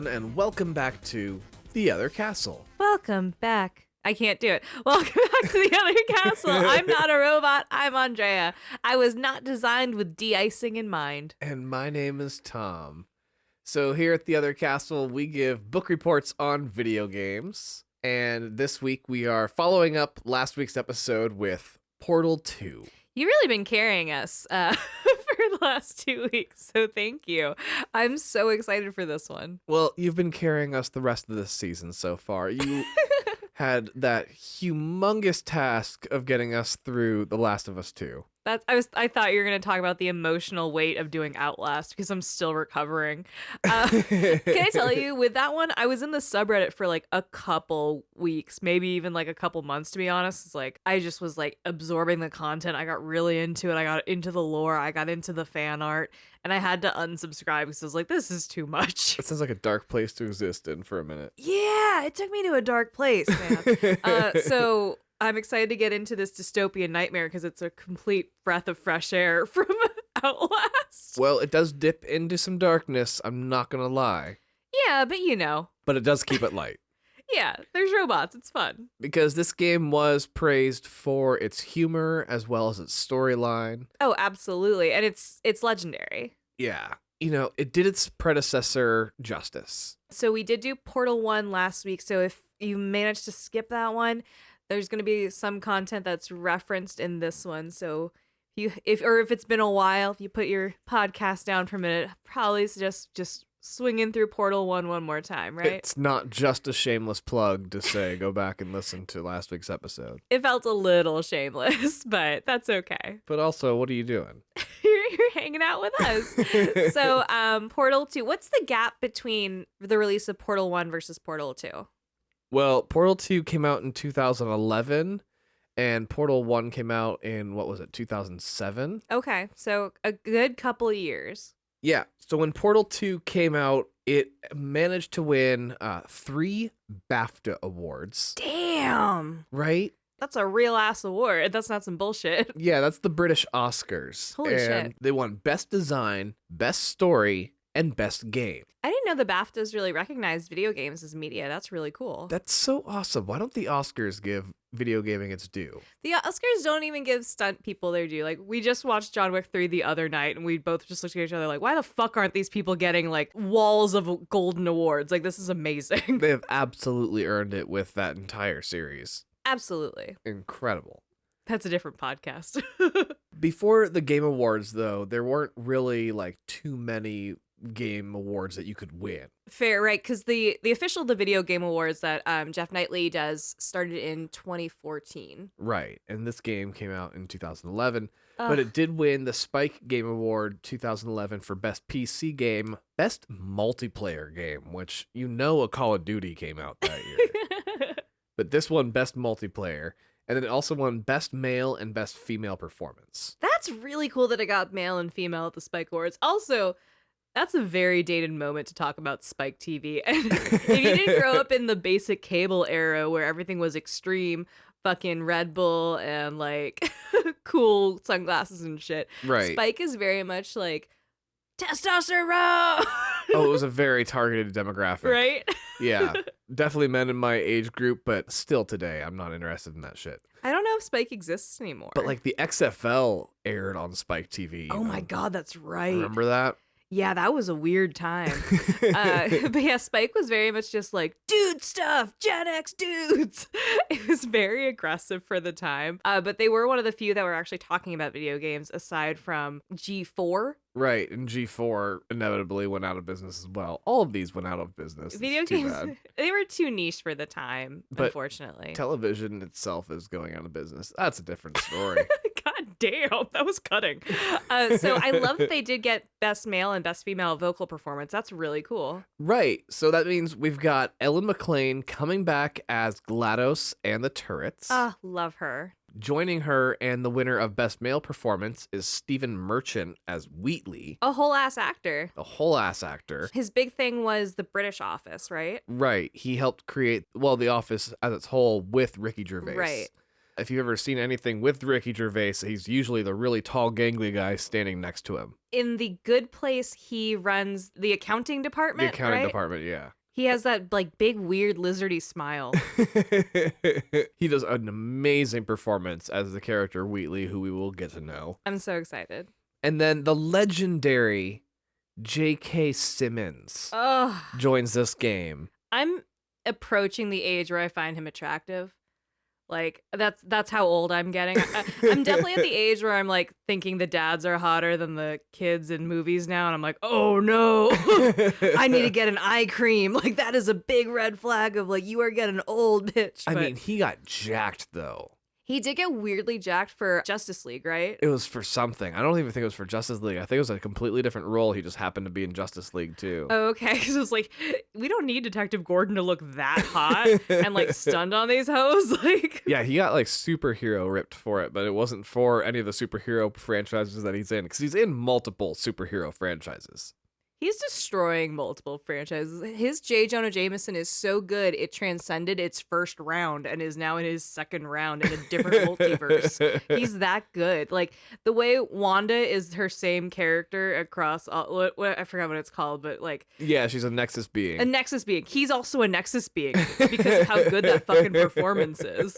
everyone, and welcome back to The Other Castle. Welcome back. I can't do it. Welcome back to The Other Castle. I'm not a robot. I'm Andrea. I was not designed with de-icing in mind. And my name is Tom. So here at The Other Castle, we give book reports on video games. And this week we are following up last week's episode with Portal 2. You've really been carrying us for the last 2 weeks, so thank you. I'm so excited for this one. Well, you've been carrying us the rest of this season so far. You had that humongous task of getting us through The Last of Us 2. I thought you were going to talk about the emotional weight of doing Outlast because I'm still recovering. Can I tell you, with that one, I was in the subreddit for like a couple weeks, maybe even like a couple months, to be honest. It's like I just was like absorbing the content. I got really into it. I got into the lore. I got into the fan art, and I had to unsubscribe because I was like, this is too much. It sounds like a dark place to exist in for a minute. Yeah, it took me to a dark place, man. So I'm excited to get into this dystopian nightmare because it's a complete breath of fresh air from Outlast. Well, it does dip into some darkness, I'm not gonna lie. Yeah, but you know. But it does keep it light. Yeah, there's robots. It's fun. Because this game was praised for its humor as well as its storyline. Oh, absolutely. And it's legendary. Yeah. You know, it did its predecessor justice. So we did do Portal 1 last week. So if you managed to skip that one, there's going to be some content that's referenced in this one. So if it's been a while, if you put your podcast down for a minute, probably suggest just swinging through Portal 1 one more time, right? It's not just a shameless plug to say go back and listen to last week's episode. It felt a little shameless, but that's okay. But also, what are you doing? You're hanging out with us. So Portal 2, what's the gap between the release of Portal 1 versus Portal 2? Well, Portal 2 came out in 2011, and Portal 1 came out in, 2007? Okay, so a good couple of years. Yeah, so when Portal 2 came out, it managed to win 3 BAFTA awards. Damn! Right? That's a real-ass award. That's not some bullshit. Yeah, that's the British Oscars. Holy shit. They won Best Design, Best Story, and Best Game. I didn't know the BAFTAs really recognized video games as media. That's really cool. That's so awesome. Why don't the Oscars give video gaming its due? The Oscars don't even give stunt people their due. Like, we just watched John Wick 3 the other night, and we both just looked at each other like, why the fuck aren't these people getting, like, walls of golden awards? Like, this is amazing. They have absolutely earned it with that entire series. Absolutely. Incredible. That's a different podcast. Before the Game Awards, though, there weren't really, like, too many game awards that you could win. Fair, right? Because the official The Video Game Awards that Jeff Knightley does started in 2014. Right, and this game came out in 2011, but it did win the Spike Game Award 2011 for Best PC Game, Best Multiplayer Game, which you know a Call of Duty came out that year. But this won Best Multiplayer, and then it also won Best Male and Best Female Performance. That's really cool that it got male and female at the Spike Awards. Also, that's a very dated moment to talk about Spike TV. And if you didn't grow up in the basic cable era where everything was extreme, fucking Red Bull and like cool sunglasses and shit, Right. Spike is very much like testosterone. Oh, it was a very targeted demographic. Right? Yeah. Definitely men in my age group, but still today, I'm not interested in that shit. I don't know if Spike exists anymore. But like the XFL aired on Spike TV. Oh my God, that's right. Remember that? Yeah, that was a weird time. But yeah, Spike was very much just like, dude stuff, Gen X dudes. It was very aggressive for the time. But they were one of the few that were actually talking about video games aside from G4. Right, and G4 inevitably went out of business as well. All of these went out of business. Video games, they were too niche for the time, but unfortunately. Television itself is going out of business. That's a different story. God damn, that was cutting. So I love that they did get Best Male and Best Female Vocal Performance. That's really cool. Right, so that means we've got Ellen McLean coming back as GLaDOS and the Turrets. Love her. Joining her and the winner of Best Male Performance is Stephen Merchant as Wheatley. A whole ass actor. A whole ass actor. His big thing was the British Office, right? Right. He helped create, The Office as its whole with Ricky Gervais. Right. If you've ever seen anything with Ricky Gervais, he's usually the really tall, gangly guy standing next to him. In The Good Place, he runs the accounting department, The accounting right? department, yeah. He has that like big, weird, lizardy smile. He does an amazing performance as the character Wheatley, who we will get to know. I'm so excited. And then the legendary J.K. Simmons joins this game. I'm approaching the age where I find him attractive. Like that's how old I'm getting. I'm definitely at the age where I'm like thinking the dads are hotter than the kids in movies now, and I'm like, oh no, I need to get an eye cream. Like that is a big red flag of like you are getting old, bitch. I mean, he got jacked though. He did get weirdly jacked for Justice League, right? It was for something. I don't even think it was for Justice League. I think it was a completely different role. He just happened to be in Justice League too. Oh, okay. Because it was like, we don't need Detective Gordon to look that hot and like stunned on these hoes. Like, yeah, he got like superhero ripped for it, but it wasn't for any of the superhero franchises that he's in, because he's in multiple superhero franchises. He's destroying multiple franchises. His J. Jonah Jameson is so good, it transcended its first round and is now in his second round in a different multiverse. He's that good. Like, the way Wanda is her same character across all, what I forgot what it's called, but like... Yeah, she's a Nexus being. A Nexus being. He's also a Nexus being because of how good that fucking performance is.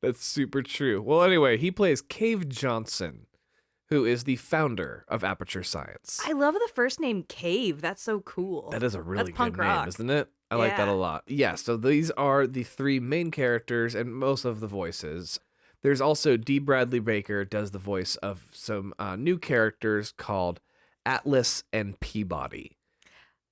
That's super true. Well, anyway, he plays Cave Johnson, who is the founder of Aperture Science. I love the first name Cave. That's so cool. That is a really That's punk good name, rock. isn't it? I like that a lot. Yeah, so these are the three main characters and most of the voices. There's also D. Bradley Baker does the voice of some new characters called Atlas and Peabody.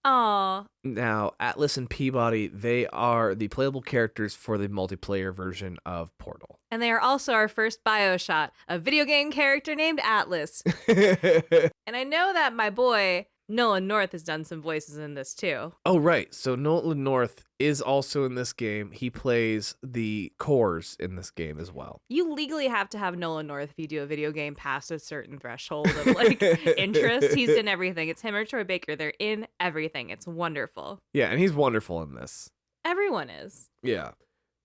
Aw. Now, Atlas and Peabody, they are the playable characters for the multiplayer version of Portal. And they are also our first bio shot, a video game character named Atlas. And I know that my boy, Nolan North, has done some voices in this too. Oh, right. So Nolan North is also in this game. He plays the cores in this game as well. You legally have to have Nolan North if you do a video game past a certain threshold of like interest. He's in everything. It's him or Troy Baker. They're in everything. It's wonderful. Yeah, and he's wonderful in this. Everyone is. Yeah.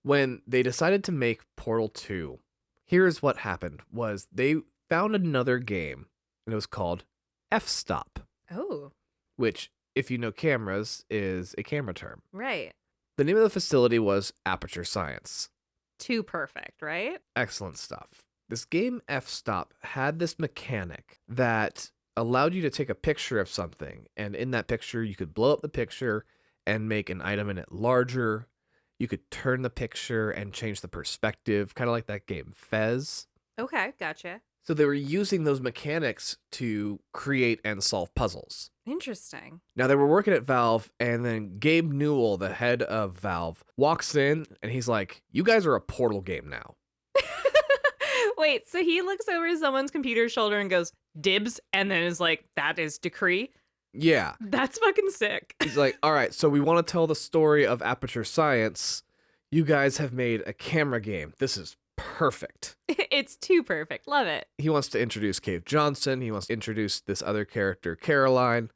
When they decided to make Portal 2, here's what happened was they found another game, and it was called F-Stop. Oh. Which, if you know cameras, is a camera term. Right. The name of the facility was Aperture Science. Too perfect, right? Excellent stuff. This game F-Stop had this mechanic that allowed you to take a picture of something, and in that picture, you could blow up the picture and make an item in it larger. You could turn the picture and change the perspective, kind of like that game Fez. Okay, gotcha. So they were using those mechanics to create and solve puzzles. Interesting. Now, they were working at Valve, and then Gabe Newell, the head of Valve, walks in, and he's like, you guys are a Portal game now. Wait, so he looks over someone's computer shoulder and goes, dibs, and then is like, that is decree? Yeah. That's fucking sick. He's like, all right, so we want to tell the story of Aperture Science. You guys have made a camera game. This is perfect. It's too perfect. Love it. He wants to introduce Cave Johnson. He wants to introduce this other character, Caroline.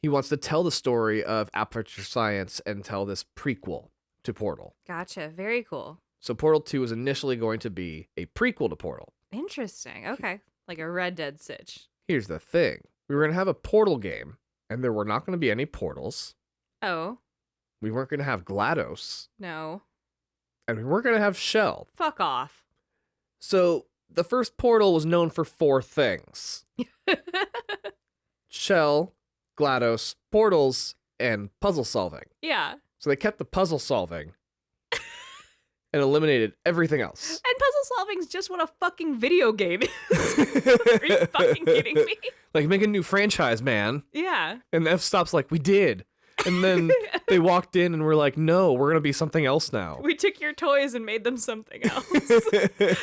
He wants to tell the story of Aperture Science and tell this prequel to Portal. Gotcha. Very cool. So Portal 2 was initially going to be a prequel to Portal. Interesting. Okay. Like a Red Dead sitch. Here's the thing. We were going to have a Portal game, and there were not going to be any portals. Oh. We weren't going to have GLaDOS. No. And we weren't going to have Shell. Fuck off. So the first Portal was known for 4 things. Shell, GLaDOS, portals, and puzzle solving. Yeah. So they kept the puzzle solving and eliminated everything else. And puzzle solving's just what a fucking video game is. Are you fucking kidding me? Like, make a new franchise, man. Yeah. And F-Stop's like, we did. And then they walked in and were like, no, we're going to be something else now. We took your toys and made them something else.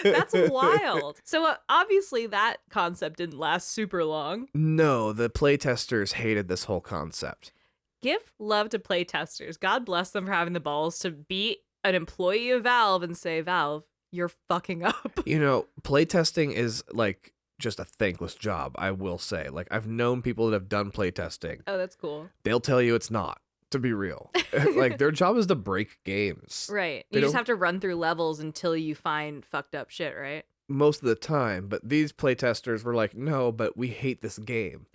That's wild. So obviously that concept didn't last super long. No, the playtesters hated this whole concept. Give love to playtesters. God bless them for having the balls to be an employee of Valve and say, Valve, you're fucking up. You know, playtesting is like just a thankless job, I will say. Like, I've known people that have done playtesting. Oh, that's cool. They'll tell you it's not. to be real. Like, their job is to break games. Right. They You just don't have to run through levels until you find fucked up shit, right? most of the time, but these playtesters were like, no, but we hate this game.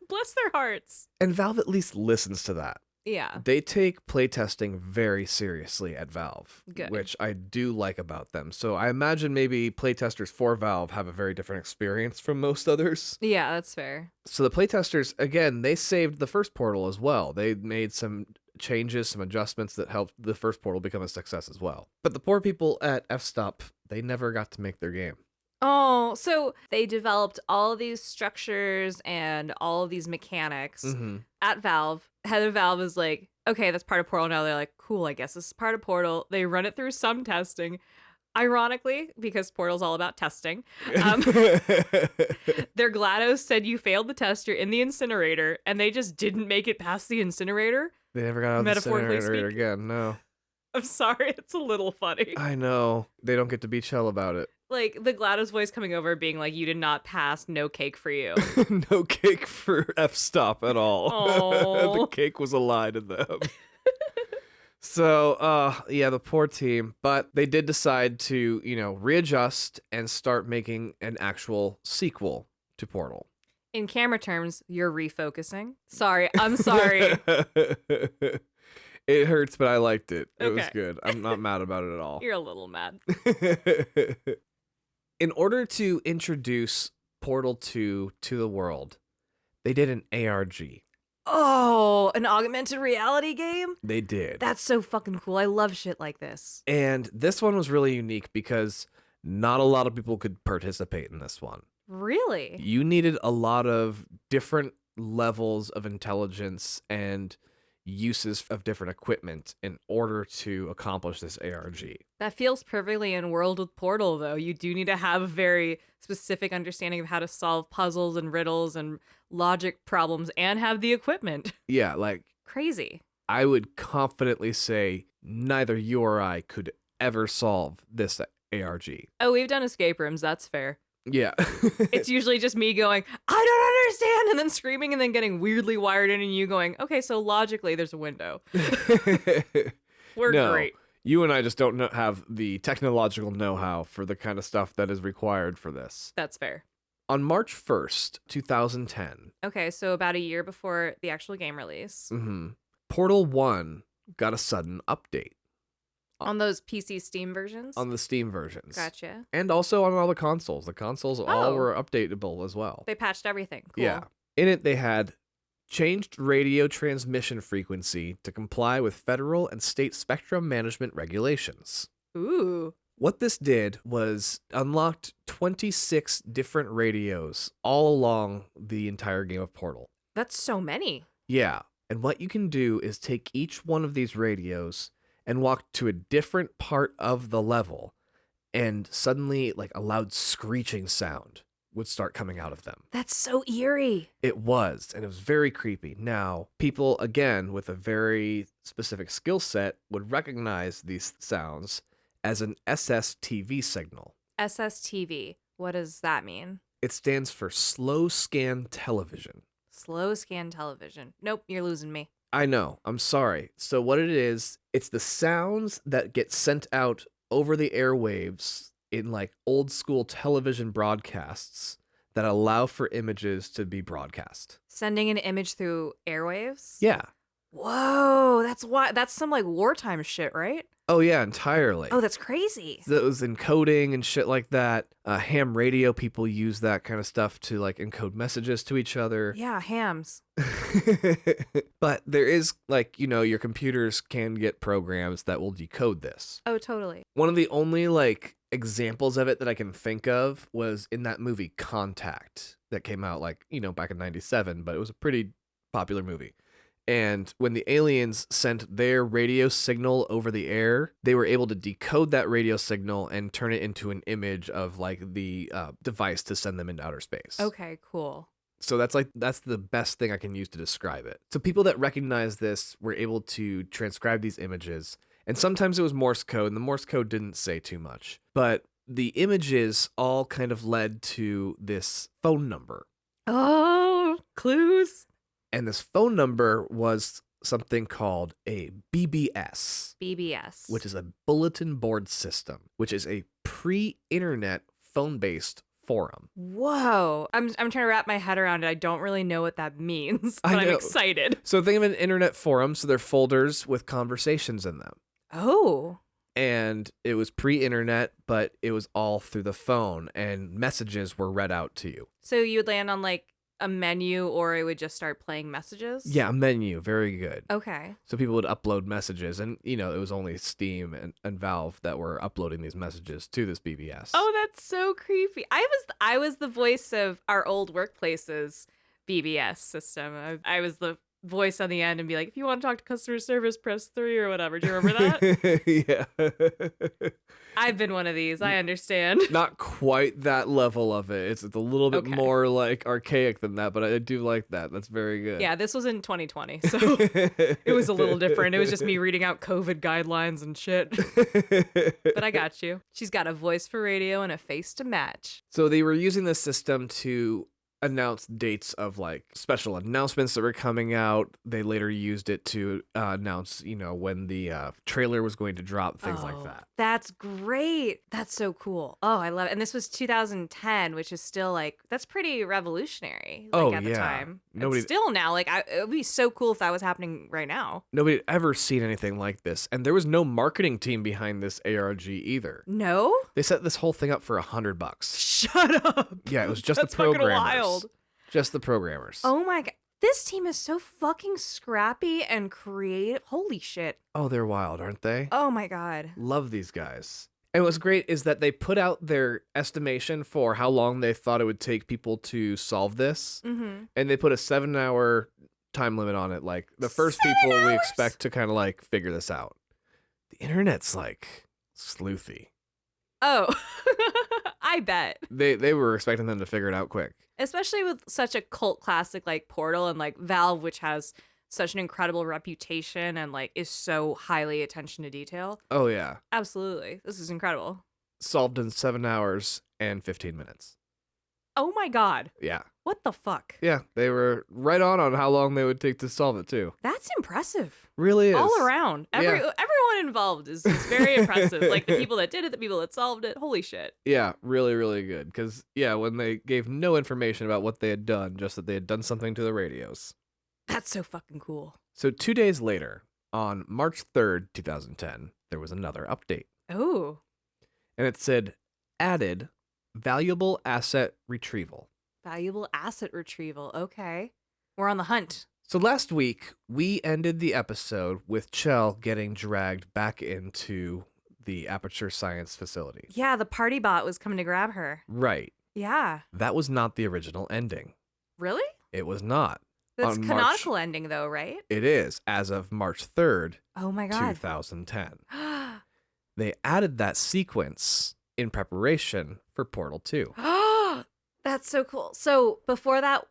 Bless their hearts. And Valve at least listens to that. Yeah. They take playtesting very seriously at Valve, Good. which I do like about them. So I imagine maybe playtesters for Valve have a very different experience from most others. Yeah, that's fair. So the playtesters, again, they saved the first Portal as well. They made some changes, some adjustments that helped the first Portal become a success as well. But the poor people at F-Stop, they never got to make their game. Oh, so they developed all of these structures and all of these mechanics at Valve. Head of Valve is like, okay, that's part of Portal now. They're like, cool, I guess this is part of Portal. They run it through some testing. Ironically, because Portal's all about testing, their GLaDOS said you failed the test, you're in the incinerator, and they just didn't make it past the incinerator. They never got out of the Metaphorically incinerator speaking. again, no. I'm sorry, it's a little funny. I know. They don't get to be chill about it. Like, the GLaDOS voice coming over being like, you did not pass, no cake for you. No cake for F-Stop at all. Aw. The cake was a lie to them. So, yeah, the poor team. But they did decide to, readjust and start making an actual sequel to Portal. In camera terms, you're refocusing. Sorry, I'm sorry. It hurts, but I liked it. It was Okay. good. I'm not mad about it at all. You're a little mad. In order to introduce Portal 2 to the world, they did an ARG. Oh, an augmented reality game? They did. That's so fucking cool. I love shit like this. And this one was really unique because not a lot of people could participate in this one. Really? You needed a lot of different levels of intelligence and uses of different equipment in order to accomplish this ARG. That feels perfectly in world with Portal, though. You do need to have a very specific understanding of how to solve puzzles and riddles and logic problems and have the equipment. Yeah, like, Crazy. I would confidently say neither you or I could ever solve this ARG. Oh, we've done escape rooms. That's fair. Yeah. It's usually just me going, I don't understand, and then screaming and then getting weirdly wired in and you going, okay, so logically there's a window. We're No, great. you and I just don't have the technological know-how for the kind of stuff that is required for this. That's fair. On March 1st, 2010, Okay, so about a year before the actual game release. Portal 1 got a sudden update. On those PC Steam versions? On the Steam versions. Gotcha. And also on all the consoles. The consoles all Oh. were updatable as well. They patched everything. Cool. Yeah. In it, they had changed radio transmission frequency to comply with federal and state spectrum management regulations. Ooh. What this did was unlocked 26 different radios all along the entire game of Portal. That's so many. Yeah. And what you can do is take each one of these radios and walk to a different part of the level, and suddenly, like, a loud screeching sound would start coming out of them. That's so eerie. It was, and it was very creepy. Now, people, again, with a very specific skill set would recognize these sounds as an SSTV signal. SSTV. What does that mean? It stands for slow scan television. Slow scan television. Nope, you're losing me. I know. I'm sorry. So what it is, it's the sounds that get sent out over the airwaves in like old school television broadcasts that allow for images to be broadcast. Sending an image through airwaves? Yeah. Whoa, that's some like wartime shit, right? Oh yeah, entirely. Oh, that's crazy. That was encoding and shit like that. Ham radio people use that kind of stuff to like encode messages to each other. Yeah, hams. But there is like, your computers can get programs that will decode this. Oh, totally. One of the only like examples of it that I can think of was in that movie Contact that came out like, back in 97, but it was a pretty popular movie. And when the aliens sent their radio signal over the air, they were able to decode that radio signal and turn it into an image of like the device to send them into outer space. Okay, cool. So that's the best thing I can use to describe it. So people that recognize this were able to transcribe these images. And sometimes it was Morse code, and the Morse code didn't say too much. But the images all kind of led to this phone number. Oh, clues. And this phone number was something called a BBS, BBS. which is a bulletin board system, which is a pre-internet phone-based forum. Whoa. I'm trying to wrap my head around it. I don't really know what that means, but I I'm know. excited. So think of an internet forum, so they're folders with conversations in them. Oh. And it was pre-internet, but it was all through the phone, and messages were read out to you. So you would land on like a menu, or it would just start playing messages? Yeah, a menu. Very good. Okay. So people would upload messages, and, it was only Steam and Valve that were uploading these messages to this BBS. Oh, that's so creepy. I was the voice of our old workplace's BBS system. I was the voice on the end and be like, if you want to talk to customer service, press 3 or whatever. Do you remember that? Yeah. I've been one of these. I understand. Not quite that level of it. It's a little bit Okay. more like archaic than that, but I do like that. That's very good. Yeah, this was in 2020, so it was a little different. It was just me reading out COVID guidelines and shit. But I got you. She's got a voice for radio and a face to match. So they were using this system to announce dates of like special announcements that were coming out. They later used it to announce, when the trailer was going to drop, things like that. That's great. That's so cool. Oh, I love it. And this was 2010, which is still like, that's pretty revolutionary. Like, at the time. Nobody, Still now, like, it would be so cool if that was happening right now. nobody had ever seen anything like this. And there was no marketing team behind this ARG either. No? They set this whole thing up for $100. Shut up. Yeah, it was just That's the programmers. fucking wild. Just the programmers. Oh my God. This team is so fucking scrappy and creative. Holy shit. Oh, they're wild, aren't they? Oh my God. Love these guys. And what's great is that they put out their estimation for how long they thought it would take people to solve this. Mm-hmm. And they put a 7-hour time limit on it. Like, the first 7 people we hours? expect to kind of like figure this out. The internet's like sleuthy. Oh, I bet. They were expecting them to figure it out quick. Especially with such a cult classic like Portal and like Valve, which has such an incredible reputation and like is so highly attention to detail. Oh, yeah. Absolutely. This is incredible. Solved in 7 hours and 15 minutes. Oh my God. Yeah. What the fuck? Yeah, they were right on how long they would take to solve it, too. That's impressive. Really is. All around. Yeah. Everyone involved is very impressive. Like the people that did it, the people that solved it. Holy shit. Yeah, really, really good. Because, yeah, when they gave no information about what they had done, just that they had done something to the radios. That's so fucking cool. So 2 days later, on March 3rd, 2010, there was another update. Oh. And it said, added valuable asset retrieval. Valuable asset retrieval. Okay. We're on the hunt. So last week, we ended the episode with Chell getting dragged back into the Aperture Science facility. Yeah, the party bot was coming to grab her. Right. Yeah. That was not the original ending. Really? It was not. That's On canonical ending though, right? It is, as of March 3rd, Oh my God. 2010. They added that sequence in preparation for Portal 2. That's so cool. So before that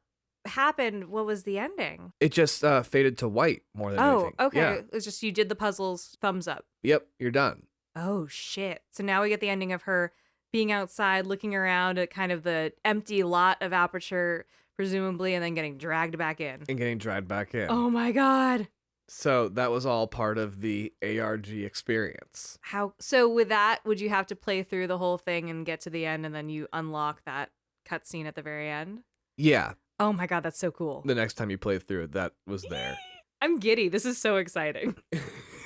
happened, what was the ending? It just faded to white more than anything. Okay. Yeah. It was just you did the puzzles, thumbs up. Yep, you're done. Oh shit. So now we get the ending of her being outside, looking around at kind of the empty lot of Aperture, presumably, and then getting dragged back in. And getting dragged back in. Oh my God. So that was all part of the ARG experience. So with that, would you have to play through the whole thing and get to the end and then you unlock that cutscene at the very end? Yeah. Oh my God, that's so cool. The next time you played through it, that was there. I'm giddy. This is so exciting.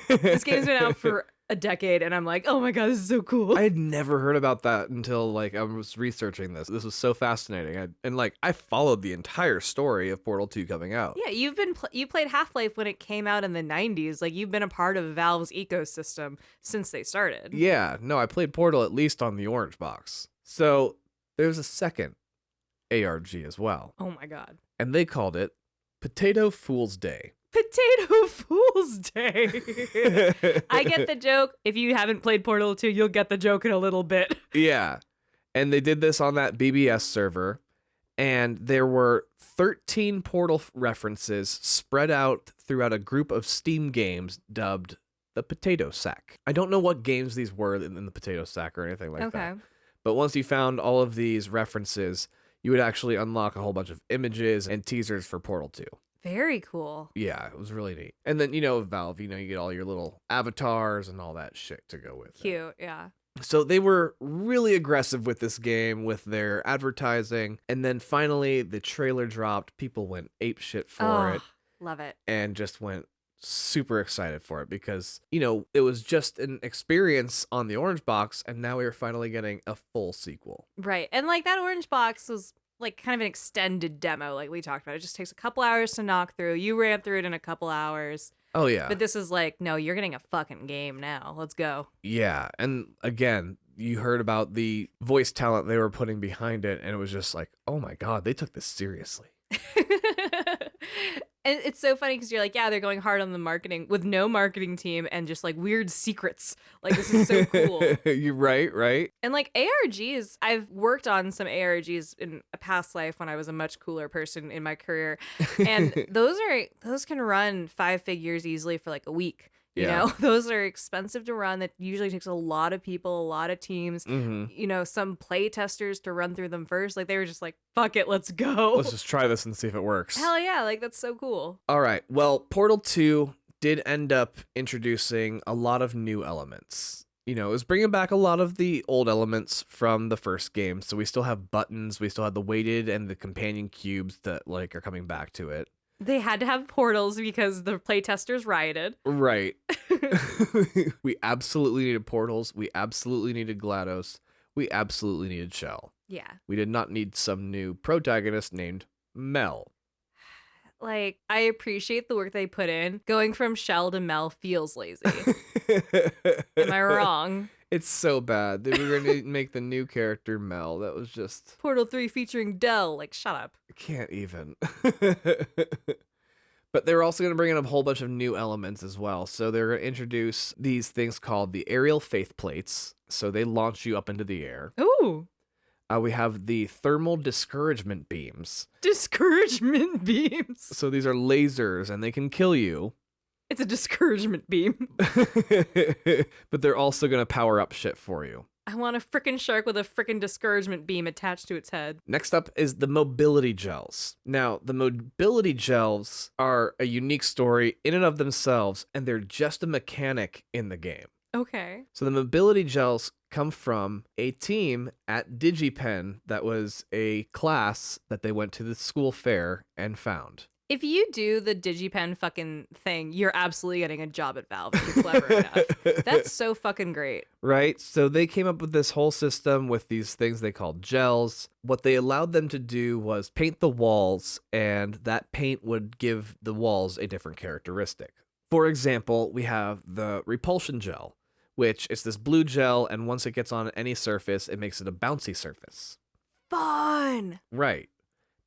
This game's been out for a decade and I'm like, oh my God, this is so cool. I had never heard about that until like I was researching this. This was so fascinating. I followed the entire story of Portal 2 coming out. Yeah, you played Half-Life when it came out in the 90s. Like you've been a part of Valve's ecosystem since they started. Yeah, no, I played Portal at least on the orange box. So there's a second ARG as well. Oh my God. And they called it Potato Fool's Day. Potato Fool's Day. I get the joke. If you haven't played Portal 2, you'll get the joke in a little bit. Yeah. And they did this on that BBS server. And there were 13 Portal references spread out throughout a group of Steam games dubbed the Potato Sack. I don't know what games these were in the Potato Sack or anything like that. But once you found all of these references, you would actually unlock a whole bunch of images and teasers for Portal 2. Very cool. Yeah, it was really neat. And then, Valve, you get all your little avatars and all that shit to go with it. Cute, yeah. So they were really aggressive with this game, with their advertising. And then finally, the trailer dropped. People went ape shit for it. Love it. And just went super excited for it because, it was just an experience on the orange box. And now we are finally getting a full sequel. Right. And like that orange box was like kind of an extended demo, like we talked about. It just takes a couple hours to knock through. You ran through it in a couple hours. Oh, yeah. But this is like, no, you're getting a fucking game now. Let's go. Yeah. And again, you heard about the voice talent they were putting behind it. And it was just like, oh my God, they took this seriously. And it's so funny because you're like, yeah, they're going hard on the marketing with no marketing team and just like weird secrets. Like, this is so cool. You're right. And like ARGs, I've worked on some ARGs in a past life when I was a much cooler person in my career. And those can run 5 figures easily for like a week. You know, those are expensive to run. That usually takes a lot of people, a lot of teams, some play testers to run through them first. Like, they were just like, fuck it, let's go. Let's just try this and see if it works. Hell yeah, like, that's so cool. All right. Well, Portal 2 did end up introducing a lot of new elements. It was bringing back a lot of the old elements from the first game. So we still have buttons. We still have the weighted and the companion cubes that, like, are coming back to it. They had to have portals because the playtesters rioted. Right. We absolutely needed portals. We absolutely needed GLaDOS. We absolutely needed Shell. Yeah. We did not need some new protagonist named Mel. Like, I appreciate the work they put in. Going from Shell to Mel feels lazy. Am I wrong? It's so bad. They were going to make the new character Mel. That was just... Portal 3 featuring Dell. Like, shut up. I can't even. But they're also going to bring in a whole bunch of new elements as well. So they're going to introduce these things called the aerial faith plates. So they launch you up into the air. Ooh. We have the thermal discouragement beams. Discouragement beams. So these are lasers and they can kill you. It's a discouragement beam. But they're also going to power up shit for you. I want a frickin' shark with a frickin' discouragement beam attached to its head. Next up is the mobility gels. Now, the mobility gels are a unique story in and of themselves, and they're just a mechanic in the game. Okay. So the mobility gels come from a team at DigiPen that was a class that they went to the school fair and found. If you do the DigiPen fucking thing, you're absolutely getting a job at Valve if you're clever enough. That's so fucking great. Right? So they came up with this whole system with these things they called gels. What they allowed them to do was paint the walls, and that paint would give the walls a different characteristic. For example, we have the repulsion gel, which is this blue gel, and once it gets on any surface, it makes it a bouncy surface. Fun! Right.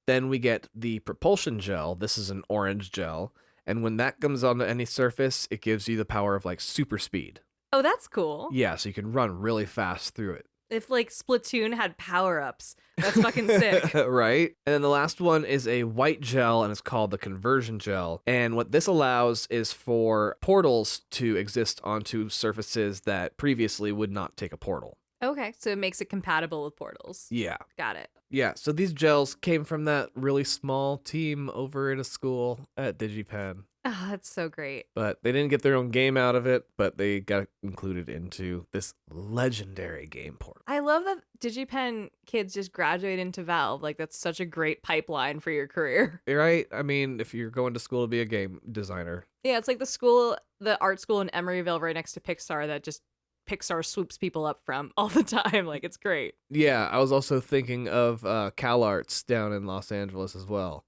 Then we get the propulsion gel. This is an orange gel. And when that comes onto any surface, it gives you the power of like super speed. Oh, that's cool. Yeah, so you can run really fast through it. If like Splatoon had power-ups, that's fucking sick. Right? And then the last one is a white gel, and it's called the conversion gel. And what this allows is for portals to exist onto surfaces that previously would not take a portal. Okay, so it makes it compatible with portals. Yeah. Got it. Yeah, so these gels came from that really small team over in a school at DigiPen. Oh, that's so great. But they didn't get their own game out of it, but they got included into this legendary game portal. I love that DigiPen kids just graduate into Valve. Like, that's such a great pipeline for your career. Right? I mean, if you're going to school to be a game designer. Yeah, it's like the art school in Emeryville right next to Pixar that just Pixar swoops people up from all the time. Like, it's great. Yeah, I was also thinking of CalArts down in Los Angeles as well.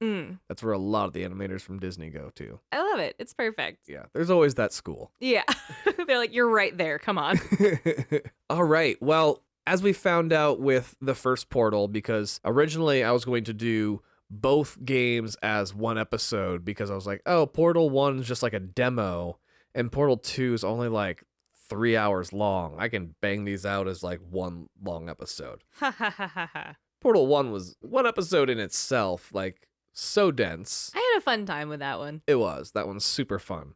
That's where a lot of the animators from Disney go to. I love it. It's perfect. Yeah, there's always that school. Yeah. They're like, you're right there. Come on. All right. Well, as we found out with the first Portal, because originally I was going to do both games as one episode because I was like, oh, Portal 1 is just like a demo, and Portal 2 is only like 3 hours long. I can bang these out as like one long episode. Ha ha ha ha ha. Portal 1 was one episode in itself, like so dense. I had a fun time with that one. It was. That one's super fun.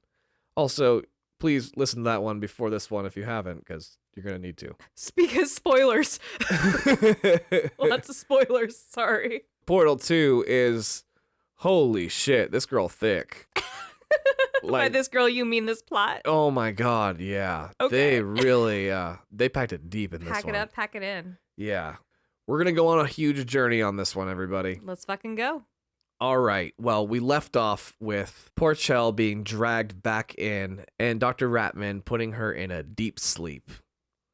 Also, please listen to that one before this one if you haven't, because you're going to need to. Speak of spoilers. Lots of spoilers. Sorry. Portal 2 is, Holy shit, this girl thick. By this girl, you mean this plot? Oh my god, yeah. Okay. They really they packed it deep in this Pack one. it up, pack it in. Yeah. We're gonna go on a huge journey on this one, everybody. Let's fucking go. All right. Well, we left off with poor Chell being dragged back in and Dr. Ratman putting her in a deep sleep.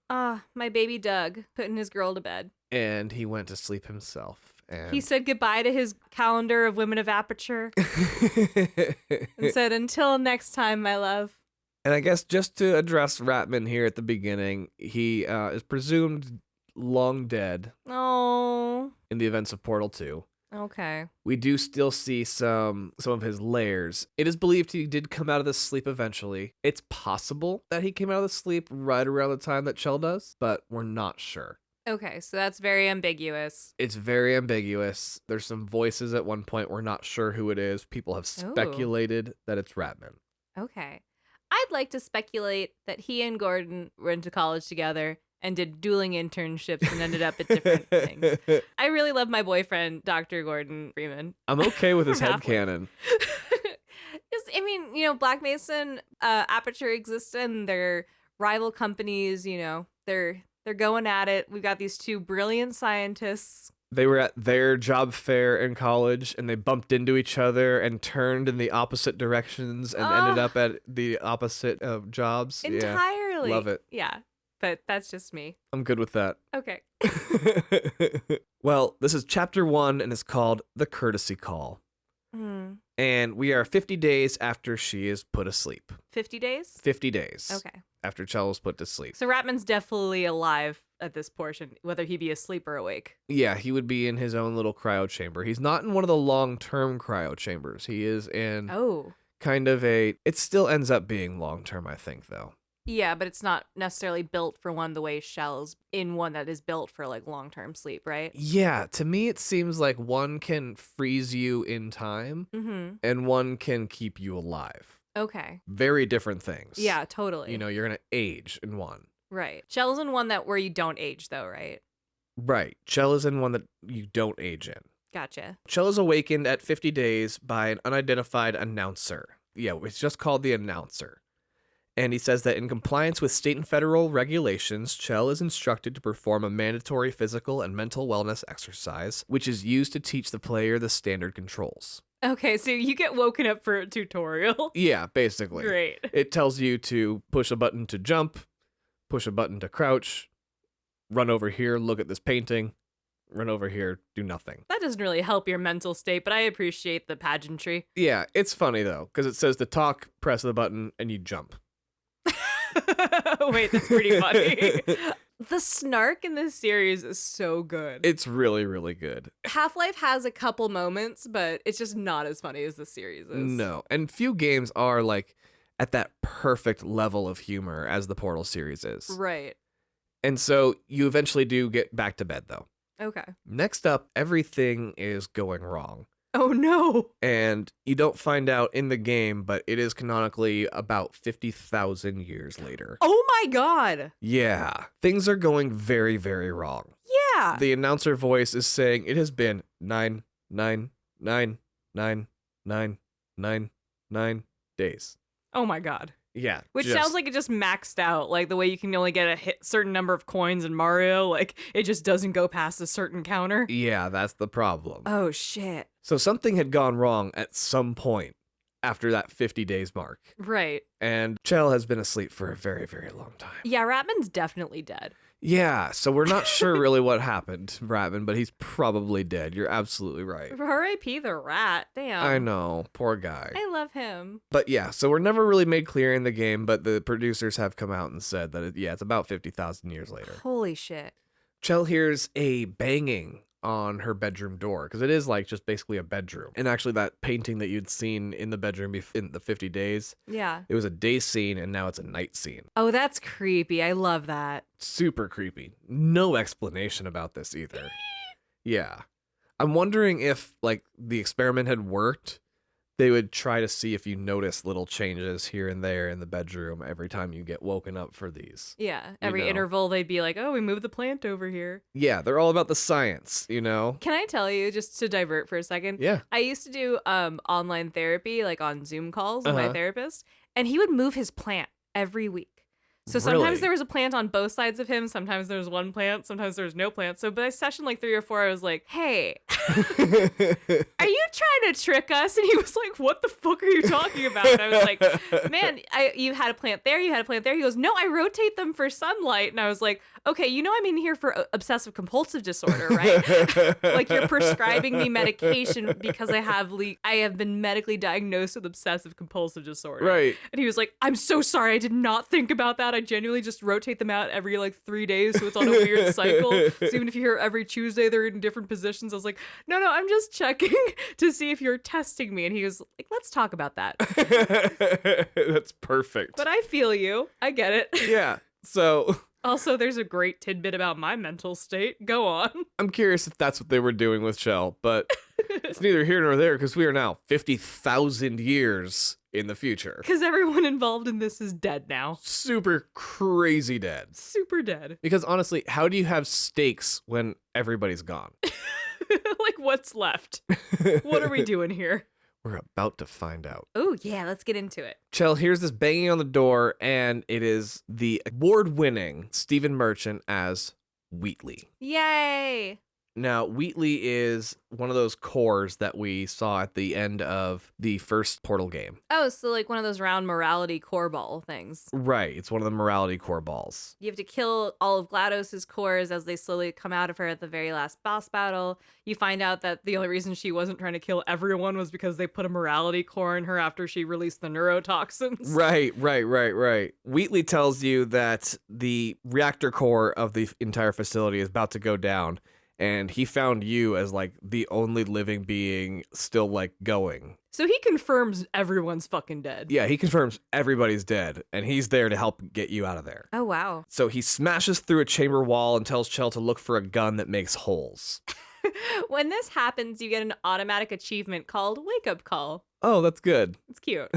My baby Doug putting his girl to bed. And he went to sleep himself. And He said goodbye to his calendar of women of aperture and said, until next time, my love. And I guess just to address Ratman here at the beginning, he is presumed long dead Oh, in the events of Portal 2. okay. We do still see some of his layers. It is believed he did come out of the sleep eventually. It's possible that he came out of the sleep right around the time that Chell does, but we're not sure. Okay, so that's very ambiguous. It's very ambiguous. There's some voices at one point. We're not sure who it is. People have speculated that it's Ratman. Okay. I'd like to speculate that he and Gordon went to college together and did dueling internships and ended up at different things. I really love my boyfriend, Dr. Gordon Freeman. I'm okay with his From halfway. headcanon. I mean, Black Mason, Aperture exists and they're rival companies, they're going at it. We've got these two brilliant scientists. They were at their job fair in college and they bumped into each other and turned in the opposite directions and ended up at the opposite of jobs. Entirely. Yeah, love it. Yeah, but that's just me. I'm good with that. Okay. Well, this is chapter 1 and it's called The Courtesy Call. And we are 50 days after she is put asleep. 50 days? 50 days. Okay. After Chell was put to sleep. So Ratman's definitely alive at this portion, whether he be asleep or awake. Yeah, he would be in his own little cryo chamber. He's not in one of the long-term cryo chambers. He is in kind of it still ends up being long-term, I think, though. Yeah, but it's not necessarily built for one the way Shell's in one that is built for like long-term sleep, right? Yeah, to me it seems like one can freeze you in time and one can keep you alive. Okay. Very different things. Yeah, totally. You're going to age in one. Right. Shell's in one that where you don't age though, right? Right. Chell is in one that you don't age in. Gotcha. Chell is awakened at 50 days by an unidentified announcer. Yeah, it's just called the announcer. And he says that in compliance with state and federal regulations, Chell is instructed to perform a mandatory physical and mental wellness exercise, which is used to teach the player the standard controls. Okay, so you get woken up for a tutorial. Yeah, basically. Great. It tells you to push a button to jump, push a button to crouch, run over here, look at this painting, run over here, do nothing. That doesn't really help your mental state, but I appreciate the pageantry. Yeah, it's funny though, because it says to talk, press the button, and you jump. Wait, that's pretty funny. The snark in this series is so good. It's really, really good. Half-Life has a couple moments, but it's just not as funny as this series is. No, and few games are like at that perfect level of humor as the Portal series is. Right. And so you eventually do get back to bed though. Okay. Next up, everything is going wrong. Oh no. And you don't find out in the game, but it is canonically about 50,000 years later. Oh my god. Yeah. Things are going very, very wrong. Yeah. The announcer voice is saying it has been 9 days. Oh my god. Yeah. Which sounds like it just maxed out. Like the way you can only get a certain number of coins in Mario. Like it just doesn't go past a certain counter. Yeah, that's the problem. Oh shit. So something had gone wrong at some point after that 50 days mark. Right. And Chell has been asleep for a very, very long time. Yeah, Ratman's definitely dead. Yeah, so we're not sure really what happened to Ratman, but he's probably dead. You're absolutely right. R.I.P. the rat. Damn. I know. Poor guy. I love him. But yeah, so we're never really made clear in the game, but the producers have come out and said that, it's about 50,000 years later. Holy shit. Chell hears a banging on her bedroom door because it is like just basically a bedroom. And actually that painting that you'd seen in the bedroom in the 50 days, yeah, it was a day scene and now it's a night scene. Oh, that's creepy. I love that. Super creepy. No explanation about this either. Yeah. I'm wondering if like the experiment had worked they would try to see if you notice little changes here and there in the bedroom every time you get woken up for these. Yeah, every interval they'd be like, oh, we moved the plant over here. Yeah, they're all about the science, you know? Can I tell you, just to divert for a second? Yeah. I used to do online therapy, like on Zoom calls with my therapist, and he would move his plant every week. So sometimes there was a plant on both sides of him. Sometimes there was one plant. Sometimes there was no plant. So by session like 3 or 4, I was like, hey, are you trying to trick us? And he was like, what the fuck are you talking about? And I was like, man, you had a plant there. You had a plant there. He goes, no, I rotate them for sunlight. And I was like, okay, you know I'm in here for obsessive compulsive disorder, right? Like you're prescribing me medication because I have been medically diagnosed with obsessive compulsive disorder. Right. And he was like, I'm so sorry. I did not think about that. I genuinely just rotate them out every like 3 days. So it's on a weird cycle. So even if you're here every Tuesday, they're in different positions. I was like, no, I'm just checking to see if you're testing me. And he was like, let's talk about that. That's perfect. But I feel you. I get it. Yeah. So... Also, there's a great tidbit about my mental state. Go on. I'm curious if that's what they were doing with Shell, but it's neither here nor there because we are now 50,000 years in the future. Because everyone involved in this is dead now. Super crazy dead. Super dead. Because honestly, how do you have stakes when everybody's gone? Like, what's left? What are we doing here? We're about to find out. Oh, yeah, let's get into it. Chell hears this banging on the door, and it is the award-winning Stephen Merchant as Wheatley. Yay! Now, Wheatley is one of those cores that we saw at the end of the first Portal game. Oh, so like one of those round morality core ball things. Right, it's one of the morality core balls. You have to kill all of GLaDOS's cores as they slowly come out of her at the very last boss battle. You find out that the only reason she wasn't trying to kill everyone was because they put a morality core in her after she released the neurotoxins. Right. Wheatley tells you that the reactor core of the entire facility is about to go down. And he found you as, like, the only living being still, like, going. So he confirms everyone's fucking dead. Yeah, he confirms everybody's dead, and he's there to help get you out of there. Oh, wow. So he smashes through a chamber wall and tells Chell to look for a gun that makes holes. When this happens, you get an automatic achievement called Wake Up Call. Oh, that's good. It's cute.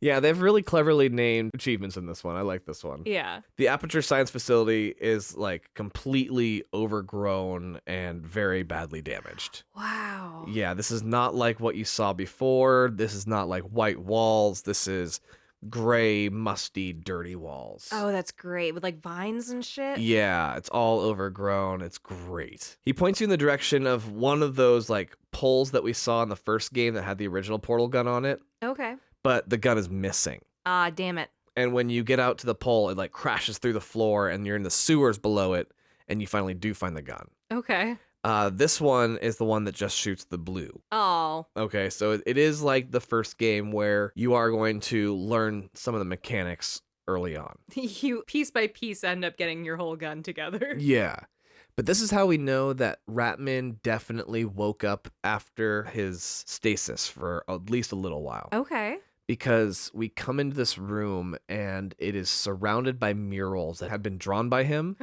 Yeah, they've really cleverly named achievements in this one. I like this one. Yeah. The Aperture Science Facility is, like, completely overgrown and very badly damaged. Wow. Yeah, this is not like what you saw before. This is not like white walls. This is gray, musty, dirty walls. Oh, that's great. With like vines and shit? Yeah, it's all overgrown. It's great. He points you in the direction of one of those like poles that we saw in the first game that had the original portal gun on it. Okay. But the gun is missing. Ah, damn it. And when you get out to the pole, it like crashes through the floor and you're in the sewers below it and you finally do find the gun. Okay. This one is the one that just shoots the blue. Oh. Okay, so it is like the first game where you are going to learn some of the mechanics early on. You piece by piece end up getting your whole gun together. Yeah. But this is how we know that Ratman definitely woke up after his stasis for at least a little while. Okay. Because we come into this room and it is surrounded by murals that have been drawn by him.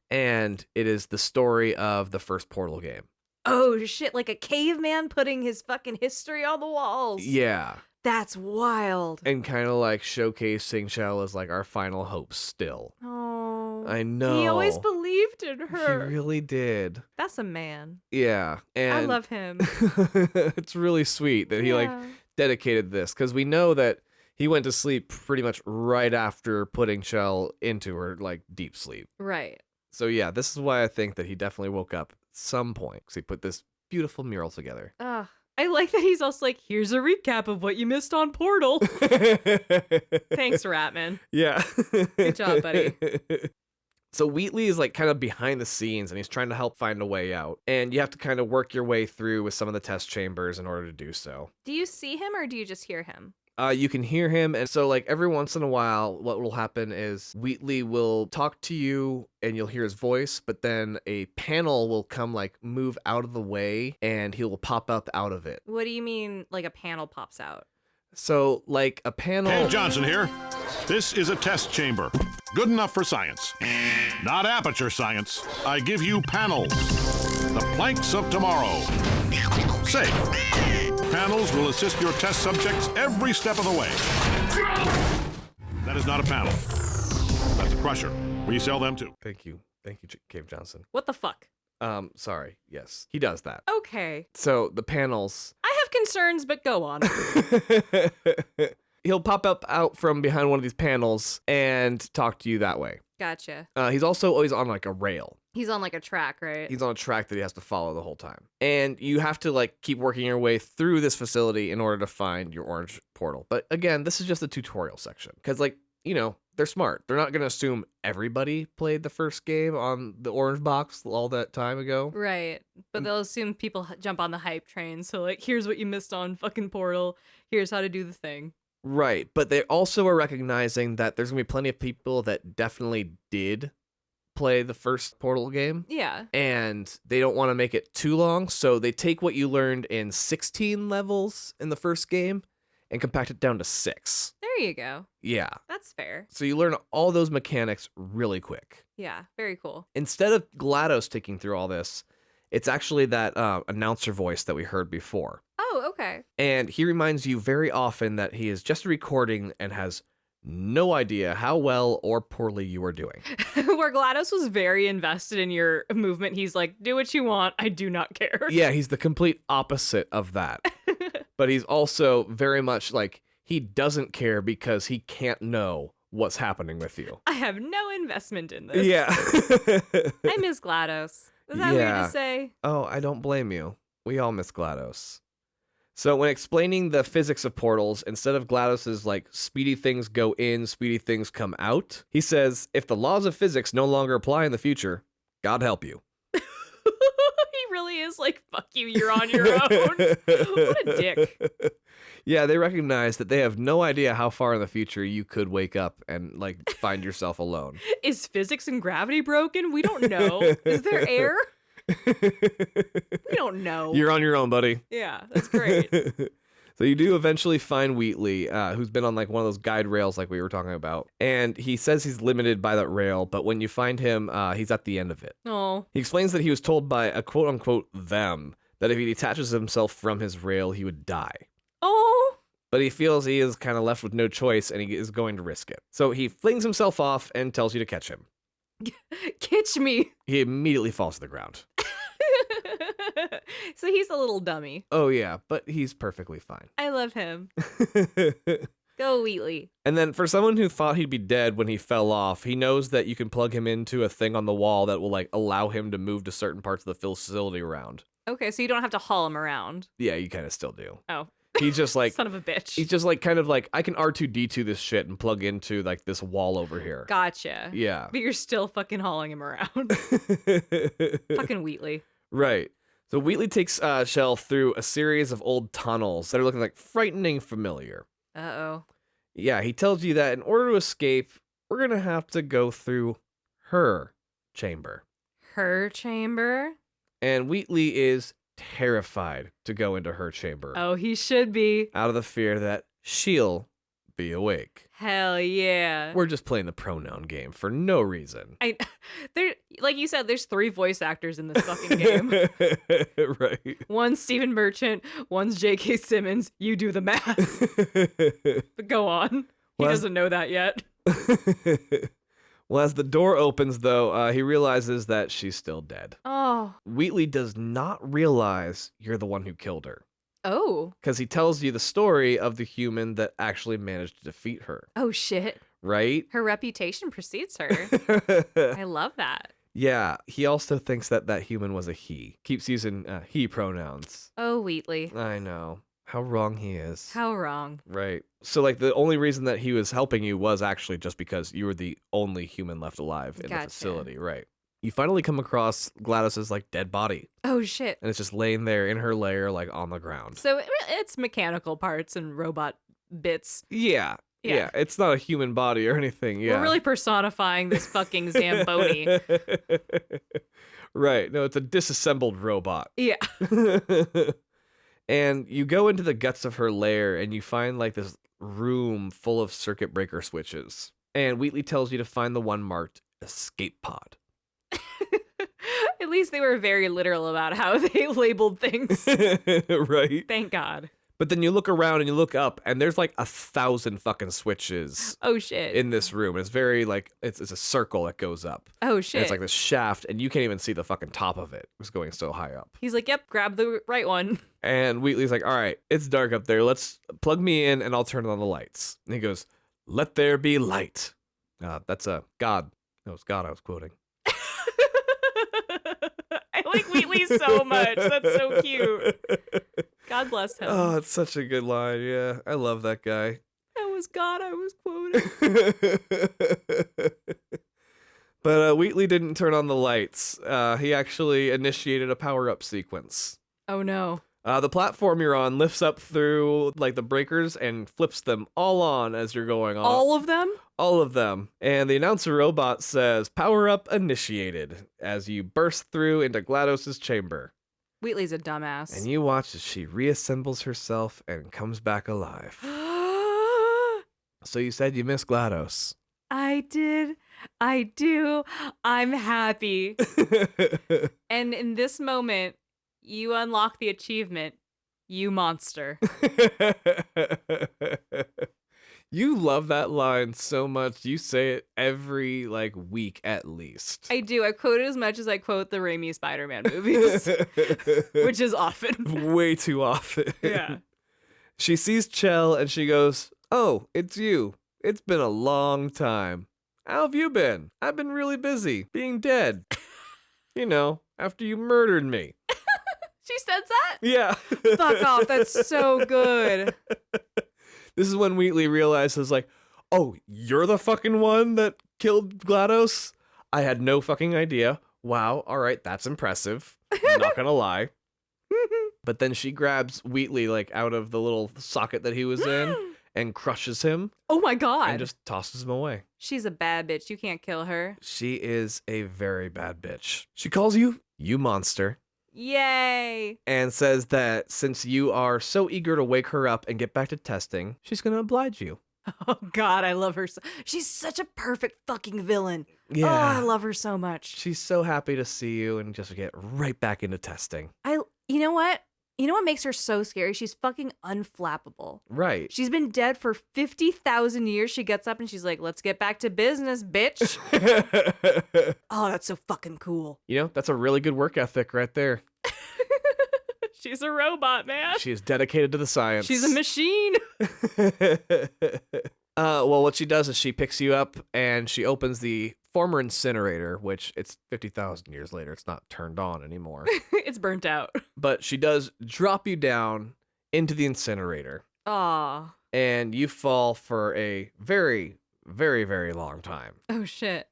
And it is the story of the first Portal game. Oh, shit. Like a caveman putting his fucking history on the walls. Yeah. That's wild. And kind of like showcasing Shell as like our final hope still. Oh. I know. He always believed in her. He really did. That's a man. Yeah. And I love him. It's really sweet that he like dedicated this because we know that he went to sleep pretty much right after putting Shell into her like deep sleep. Right. So yeah, this is why I think that he definitely woke up at some point because he put this beautiful mural together. I like that he's also like, here's a recap of what you missed on Portal. Thanks, Ratman. Yeah. Good job, buddy. So Wheatley is like kind of behind the scenes and he's trying to help find a way out. And you have to kind of work your way through with some of the test chambers in order to do so. Do you see him or do you just hear him? You can hear him, and so like every once in a while, what will happen is Wheatley will talk to you, and you'll hear his voice, but then a panel will come like move out of the way, and he will pop up out of it. What do you mean, like a panel pops out? So like a panel. Hey, Johnson here. This is a test chamber. Good enough for science. Not aperture science. I give you panels. The planks of tomorrow. Safe. Panels will assist your test subjects every step of the way. That is not a panel. That's a crusher. We sell them too. Thank you, Cave Johnson. What the fuck? Sorry. Yes, he does that. Okay. So the panels. I have concerns, but go on. He'll pop up out from behind one of these panels and talk to you that way. Gotcha. He's also always on like a rail. He's on like a track, right? He's on a track that he has to follow the whole time. And you have to like keep working your way through this facility in order to find your orange portal. But again, this is just the tutorial section. Because like, you know, they're smart. They're not going to assume everybody played the first game on the orange box all that time ago. Right. But they'll assume people jump on the hype train. So like, here's what you missed on fucking Portal. Here's how to do the thing. Right. But they also are recognizing that there's going to be plenty of people that definitely did play the first Portal game. Yeah. And they don't want to make it too long. So they take what you learned in 16 levels in the first game and compact it down to 6. There you go. Yeah. That's fair. So you learn all those mechanics really quick. Yeah. Very cool. Instead of GLaDOS taking through all this, it's actually that announcer voice that we heard before. Oh, okay. And he reminds you very often that he is just a recording and has no idea how well or poorly you are doing. Where GLaDOS was very invested in your movement, he's like, do what you want. I do not care. Yeah, he's the complete opposite of that. But he's also very much like, he doesn't care because he can't know what's happening with you. I have no investment in this. Yeah. I miss GLaDOS. Is that weird to say? Oh, I don't blame you. We all miss GLaDOS. So when explaining the physics of portals, instead of GLaDOS's like speedy things go in, speedy things come out, he says, if the laws of physics no longer apply in the future, God help you. He really is like, fuck you, you're on your own. What a dick. Yeah, they recognize that they have no idea how far in the future you could wake up and like find yourself alone. Is physics and gravity broken? We don't know. Is there air? We don't know. You're on your own, buddy. Yeah, that's great. So you do eventually find Wheatley, who's been on like one of those guide rails like we were talking about. And he says he's limited by that rail, but when you find him, he's at the end of it. Oh. He explains that he was told by a quote-unquote them that if he detaches himself from his rail, he would die. Oh. But he feels he is kind of left with no choice and he is going to risk it. So he flings himself off and tells you to catch him. Catch me. He immediately falls to the ground. So he's a little dummy. Oh yeah, but he's perfectly fine. I love him. Go Wheatley. And then for someone who thought he'd be dead when he fell off, he knows that you can plug him into a thing on the wall that will like allow him to move to certain parts of the facility around. Okay, so you don't have to haul him around. Yeah, you kind of still do. Oh. He's just like Son of a bitch. He's just like kind of like I can R2D2 this shit and plug into like this wall over here. Gotcha. Yeah. But you're still fucking hauling him around. Fucking Wheatley. Right. So Wheatley takes Shell through a series of old tunnels that are looking like frightening familiar. Uh-oh. Yeah, he tells you that in order to escape, we're going to have to go through her chamber. Her chamber? And Wheatley is terrified to go into her chamber. Oh, he should be. Out of the fear that she'll be awake. Hell yeah. We're just playing the pronoun game for no reason. There, like you said, there's 3 voice actors in this fucking game. Right. One's Stephen Merchant, one's J.K. Simmons. You do the math. But go on. He doesn't know that yet. Well, as the door opens, though, he realizes that she's still dead. Oh. Wheatley does not realize you're the one who killed her. Oh. Because he tells you the story of the human that actually managed to defeat her. Oh, shit. Right? Her reputation precedes her. I love that. Yeah, he also thinks that that human was a he. Keeps using he pronouns. Oh, Wheatley. I know. How wrong he is. How wrong. Right. So, like, the only reason that he was helping you was actually just because you were the only human left alive in the facility. Right. You finally come across GLaDOS's, like, dead body. Oh, shit. And it's just laying there in her lair, like, on the ground. So it's mechanical parts and robot bits. Yeah. Yeah. It's not a human body or anything. Yeah. We're really personifying this fucking Zamboni. Right. No, it's a disassembled robot. Yeah. And you go into the guts of her lair and you find like this room full of circuit breaker switches. And Wheatley tells you to find the one marked escape pod. At least they were very literal about how they labeled things. Right? Thank God. But then you look around and you look up, and there's like 1,000 fucking switches Oh, shit. in this room. It's very like, it's a circle that goes up. Oh, And shit. it's like this shaft, and you can't even see the fucking top of it. It's going so high up. He's like, yep, grab the right one. And Wheatley's like, all right, it's dark up there. Let's plug me in, and I'll turn on the lights. And he goes, let there be light. That's a God. That was God I was quoting. I like Wheatley so much. That's so cute. God bless him. Oh, it's such a good line. Yeah, I love that guy. That was God I was quoting. But Wheatley didn't turn on the lights. He actually initiated a power-up sequence. Oh, no. The platform you're on lifts up through like the breakers and flips them all on as you're going on. All of them? All of them. And the announcer robot says, power up initiated, as you burst through into GLaDOS's chamber. Wheatley's a dumbass. And you watch as she reassembles herself and comes back alive. So you said you miss GLaDOS. I did. I do. I'm happy. And in this moment, you unlock the achievement, you monster. You love that line so much. You say it every like week at least. I do. I quote it as much as I quote the Raimi Spider-Man movies, which is often. Way too often. Yeah. She sees Chell and she goes, oh, it's you. It's been a long time. How have you been? I've been really busy being dead. You know, after you murdered me. She says that? Yeah. Fuck off. That's so good. This is when Wheatley realizes, like, oh, you're the fucking one that killed GLaDOS? I had no fucking idea. Wow, all right, that's impressive. Not gonna lie. But then she grabs Wheatley, like, out of the little socket that he was in and crushes him. Oh my God. And just tosses him away. She's a bad bitch. You can't kill her. She is a very bad bitch. She calls you monster. Yay. And says that since you are so eager to wake her up and get back to testing, she's going to oblige you. Oh God, I love her. She's such a perfect fucking villain. Yeah. Oh, I love her so much. She's so happy to see you and just get right back into testing. You know what? You know what makes her so scary? She's fucking unflappable. Right. She's been dead for 50,000 years. She gets up and she's like, let's get back to business, bitch. Oh, that's so fucking cool. You know, that's a really good work ethic right there. She's a robot, man. She is dedicated to the science. She's a machine. Well, what she does is she picks you up and she opens the former incinerator, which it's 50,000 years later. It's not turned on anymore. It's burnt out. But she does drop you down into the incinerator. Aw. And you fall for a very, very, very long time. Oh, shit.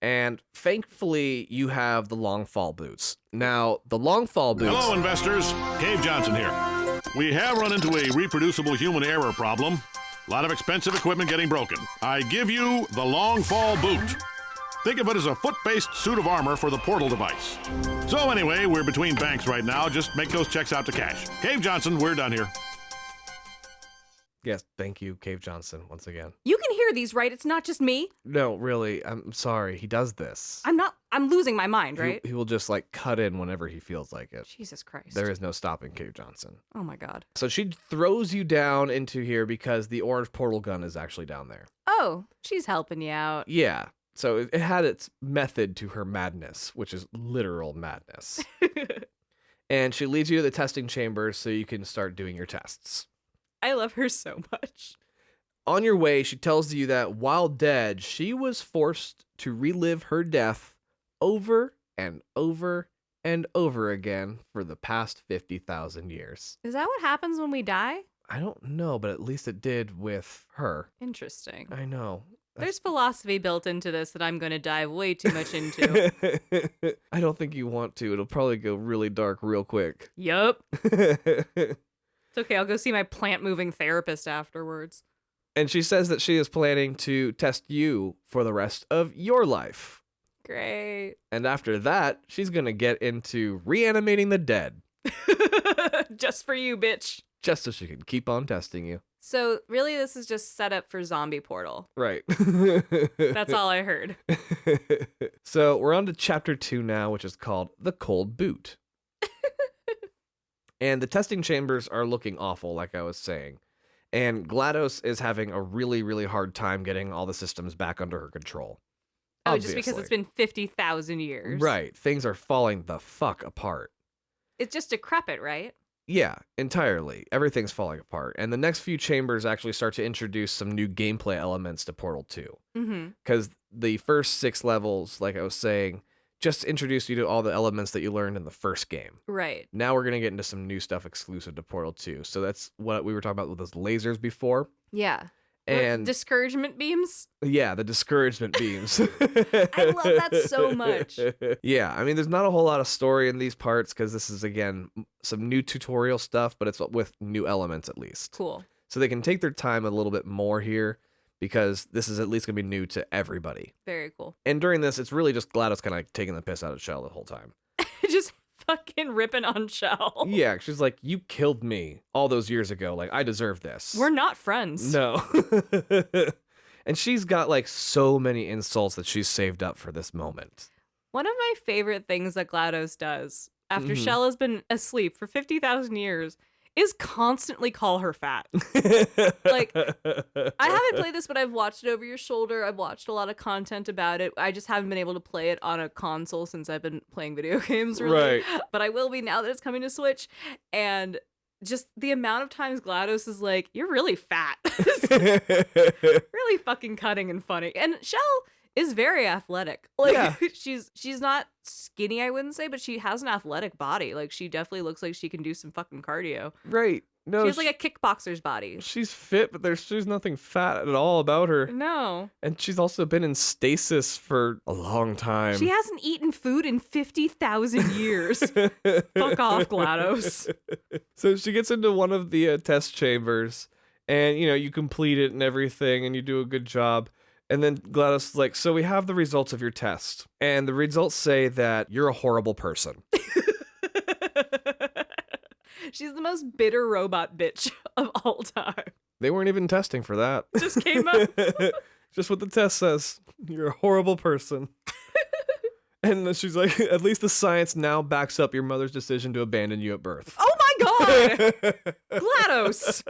And thankfully, you have the long fall boots. Now, the long fall boots... Hello, investors. Cave Johnson here. We have run into a reproducible human error problem. A lot of expensive equipment getting broken. I give you the long fall boot. Think of it as a foot-based suit of armor for the portal device. So anyway, we're between banks right now. Just make those checks out to cash. Cave Johnson, we're done here. Yes, thank you, Cave Johnson, once again. You can hear these, right? It's not just me. No, really, I'm sorry. He does this. I'm losing my mind, right? He will just, like, cut in whenever he feels like it. Jesus Christ. There is no stopping Cave Johnson. Oh, my God. So she throws you down into here because the orange portal gun is actually down there. Oh, she's helping you out. Yeah. So it had its method to her madness, which is literal madness. And she leads you to the testing chamber so you can start doing your tests. I love her so much. On your way, she tells you that while dead, she was forced to relive her death over and over and over again for the past 50,000 years. Is that what happens when we die? I don't know, but at least it did with her. Interesting. I know. There's philosophy built into this that I'm going to dive way too much into. I don't think you want to. It'll probably go really dark real quick. Yup. It's okay. I'll go see my plant-moving therapist afterwards. And she says that she is planning to test you for the rest of your life. Great. And after that, she's going to get into reanimating the dead. Just for you, bitch. just so she can keep on testing you. So really, this is just set up for Zombie Portal. Right. That's all I heard. So we're on to chapter 2 now, which is called The Cold Boot. And the testing chambers are looking awful, like I was saying. And GLaDOS is having a really, really hard time getting all the systems back under her control. Oh, Obviously. just because it's been 50,000 years. Right. Things are falling the fuck apart. It's just decrepit, right? Yeah, entirely. Everything's falling apart. And the next few chambers actually start to introduce some new gameplay elements to Portal 2. Mm-hmm. Because the first 6 levels, like I was saying, just introduce you to all the elements that you learned in the first game. Right. Now we're going to get into some new stuff exclusive to Portal 2. So that's what we were talking about with those lasers before. Yeah. And discouragement beams? yeah, the discouragement beams. I love that so much. Yeah, I mean, there's not a whole lot of story in these parts because this is, again, some new tutorial stuff, but it's with new elements at least. Cool. So they can take their time a little bit more here because this is at least going to be new to everybody. Very cool. And during this, it's really just GLaDOS kind of like taking the piss out of Shell the whole time. Just fucking ripping on Shell. Yeah, she's like, you killed me all those years ago. Like, I deserve this. We're not friends. No. And she's got like so many insults that she's saved up for this moment. One of my favorite things that GLaDOS does after Mhm. Shell has been asleep for 50,000 years is constantly call her fat. Like, I haven't played this, but I've watched it over your shoulder. I've watched a lot of content about it. I just haven't been able to play it on a console since I've been playing video games, really. Right. But I will be now that it's coming to Switch. And just the amount of times GLaDOS is like, you're really fat. Really fucking cutting and funny. And Shell is very athletic. Like, Yeah. she's not skinny, I wouldn't say, but she has an athletic body. Like, she definitely looks like she can do some fucking cardio. Right. No, She has like a kickboxer's body. she's fit, but there's nothing fat at all about her. No. And she's also been in stasis for a long time. She hasn't eaten food in 50,000 years. Fuck off, GLaDOS. So she gets into one of the test chambers, and you complete it and everything, and you do a good job. And then GLaDOS is like, so we have the results of your test, and the results say that you're a horrible person. She's the most bitter robot bitch of all time. They weren't even testing for that. Just came up. Just what the test says. You're a horrible person. And then she's like, at least the science now backs up your mother's decision to abandon you at birth. Oh my god! GLaDOS!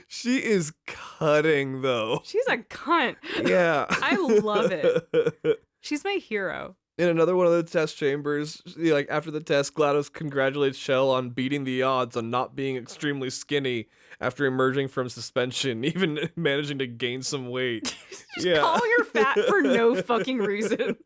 She is cutting, though. She's a cunt. Yeah. I love it. She's my hero. In another one of the test chambers, like after the test, GLaDOS congratulates Shell on beating the odds on not being extremely skinny after emerging from suspension, even managing to gain some weight. Just calling her fat for no fucking reason.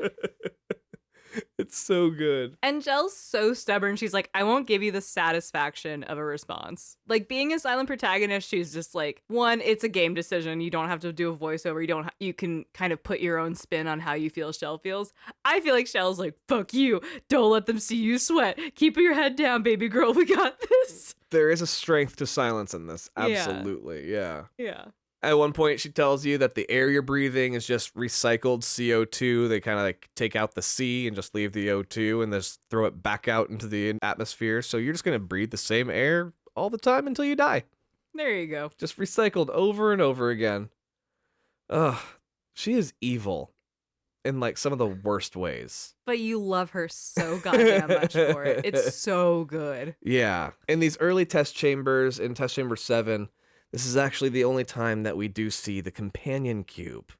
It's so good. And Shell's so stubborn. She's like, I won't give you the satisfaction of a response. Like, being a silent protagonist, she's just like, one, it's a game decision. You don't have to do a voiceover. You can kind of put your own spin on how you feel Shell feels. I feel like Shell's like, fuck you. Don't let them see you sweat. Keep your head down, baby girl. We got this. There is a strength to silence in this. Yeah. Absolutely. Yeah. Yeah. At one point, she tells you that the air you're breathing is just recycled CO2. They kind of like take out the C and just leave the O2 and just throw it back out into the atmosphere. So you're just going to breathe the same air all the time until you die. There you go. Just recycled over and over again. Ugh. She is evil in like some of the worst ways. But you love her so goddamn much for it. It's so good. Yeah. In these early test chambers, in test chamber 7, this is actually the only time that we do see the companion cube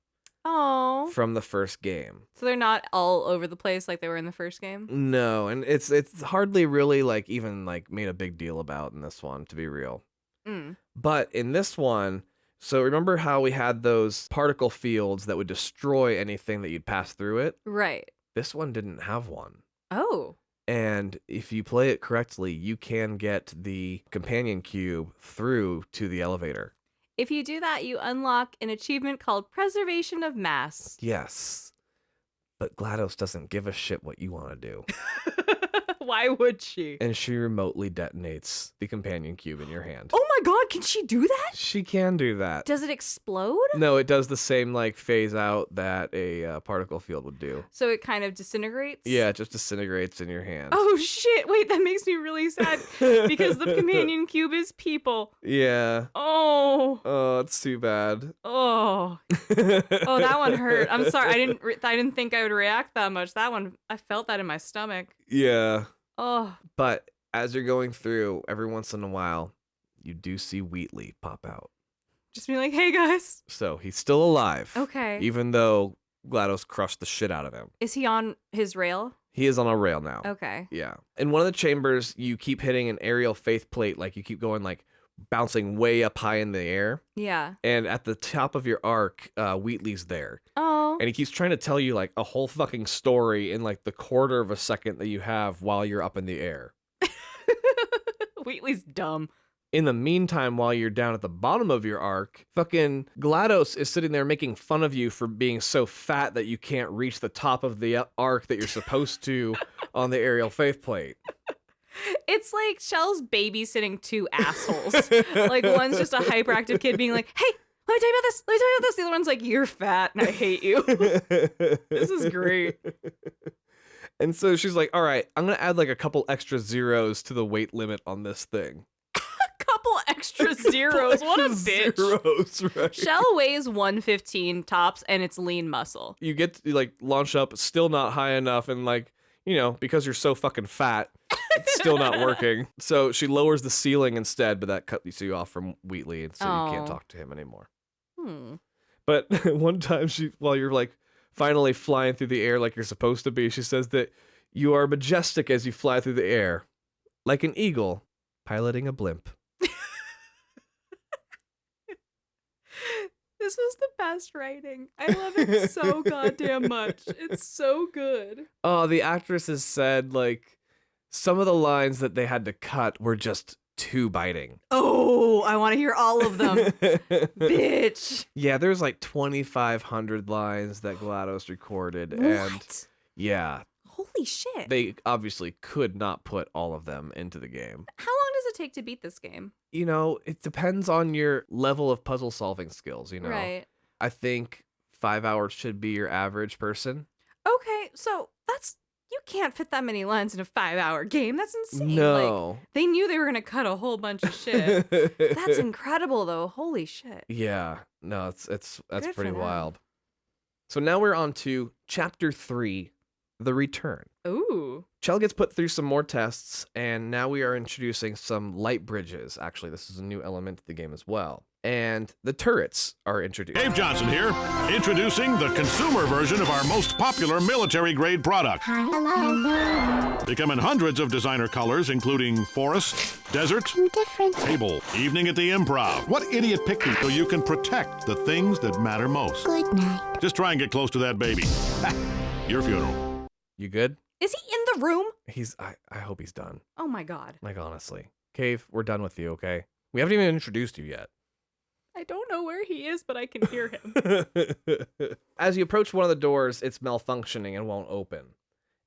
Oh. from the first game. So they're not all over the place like they were in the first game? No, and it's hardly really like even like made a big deal about in this one, to be real. Mm. But in this one, so remember how we had those particle fields that would destroy anything that you'd pass through it? Right. This one didn't have one. Oh. And if you play it correctly, you can get the companion cube through to the elevator. If you do that, you unlock an achievement called Preservation of Mass. Yes. But GLaDOS doesn't give a shit what you want to do. Why would she? And she remotely detonates the companion cube in your hand. Oh my god, can she do that? She can do that. Does it explode? No, it does the same like phase out that a particle field would do. So it kind of disintegrates? Yeah, it just disintegrates in your hand. Oh shit, wait, that makes me really sad because the companion cube is people. Yeah. Oh. Oh, it's too bad. Oh. Oh, that one hurt. I'm sorry. I didn't think I would react that much. That one, I felt that in my stomach. Yeah. Oh. But as you're going through, every once in a while, you do see Wheatley pop out. Just be like, hey guys. So he's still alive. Okay. Even though GLaDOS crushed the shit out of him. Is he on his rail? He is on a rail now. Okay. Yeah. In one of the chambers, you keep hitting an aerial faith plate, like you keep going like bouncing way up high in the air. Yeah. And at the top of your arc, Wheatley's there. Oh. And he keeps trying to tell you like a whole fucking story in like the quarter of a second that you have while you're up in the air. Wheatley's dumb. In the meantime, while you're down at the bottom of your arc, fucking GLaDOS is sitting there making fun of you for being so fat that you can't reach the top of the arc that you're supposed to on the aerial faith plate. It's like Shell's babysitting two assholes. Like one's just a hyperactive kid being like, hey, let me tell you about this. Let me tell you about this. The other one's like, you're fat and I hate you. This is great. And so she's like, all right, I'm going to add like a couple extra zeros to the weight limit on this thing. Couple extra zeros. What a bitch. Zeros, right? Shell weighs 115 tops and it's lean muscle. You get to, like launch up, still not high enough, and like, you know, because you're so fucking fat, it's still not working. So she lowers the ceiling instead, but that cuts you off from Wheatley, and so you can't talk to him anymore. But one time, while you're like finally flying through the air like you're supposed to be, she says that you are majestic as you fly through the air, like an eagle piloting a blimp. This was the best writing. I love it so goddamn much. It's so good. Oh, the actresses said like some of the lines that they had to cut were just too biting. Oh, I want to hear all of them. Bitch. Yeah, there's like 2,500 lines that GLaDOS recorded. What? And yeah. Holy shit. They obviously could not put all of them into the game. How long does it take to beat this game? You know, it depends on your level of puzzle solving skills, you know. Right. I think 5 hours should be your average person. Okay, so you can't fit that many lines in a 5-hour game. That's insane. No. Like, they knew they were going to cut a whole bunch of shit. That's incredible, though. Holy shit. Yeah. No, that's Good pretty for them. wild. So now we're on to Chapter 3, The Return. Ooh. Chell gets put through some more tests, and now we are introducing some light bridges. Actually, this is a new element to the game as well. And the turrets are introduced. Dave Johnson here, introducing the consumer version of our most popular military-grade product. They come in hundreds of designer colors, including forest, desert, table, evening at the Improv. What idiot picked it so you can protect the things that matter most? Good night. Just try and get close to that baby. Your funeral. You good? Is he in the room? I hope he's done. Oh my god. Like, honestly. Cave, we're done with you, okay? We haven't even introduced you yet. I don't know where he is, but I can hear him. As you approach one of the doors, it's malfunctioning and won't open.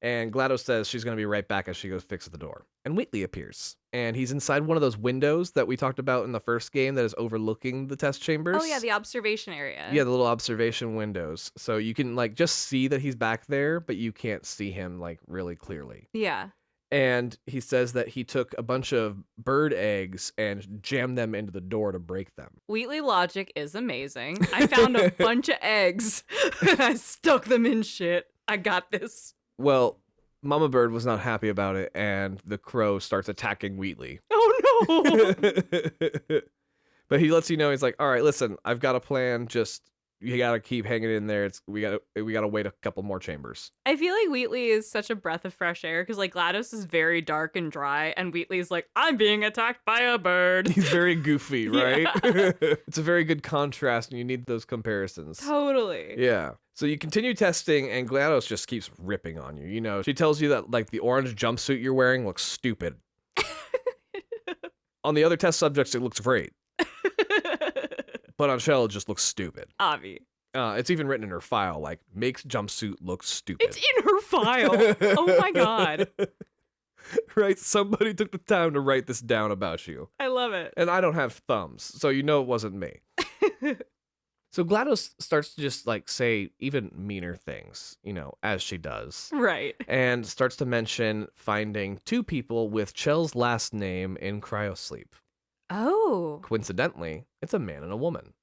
And GLaDOS says she's going to be right back as she goes fix the door. And Wheatley appears. And he's inside one of those windows that we talked about in the first game that is overlooking the test chambers. Oh, yeah, the observation area. Yeah, the little observation windows. So you can, like, just see that he's back there, but you can't see him, like, really clearly. Yeah. And he says that he took a bunch of bird eggs and jammed them into the door to break them. Wheatley logic is amazing. I found a bunch of eggs and I stuck them in shit. I got this. Well, Mama Bird was not happy about it, and the crow starts attacking Wheatley. Oh no! But he lets you know, he's like, all right, listen, I've got a plan. Just, you gotta keep hanging in there. We gotta wait a couple more chambers. I feel like Wheatley is such a breath of fresh air because like GLaDOS is very dark and dry, and Wheatley's like, I'm being attacked by a bird. He's very goofy, right? Yeah. It's a very good contrast, and you need those comparisons. Totally. Yeah. So you continue testing, and GLaDOS just keeps ripping on you. You know, she tells you that like the orange jumpsuit you're wearing looks stupid. On the other test subjects, it looks great. But on Shell, it just looks stupid. Avi. It's even written in her file, like, makes jumpsuit look stupid. It's in her file. Oh my god. Right? Somebody took the time to write this down about you. I love it. And I don't have thumbs, so you know it wasn't me. So GLaDOS starts to just like say even meaner things, as she does. Right. And starts to mention finding 2 people with Chell's last name in cryosleep. Oh. Coincidentally, it's a man and a woman.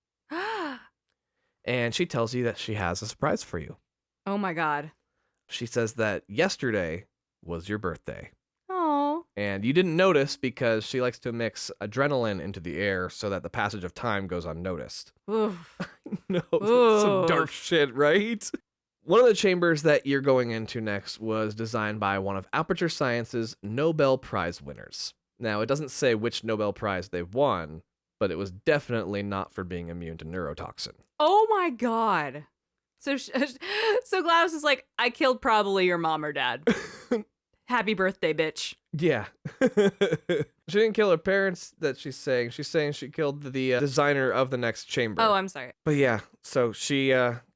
And she tells you that she has a surprise for you. Oh my God. She says that yesterday was your birthday. Oh. And you didn't notice because she likes to mix adrenaline into the air so that the passage of time goes unnoticed. Oof. No, that's some dark shit, right? One of the chambers that you're going into next was designed by one of Aperture Science's Nobel Prize winners. Now, it doesn't say which Nobel Prize they won, but it was definitely not for being immune to neurotoxin. Oh my God. So GLaDOS is like, I killed probably your mom or dad. Happy birthday, bitch. Yeah. She didn't kill her parents, that she's saying. She's saying she killed the designer of the next chamber. Oh, I'm sorry. But yeah, so she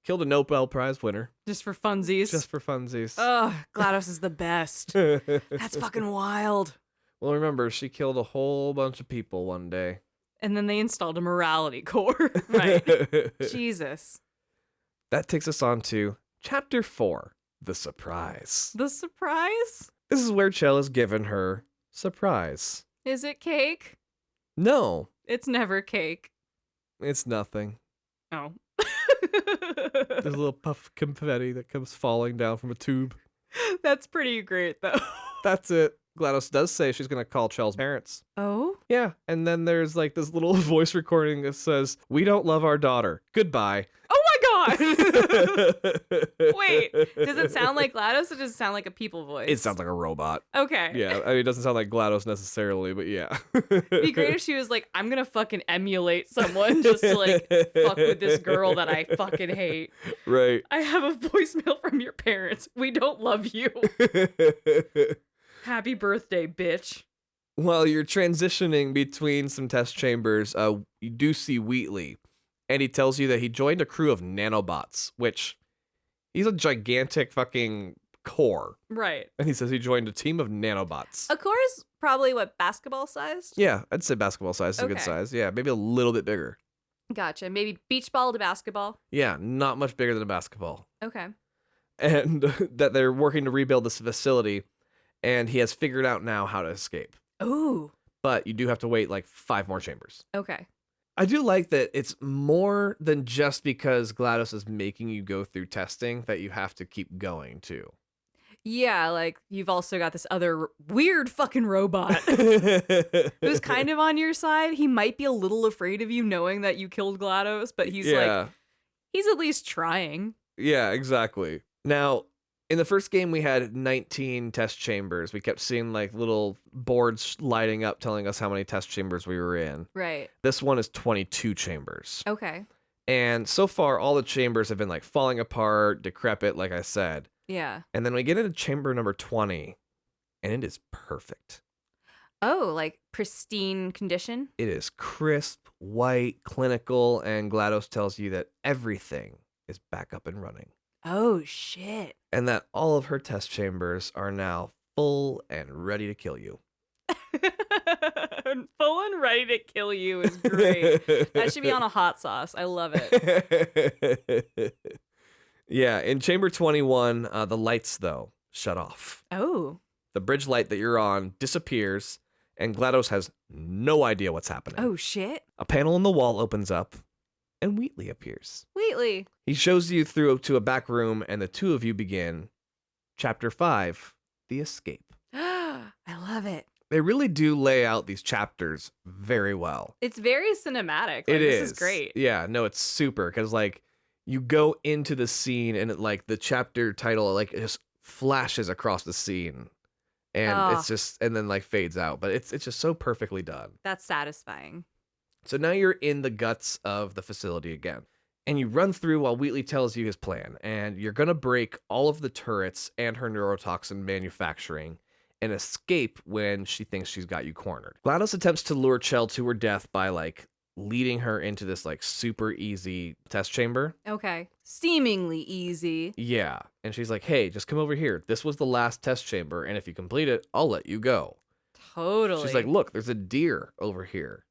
killed a Nobel Prize winner. Just for funsies. Just for funsies. Oh, GLaDOS is the best. That's fucking wild. Well, remember, she killed a whole bunch of people one day. And then they installed a morality core. Right. Jesus. That takes us on to Chapter 4, The Surprise. The surprise? This is where Chell is given her surprise. Is it cake? No, It's never cake. it's nothing. Oh. There's a little puff of confetti that comes falling down from a tube. That's pretty great, though. That's it. GLaDOS does say she's going to call Chell's parents. Oh? Yeah, and then there's like this little voice recording that says, "We don't love our daughter. Goodbye." Oh my God! Wait, does it sound like GLaDOS or does it sound like a people voice? It sounds like a robot. Okay. Yeah, I mean, it doesn't sound like GLaDOS necessarily, but yeah. It'd be great if she was like, I'm gonna fucking emulate someone just to like fuck with this girl that I fucking hate. Right. I have a voicemail from your parents. We don't love you. Happy birthday, bitch. While you're transitioning between some test chambers, you do see Wheatley, and he tells you that he joined a crew of nanobots, which he's a gigantic fucking core. Right. And he says he joined a team of nanobots. A core is probably what, basketball sized? Yeah, I'd say basketball size is a good Okay. size. Yeah, maybe a little bit bigger. Gotcha. Maybe beach ball to basketball. Yeah, not much bigger than a basketball. Okay. And that they're working to rebuild this facility, and he has figured out now how to escape. Ooh. But you do have to wait like 5 more chambers. Okay. I do like that it's more than just because GLaDOS is making you go through testing that you have to keep going too. Yeah, like you've also got this other weird fucking robot who's kind of on your side. He might be a little afraid of you knowing that you killed GLaDOS, but he's like, he's at least trying. Yeah, exactly. Now, in the first game, we had 19 test chambers. We kept seeing like little boards lighting up telling us how many test chambers we were in. Right. This one is 22 chambers. Okay. And so far, all the chambers have been like falling apart, decrepit, like I said. Yeah. And then we get into chamber number 20, and it is perfect. Oh, like pristine condition? It is crisp, white, clinical, and GLaDOS tells you that everything is back up and running. Oh, shit. And that all of her test chambers are now full and ready to kill you. Full and ready to kill you is great. That should be on a hot sauce. I love it. Yeah, in chamber 21, the lights, though, shut off. Oh. The bridge light that you're on disappears, and GLaDOS has no idea what's happening. Oh, shit. A panel in the wall opens up, and Wheatley appears. Wheatley. He shows you through to a back room, and the two of you begin Chapter 5, The Escape. I love it. They really do lay out these chapters very well. It's very cinematic. Like, This is great. Yeah, no, it's super, because, like, you go into the scene, and, like, the chapter title, like, it just flashes across the scene. And it's just, and then, like, fades out. But it's just so perfectly done. That's satisfying. So now you're in the guts of the facility again. And you run through while Wheatley tells you his plan. And you're going to break all of the turrets and her neurotoxin manufacturing and escape when she thinks she's got you cornered. GLaDOS attempts to lure Chell to her death by, like, leading her into this like super easy test chamber. Okay. Seemingly easy. Yeah. And she's like, hey, just come over here. This was the last test chamber. And if you complete it, I'll let you go. Totally. She's like, look, there's a deer over here.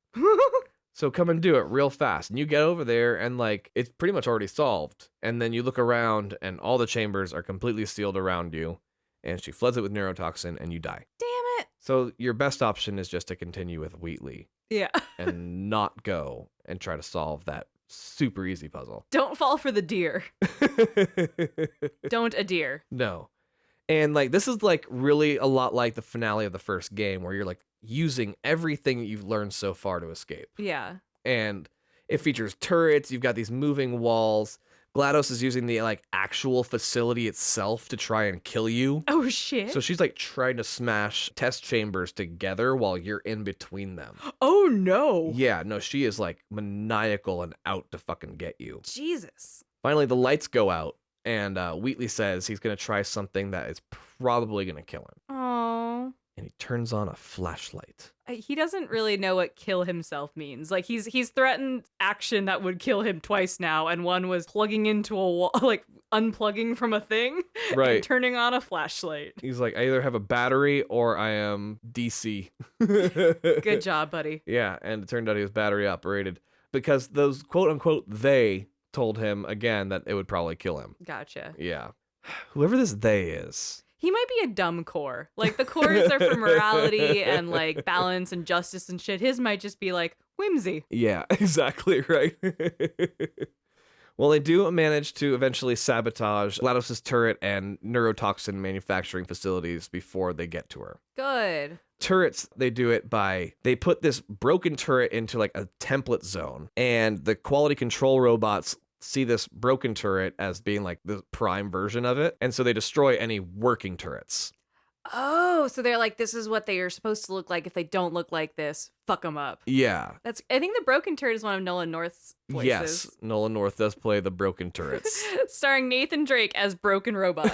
So come and do it real fast. And you get over there and like it's pretty much already solved. And then you look around and all the chambers are completely sealed around you. And she floods it with neurotoxin and you die. Damn it. So your best option is just to continue with Wheatley Yeah. and not go and try to solve that super easy puzzle. Don't fall for the deer. Don't a deer. No. And like this is like really a lot like the finale of the first game where you're like using everything that you've learned so far to escape. Yeah. And it features turrets, you've got these moving walls. GLaDOS is using the like actual facility itself to try and kill you. Oh shit. So she's like trying to smash test chambers together while you're in between them. Oh no. Yeah, no, she is like maniacal and out to fucking get you. Jesus. Finally, the lights go out, and Wheatley says he's going to try something that is probably going to kill him. Oh. And he turns on a flashlight. He doesn't really know what kill himself means. Like he's threatened action that would kill him twice now, and one was plugging into a wall, like unplugging from a thing, Right. and turning on a flashlight. He's like, I either have a battery or I am DC. Good job, buddy. Yeah, and it turned out he was battery operated because those quote unquote they told him again that it would probably kill him. Gotcha. Yeah. Whoever this they is. He might be a dumb core. Like the cores are for morality and like balance and justice and shit. His might just be like whimsy. Yeah, exactly right. Well, they do manage to eventually sabotage GLaDOS' turret and neurotoxin manufacturing facilities before they get to her. Good. Turrets, they do it by, they put this broken turret into like a template zone, and the quality control robots see this broken turret as being like the prime version of it, and so they destroy any working turrets. Oh, so they're like, this is what they are supposed to look like. If they don't look like this, fuck them up. Yeah. I think the Broken Turret is one of Nolan North's voices. Yes, Nolan North does play the broken turrets. Starring Nathan Drake as Broken Robot.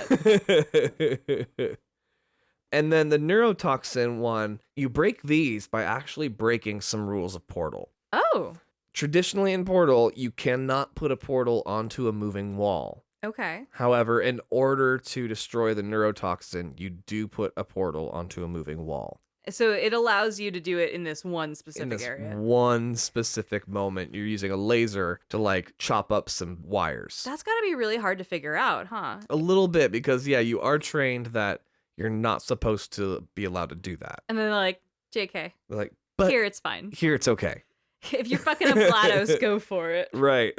And then the neurotoxin one, you break these by actually breaking some rules of Portal. Oh, Traditionally in Portal, you cannot put a portal onto a moving wall. okay. However, in order to destroy the neurotoxin, you do put a portal onto a moving wall. So it allows you to do it in this one In specific this area. one specific moment, you're using a laser to like chop up some wires. That's got to be really hard to figure out, huh? A little bit, because yeah, you are trained that you're not supposed to be allowed to do that. And then they're like, JK, They're like, but here it's fine. here it's okay. If you're fucking up GLaDOS, go for it. Right.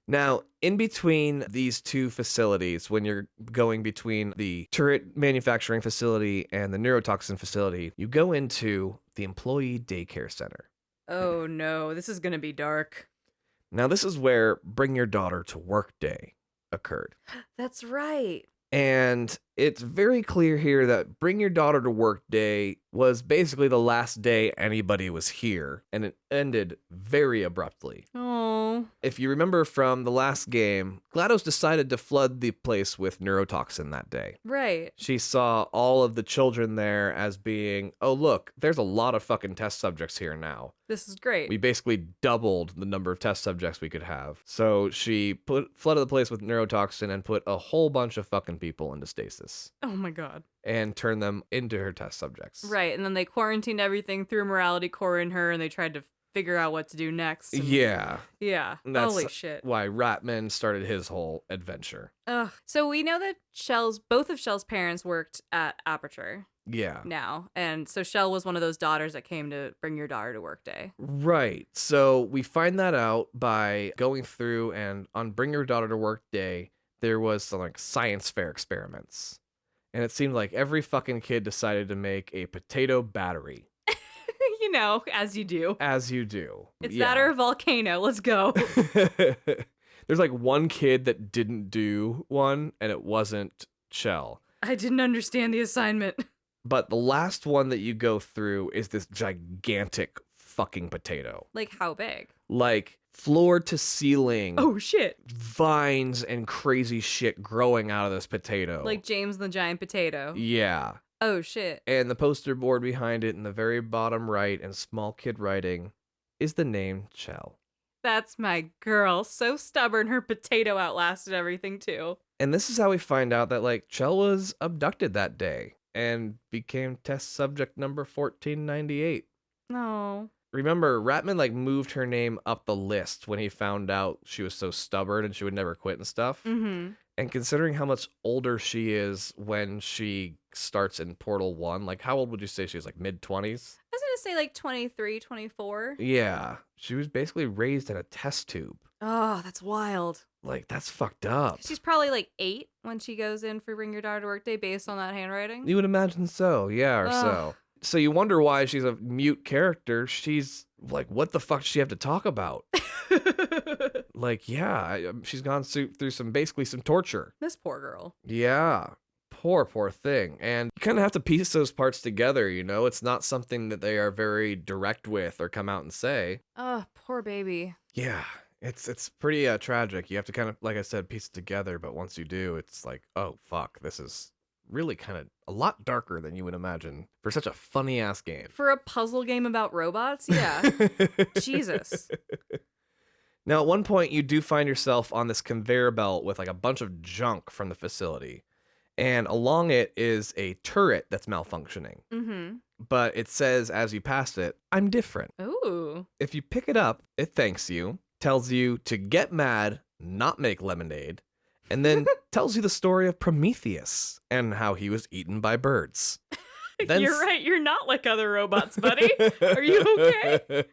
Now, in between these two facilities, when you're going between the turret manufacturing facility and the neurotoxin facility, you go into the employee daycare center. Oh no, this is going to be dark. Now, this is where Bring Your Daughter to Work Day occurred. That's right. And it's very clear here that Bring Your Daughter to Work Day was basically the last day anybody was here, and it ended very abruptly. Oh. If you remember from the last game, GLaDOS decided to flood the place with neurotoxin that day. Right. She saw all of the children there as being, oh, look, there's a lot of fucking test subjects here now. This is great. We basically doubled the number of test subjects we could have. So she flooded the place with neurotoxin and put a whole bunch of fucking people into stasis Oh my god. and turned them into her test subjects. Right, and then they quarantined everything, threw a morality core in her, and they tried to figure out what to do next. and- Yeah. Yeah. And that's Holy shit. why Ratman started his whole adventure. Ugh. So we know that both of Shell's parents worked at Aperture Yeah. now, and so Shell was one of those daughters that came to Bring Your Daughter to Work Day. Right. So we find that out by going through, and on Bring Your Daughter to Work Day, there was some like science fair experiments. And it seemed like every fucking kid decided to make a potato battery. You know, as you do. As you do. It's that or a volcano. Let's go. There's like one kid that didn't do one, and it wasn't Shell. I didn't understand the assignment. But the last one that you go through is this gigantic fucking potato. Like, how big? Like floor to ceiling. Oh, shit. Vines and crazy shit growing out of this potato. Like James the Giant Potato. Yeah. Oh, shit. And the poster board behind it in the very bottom right in small kid writing, is the name Chell. That's my girl. So stubborn, her potato outlasted everything, too. And this is how we find out that, like, Chell was abducted that day and became test subject number 1498. No. Remember, Ratman, like, moved her name up the list when he found out she was so stubborn and she would never quit and stuff. Mm-hmm. And considering how much older she is when she starts in Portal 1, like, how old would you say she was? Like, mid-20s? I was going to say like 23, 24. Yeah. She was basically raised in a test tube. Oh, that's wild. Like, that's fucked up. She's probably like 8 when she goes in for Bring Your Daughter to Work Day based on that handwriting. You would imagine so, yeah, or so. So you wonder why she's a mute character. She's like, what the fuck does she have to talk about? Like, yeah, she's gone through some torture. This poor girl. Yeah, poor thing. And you kind of have to piece those parts together, you know? It's not something that they are very direct with or come out and say. Oh, poor baby. Yeah, it's pretty tragic. You have to kind of, like I said, piece it together. But once you do, it's like, oh, fuck, this is really kind of a lot darker than you would imagine for such a funny ass game. For a puzzle game about robots? Yeah. Jesus. Now, at one point, you do find yourself on this conveyor belt with like a bunch of junk from the facility. And along it is a turret that's malfunctioning. Mm-hmm. But it says as you pass it, I'm different. Ooh. If you pick it up, it thanks you, tells you to get mad, not make lemonade, and then tells you the story of Prometheus and how he was eaten by birds. You're right. You're not like other robots, buddy. Are you okay?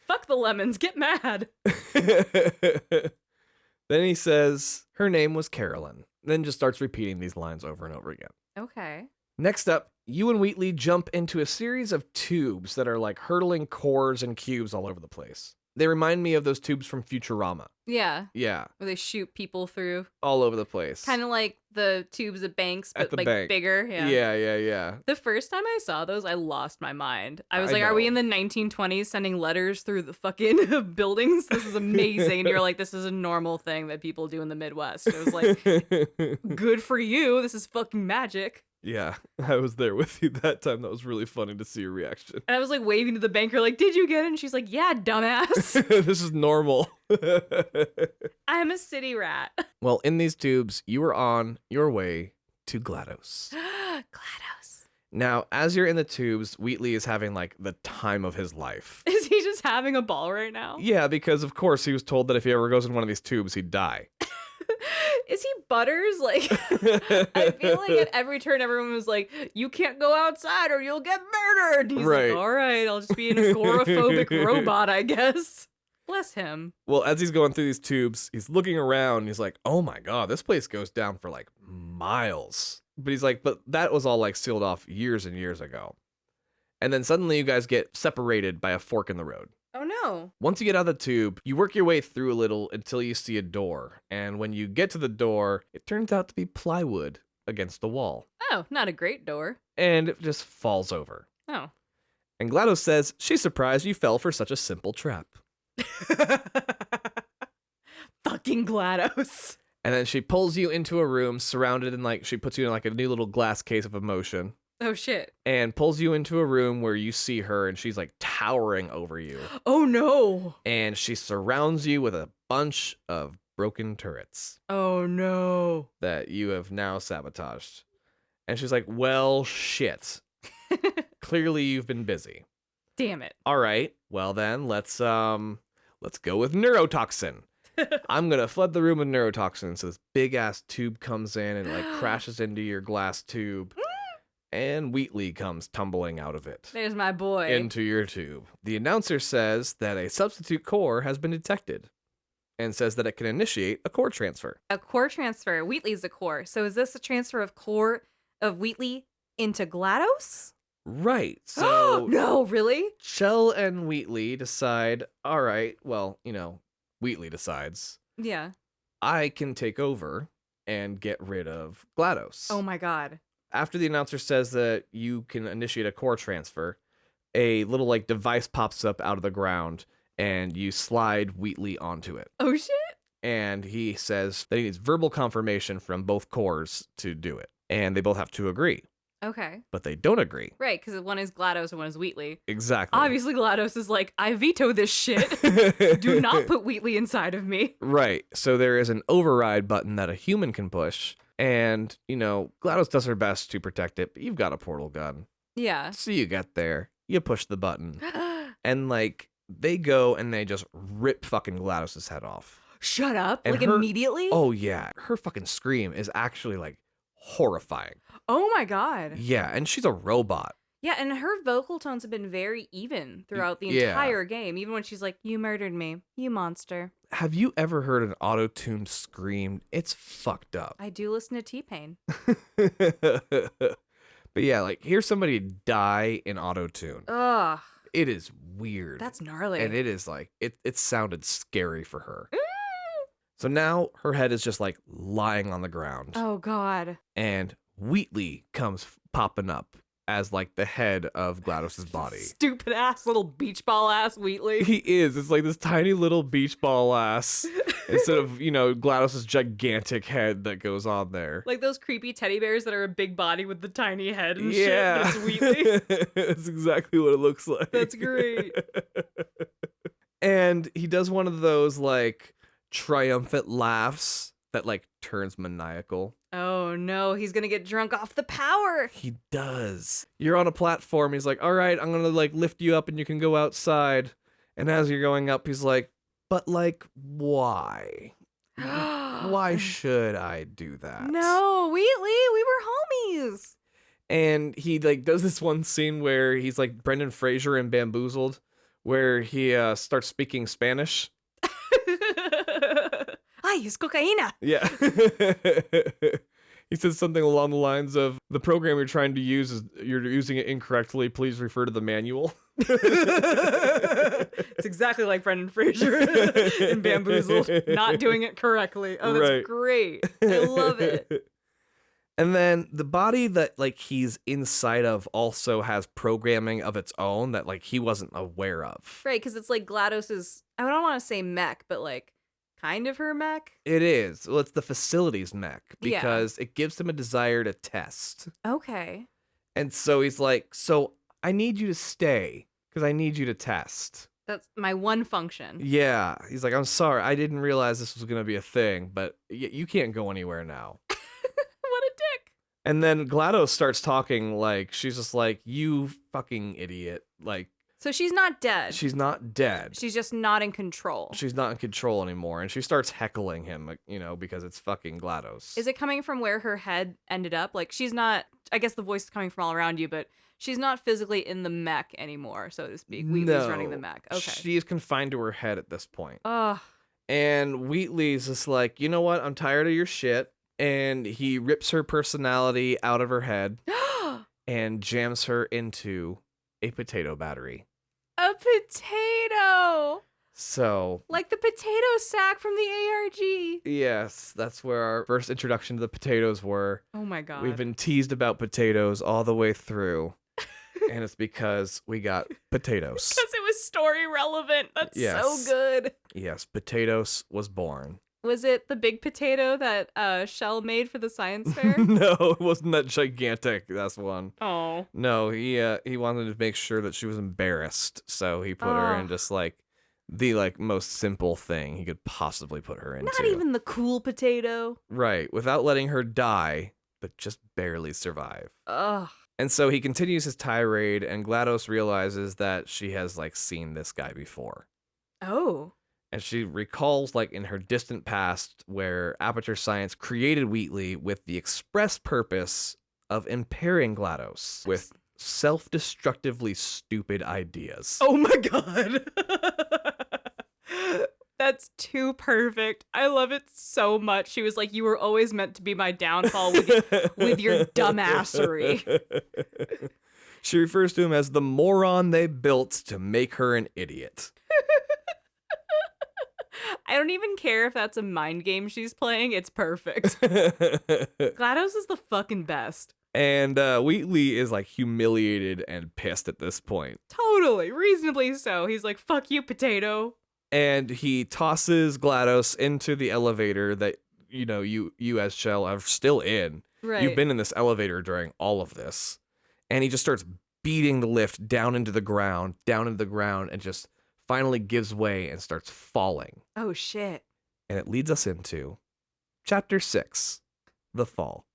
Fuck the lemons. Get mad. Then he says her name was Carolyn. Then just starts repeating these lines over and over again. Okay. Next up, you and Wheatley jump into a series of tubes that are like hurtling cores and cubes all over the place. They remind me of those tubes from Futurama. Yeah. Yeah. Where they shoot people through. All over the place. Kind of like the tubes at banks, but like bank. bigger. Yeah. Yeah. The first time I saw those, I lost my mind. I was I like, are we know. in the 1920s sending letters through the fucking buildings? This is amazing. And you're like, this is a normal thing that people do in the Midwest. It was like, good for you. This is fucking magic. Yeah, I was there with you that time. That was really funny to see your reaction. And I was like waving to the banker, like, did you get it? And she's like, yeah, dumbass. This is normal. I'm a city rat. Well, in these tubes, you are on your way to GLaDOS. GLaDOS. Now, as you're in the tubes, Wheatley is having like the time of his life. Is he just having a ball right now? Yeah, because of course he was told that if he ever goes in one of these tubes, he'd die. Is he Butters? Like, I feel like at every turn, everyone was like, you can't go outside or you'll get murdered. He's Right. like, all right, I'll just be an agoraphobic robot, I guess. Bless him. Well, as he's going through these tubes, he's looking around. He's like, oh my God, this place goes down for like miles. But he's like, but that was all like sealed off years and years ago. And then suddenly you guys get separated by a fork in the road. Oh, no. Once you get out of the tube, you work your way through a little until you see a door. And when you get to the door, it turns out to be plywood against the wall. Oh, not a great door. And it just falls over. Oh. And GLaDOS says she's surprised you fell for such a simple trap. Fucking GLaDOS. And then she pulls you into a room surrounded in like, she puts you in like a new little glass case of emotion. Oh, shit. And pulls you into a room where you see her and she's like towering over you. Oh, no. And she surrounds you with a bunch of broken turrets Oh, no. that you have now sabotaged. And she's like, well, shit. Clearly you've been busy. Damn it. All right. Well then, let's go with neurotoxin. I'm going to flood the room with neurotoxin. So this big ass tube comes in and like crashes into your glass tube. And Wheatley comes tumbling out of it. There's my boy. Into your tube. The announcer says that a substitute core has been detected and says that it can initiate a core transfer. A core transfer. Wheatley's a core. So is this a transfer of core of Wheatley into GLaDOS? Right. So no, really? Chell and Wheatley decide, all right, well, you know, Wheatley decides, Yeah. I can take over and get rid of GLaDOS. Oh my God. After the announcer says that you can initiate a core transfer, a little like device pops up out of the ground and you slide Wheatley onto it. Oh shit. And he says that he needs verbal confirmation from both cores to do it. And they both have to agree. Okay. but they don't agree. Right, because one is GLaDOS and one is Wheatley. Exactly. Obviously, GLaDOS is like, I veto this shit. Do not put Wheatley inside of me. Right. So there is an override button that a human can push. And, GLaDOS does her best to protect it, but you've got a portal gun. Yeah. So you get there, you push the button, and, they go and they just rip fucking GLaDOS's head off. Shut up. And like, immediately? Oh, yeah. Her fucking scream is actually, horrifying. Oh, my God. Yeah, and she's a robot. Yeah, and her vocal tones have been very even throughout the entire game, even when she's like, you murdered me, you monster. Have you ever heard an auto-tuned scream? It's fucked up. I do listen to T-Pain. But yeah, here's somebody die in auto-tune. Ugh. It is weird. That's gnarly. And it is it sounded scary for her. So now her head is just lying on the ground. Oh, God. And Wheatley comes popping up as the head of GLaDOS's body. Stupid ass little beach ball ass Wheatley. He is. It's this tiny little beach ball ass instead of, GLaDOS's gigantic head that goes on there. Like those creepy teddy bears that are a big body with the tiny head and Yeah. shit. That's Wheatley. That's exactly what it looks like. That's great. And he does one of those triumphant laughs that turns maniacal. Oh no, he's gonna get drunk off the power. He does. You're on a platform. He's like, all right, I'm gonna lift you up and you can go outside. And as you're going up, he's like, but why? Why should I do that? No, Wheatley, we were homies. And he does this one scene where he's like Brendan Fraser in Bamboozled, where he starts speaking Spanish. Ay, es cocaína. Yeah. He says something along the lines of, the program you're trying to use is, you're using it incorrectly. Please refer to the manual. It's exactly like Brendan Fraser in Bamboozled, not doing it correctly. Oh, that's Right. great. I love it. And then the body that he's inside of also has programming of its own that he wasn't aware of. Right, because it's GLaDOS's, I don't want to say mech, but kind of her mech. It is. Well, it's the facility's mech Yeah. because it gives him a desire to test. Okay. And so he's like, so I need you to stay because I need you to test. That's my one function. Yeah. He's like, I'm sorry. I didn't realize this was going to be a thing, but you can't go anywhere now. What a dick. And then GLaDOS starts talking she's just like, you fucking idiot. So she's not dead. She's not dead. She's just not in control. She's not in control anymore. And she starts heckling him, because it's fucking GLaDOS. Is it coming from where her head ended up? She's not, I guess the voice is coming from all around you, but she's not physically in the mech anymore, so to speak. Wheatley's running the mech. Okay. She is confined to her head at this point. Ugh. And Wheatley's just like, you know what? I'm tired of your shit. And he rips her personality out of her head and jams her into a potato battery. A potato! So, Like the potato sack from the ARG. yes, that's where our first introduction to the potatoes were. Oh my god. We've been teased about potatoes all the way through. And it's because we got potatoes. Because it was story relevant. That's Yes. so good. Yes, potatoes was born. Was it the big potato that Shell made for the science fair? No, it wasn't that gigantic. That's one. Oh. No, he wanted to make sure that she was embarrassed, so he put her in just the most simple thing he could possibly put her into. Not even the cool potato. Right, without letting her die, but just barely survive. Ugh. And so he continues his tirade, and GLaDOS realizes that she has seen this guy before. Oh. And she recalls in her distant past where Aperture Science created Wheatley with the express purpose of impairing GLaDOS with self-destructively stupid ideas. Oh my god. That's too perfect. I love it so much. She was like, you were always meant to be my downfall with your dumbassery. She refers to him as the moron they built to make her an idiot. I don't even care if that's a mind game she's playing. It's perfect. GLaDOS is the fucking best. And Wheatley is humiliated and pissed at this point. Totally. Reasonably so. He's like, fuck you, potato. And he tosses GLaDOS into the elevator that, you as Shell are still in. Right. You've been in this elevator during all of this. And he just starts beating the lift down into the ground, and just finally gives way and starts falling. Oh, shit. And it leads us into Chapter 6, The Fall.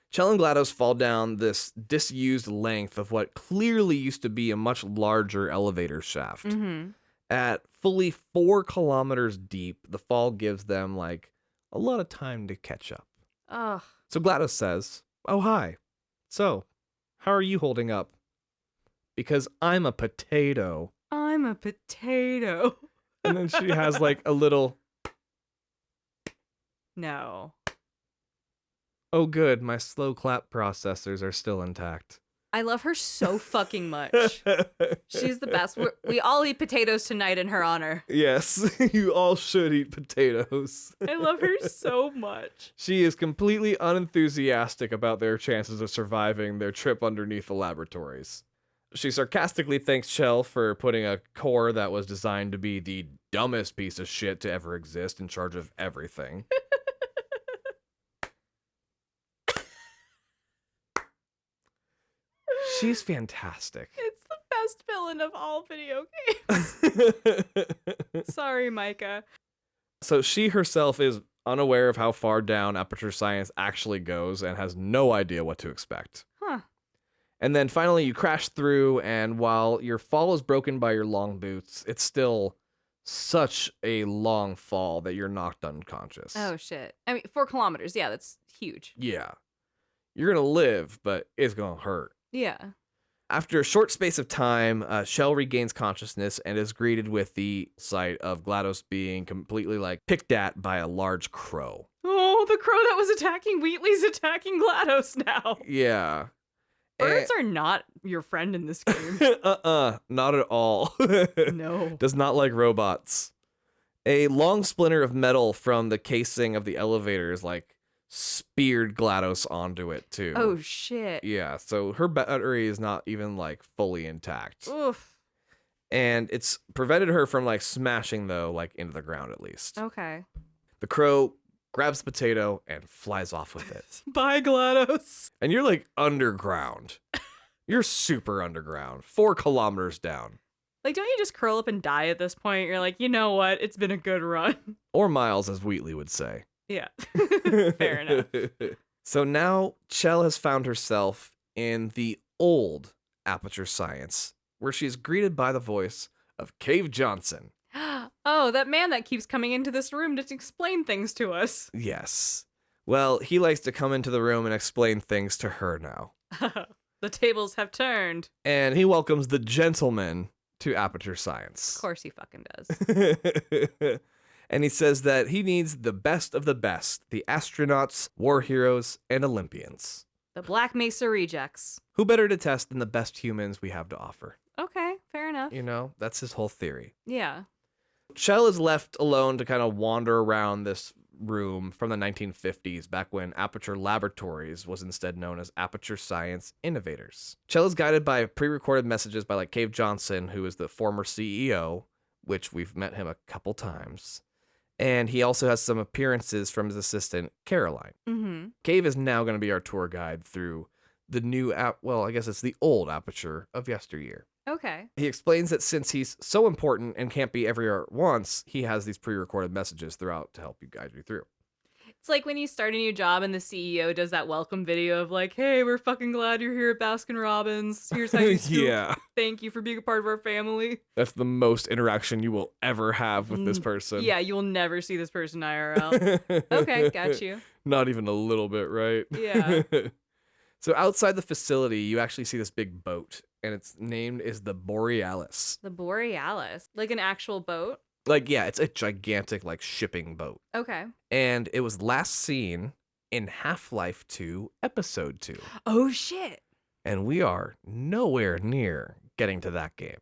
Chell and GLaDOS fall down this disused length of what clearly used to be a much larger elevator shaft. Mm-hmm. At fully 4 kilometers deep, the fall gives them, like, a lot of time to catch up. Ugh. So GLaDOS says, "Oh, hi. So, how are you holding up?" "Because I'm a potato." I'm a potato. And then she has, like, a little, No. "Oh, good, my slow clap processors are still intact." I love her so fucking much. She's the best. We all eat potatoes tonight in her honor. Yes, you all should eat potatoes. I love her so much. She is completely unenthusiastic about their chances of surviving their trip underneath the laboratories. She sarcastically thanks Chell for putting a core that was designed to be the dumbest piece of shit to ever exist in charge of everything. She's fantastic. It's the best villain of all video games. Sorry, Micah. So she herself is unaware of how far down Aperture Science actually goes and has no idea what to expect. Huh. And then finally you crash through, and while your fall is broken by your long boots, it's still such a long fall that you're knocked unconscious. Oh, shit. I mean, 4 kilometers. Yeah, that's huge. Yeah. You're going to live, but it's going to hurt. Yeah. After a short space of time, Shell regains consciousness and is greeted with the sight of GLaDOS being completely, like, picked at by a large crow. Oh, the crow that was attacking Wheatley's attacking GLaDOS now. Yeah. Birds are not your friend in this game. Not at all. No. Does not like robots. A long splinter of metal from the casing of the elevator is, like, speared GLaDOS onto it, too. Oh, shit. Yeah, so her battery is not even, like, fully intact. Oof. And it's prevented her from, like, smashing, though, like, into the ground at least. Okay. The crow grabs the potato and flies off with it. Bye, GLaDOS. And you're, like, underground. You're super underground. 4 kilometers down. Like, don't you just curl up and die at this point? You're like, you know what? It's been a good run. Or miles, as Wheatley would say. Yeah. Fair enough. So now Chell has found herself in the old Aperture Science, where she is greeted by the voice of Cave Johnson. Oh, that man that keeps coming into this room to explain things to us. Yes. Well, he likes to come into the room and explain things to her now. The tables have turned. And he welcomes the gentleman to Aperture Science. Of course he fucking does. And he says that he needs the best of the best, the astronauts, war heroes, and Olympians. The Black Mesa rejects. Who better to test than the best humans we have to offer? Okay, fair enough. You know, that's his whole theory. Yeah. Chell is left alone to kind of wander around this room from the 1950s, back when Aperture Laboratories was instead known as Aperture Science Innovators. Chell is guided by pre-recorded messages by, like, Cave Johnson, who is the former CEO, which we've met him a couple times. And he also has some appearances from his assistant, Caroline. Mm-hmm. Cave is now going to be our tour guide through the new I guess it's the old Aperture of yesteryear. Okay. He explains that since he's so important and can't be everywhere at once, he has these pre-recorded messages throughout to help you guide you through. It's like when you start a new job and the CEO does that welcome video of like, hey, we're fucking glad you're here at Baskin Robbins. Here's how you scoop. Yeah. Thank you for being a part of our family. That's the most interaction you will ever have with this person. Yeah, you will never see this person IRL. Okay, got you. Not even a little bit, right? Yeah. So outside the facility, you actually see this big boat, and its name is the Borealis. The Borealis. Like an actual boat? Like, yeah, it's a gigantic, like, shipping boat. Okay. And it was last seen in Half-Life 2, Episode 2. Oh, shit. And we are nowhere near getting to that game.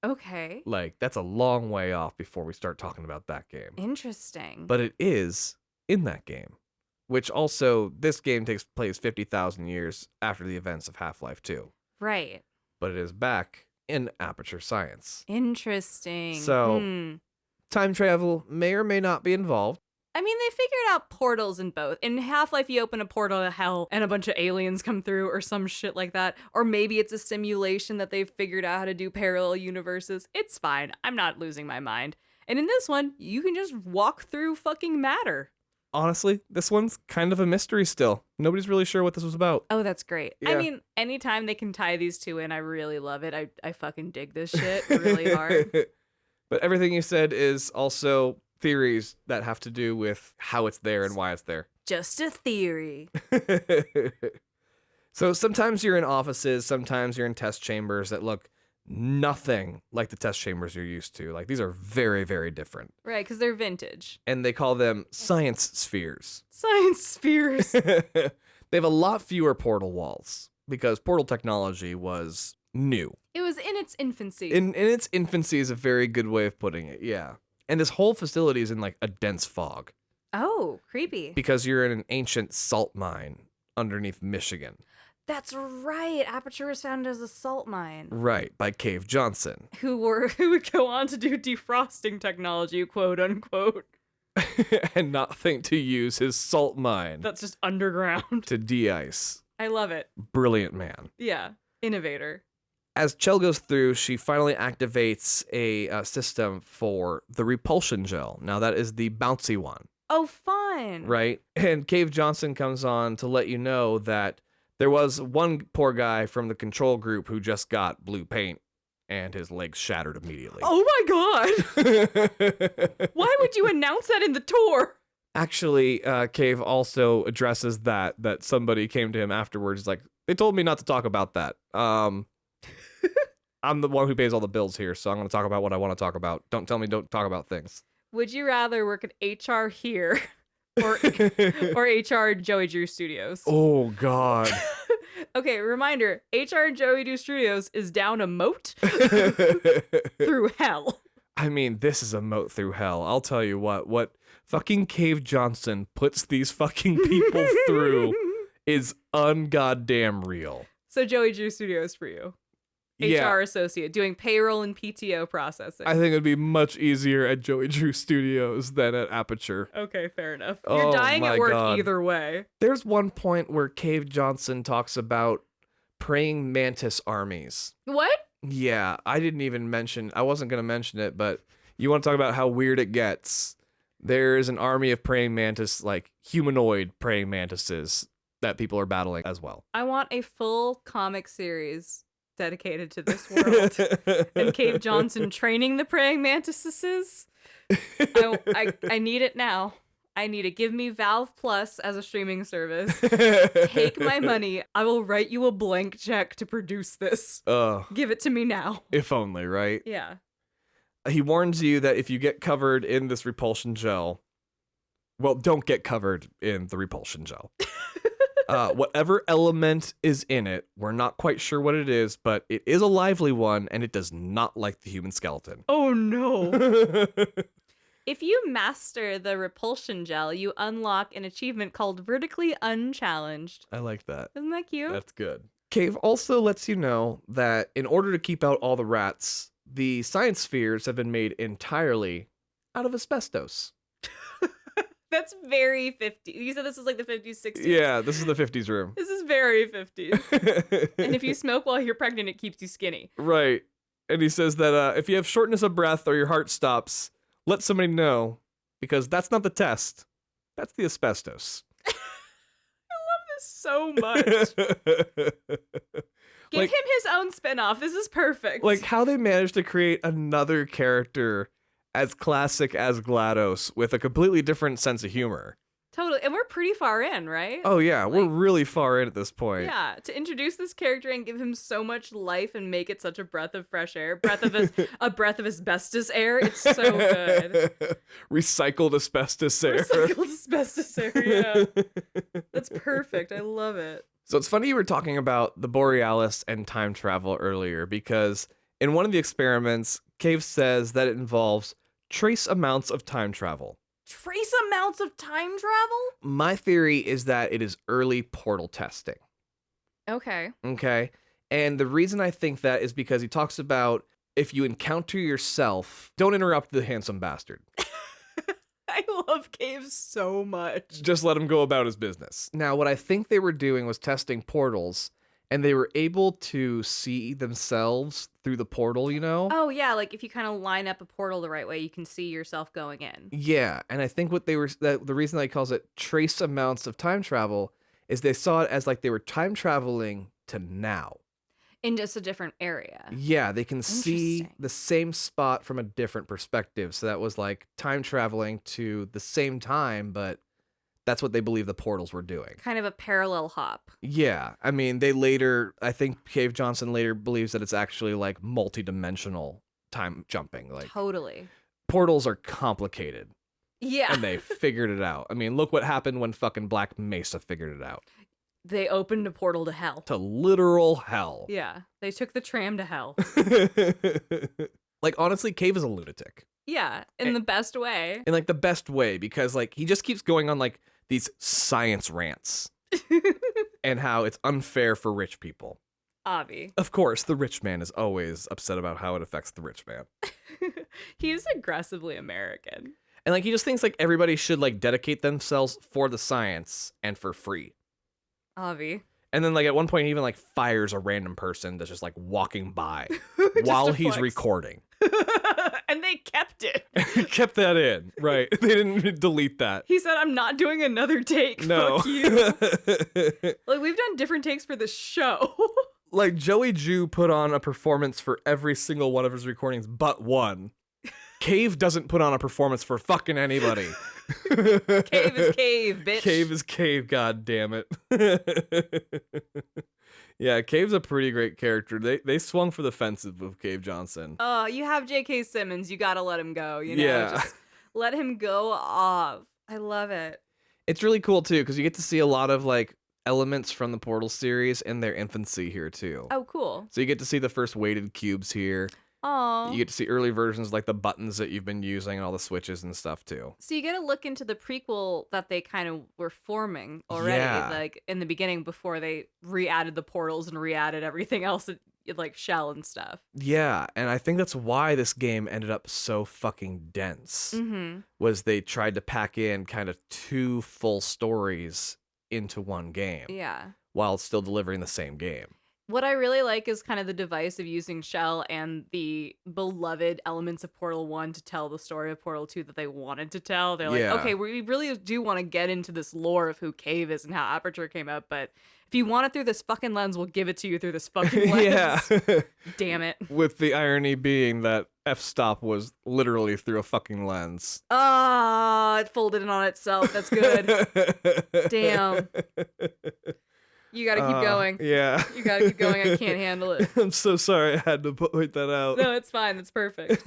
Okay. Like, that's a long way off before we start talking about that game. Interesting. But it is in that game. Which also, this game takes place 50,000 years after the events of Half-Life 2. Right. But it is back in Aperture Science. Interesting. So, time travel may or may not be involved. I mean, they figured out portals in both. In Half-Life, you open a portal to hell and a bunch of aliens come through or some shit like that. Or maybe it's a simulation that they've figured out how to do parallel universes. It's fine. I'm not losing my mind. And in this one, you can just walk through fucking matter. Honestly, this one's kind of a mystery still. Nobody's really sure what this was about. Oh, that's great. Yeah. I mean, anytime they can tie these two in, I really love it. I fucking dig this shit really hard. But everything you said is also theories that have to do with how it's there and why it's there. Just a theory. So sometimes you're in offices, sometimes you're in test chambers that look nothing like the test chambers you're used to. Like, these are very, very different. Right, because they're vintage. And they call them science spheres. Science spheres. They have a lot fewer portal walls because portal technology was new. It was in its infancy. In its infancy is a very good way of putting it, yeah. And this whole facility is in like a dense fog Oh, creepy. because you're in an ancient salt mine underneath Michigan. That's right. Aperture was founded as a salt mine. Right, by Cave Johnson. Who would go on to do defrosting technology, quote unquote. And not think to use his salt mine That's just underground. to de-ice. I love it. Brilliant man. Yeah. Innovator. As Chell goes through, she finally activates a system for the repulsion gel. Now, that is the bouncy one, Oh, fun. right? And Cave Johnson comes on to let you know that there was one poor guy from the control group who just got blue paint and his legs shattered immediately. Oh my god. Why would you announce that in the tour? Actually, Cave also addresses that somebody came to him afterwards like, they told me not to talk about that. I'm the one who pays all the bills here, so I'm going to talk about what I want to talk about. Don't tell me don't talk about things. Would you rather work at HR here or HR at Joey Drew Studios? Oh, God. Okay, reminder, HR at Joey Drew Studios is down a moat through hell. I mean, this is a moat through hell. I'll tell you what fucking Cave Johnson puts these fucking people through is ungoddamn real. So Joey Drew Studios for you. Yeah. HR associate doing payroll and PTO processing. I think it'd be much easier at Joey Drew Studios than at Aperture. Okay, fair enough. Oh, You're dying my at work God. either way. There's one point where Cave Johnson talks about praying mantis armies. What? Yeah, I wasn't going to mention it, but you want to talk about how weird it gets. There's an army of praying mantis, like humanoid praying mantises that people are battling as well. I want a full comic series dedicated to this world. And Cave Johnson training the praying mantises. I need it now. I need it. Give me Valve Plus as a streaming service. Take my money. I will write you a blank check to produce this. Give it to me now. If only, right? Yeah. He warns you that if you get covered in this repulsion gel, well, don't get covered in the repulsion gel. Whatever element is in it, we're not quite sure what it is, but it is a lively one, and it does not like the human skeleton. Oh no. If you master the repulsion gel, you unlock an achievement called Vertically Unchallenged. I like that. Isn't that cute? That's good. Cave also lets you know that in order to keep out all the rats, the science spheres have been made entirely out of asbestos. That's very 50s. You said this is like the 50s, 60s? Yeah, this is the 50s room. This is very 50s. And if you smoke while you're pregnant, it keeps you skinny. Right. And he says that if you have shortness of breath or your heart stops, let somebody know, because that's not the test. That's the asbestos. I love this so much. Give Like- him his own spinoff. This is perfect. Like how they managed to create another character as classic as GLaDOS with a completely different sense of humor. Totally. And we're pretty far in, right? Oh yeah, we're really far in at this point. Yeah, to introduce this character and give him so much life and make it such a breath of fresh air, a breath of asbestos air. It's so good. Recycled asbestos air. Recycled asbestos air, yeah. That's perfect. I love it. So it's funny you were talking about the Borealis and time travel earlier, because in one of the experiments, Cave says that it involves trace amounts of time travel. Trace amounts of time travel? My theory is that it is early portal testing. Okay. Okay. And the reason I think that is because he talks about if you encounter yourself, don't interrupt the handsome bastard. I love Cave so much. Just let him go about his business. Now, what I think they were doing was testing portals, and they were able to see themselves through the portal, you know? Oh, yeah, like if you kind of line up a portal the right way, you can see yourself going in. Yeah, and I think what they were, the reason they calls it trace amounts of time travel is they saw it as like they were time traveling to now. In just a different area. Yeah, they can see Interesting. the same spot from a different perspective. So that was like time traveling to the same time, but that's what they believe the portals were doing. Kind of a parallel hop. Yeah, I mean, I think Cave Johnson later believes that it's actually like multi-dimensional time jumping. Like Totally. portals are complicated, Yeah. and they figured it out. I mean, look what happened when fucking Black Mesa figured it out. They opened a portal to hell. To literal hell. Yeah. They took the tram to hell. Like, honestly, Cave is a lunatic. Yeah. In the best way. In like the best way, because like he just keeps going on like these science rants and how it's unfair for rich people. Avi. Of course, the rich man is always upset about how it affects the rich man. He's aggressively American. And like he just thinks like everybody should like dedicate themselves for the science and for free. Avi. And then like at one point he even like fires a random person that's just like walking by while to he's flex. recording. And they kept it. Kept that in, right? They didn't delete that. He said, I'm not doing another take. No. Fuck you. Like, we've done different takes for this show. Like Joey Jew put on a performance for every single one of his recordings but one. Cave doesn't put on a performance for fucking anybody. Cave is cave, bitch. Cave is Cave, god damn it. Yeah, Cave's a pretty great character. They swung for the fences with Cave Johnson. You have J.K. Simmons. You gotta let him go. You know, Yeah. just let him go off. I love it. It's really cool too because you get to see a lot of like elements from the Portal series in their infancy here too. Oh, cool. So you get to see the first weighted cubes here. Aw. You get to see early versions like the buttons that you've been using and all the switches and stuff too. So you get to look into the prequel that they kind of were forming already, Yeah. like in the beginning before they re-added the portals and re-added everything else, like Shell and stuff. Yeah, and I think that's why this game ended up so fucking dense. Mm-hmm. Was they tried to pack in kind of two full stories into one game Yeah. while still delivering the same game. What I really like is kind of the device of using Shell and the beloved elements of Portal 1 to tell the story of Portal 2 that they wanted to tell. They're like, Yeah. okay, we really do want to get into this lore of who Cave is and how Aperture came up, but if you want it through this fucking lens, we'll give it to you through this fucking lens. Yeah. Damn it. With the irony being that F-stop was literally through a fucking lens. Ah, it folded in on itself. That's good. Damn. You gotta keep going. Yeah. You gotta keep going. I can't handle it. I'm so sorry I had to point that out. No, it's fine. That's perfect.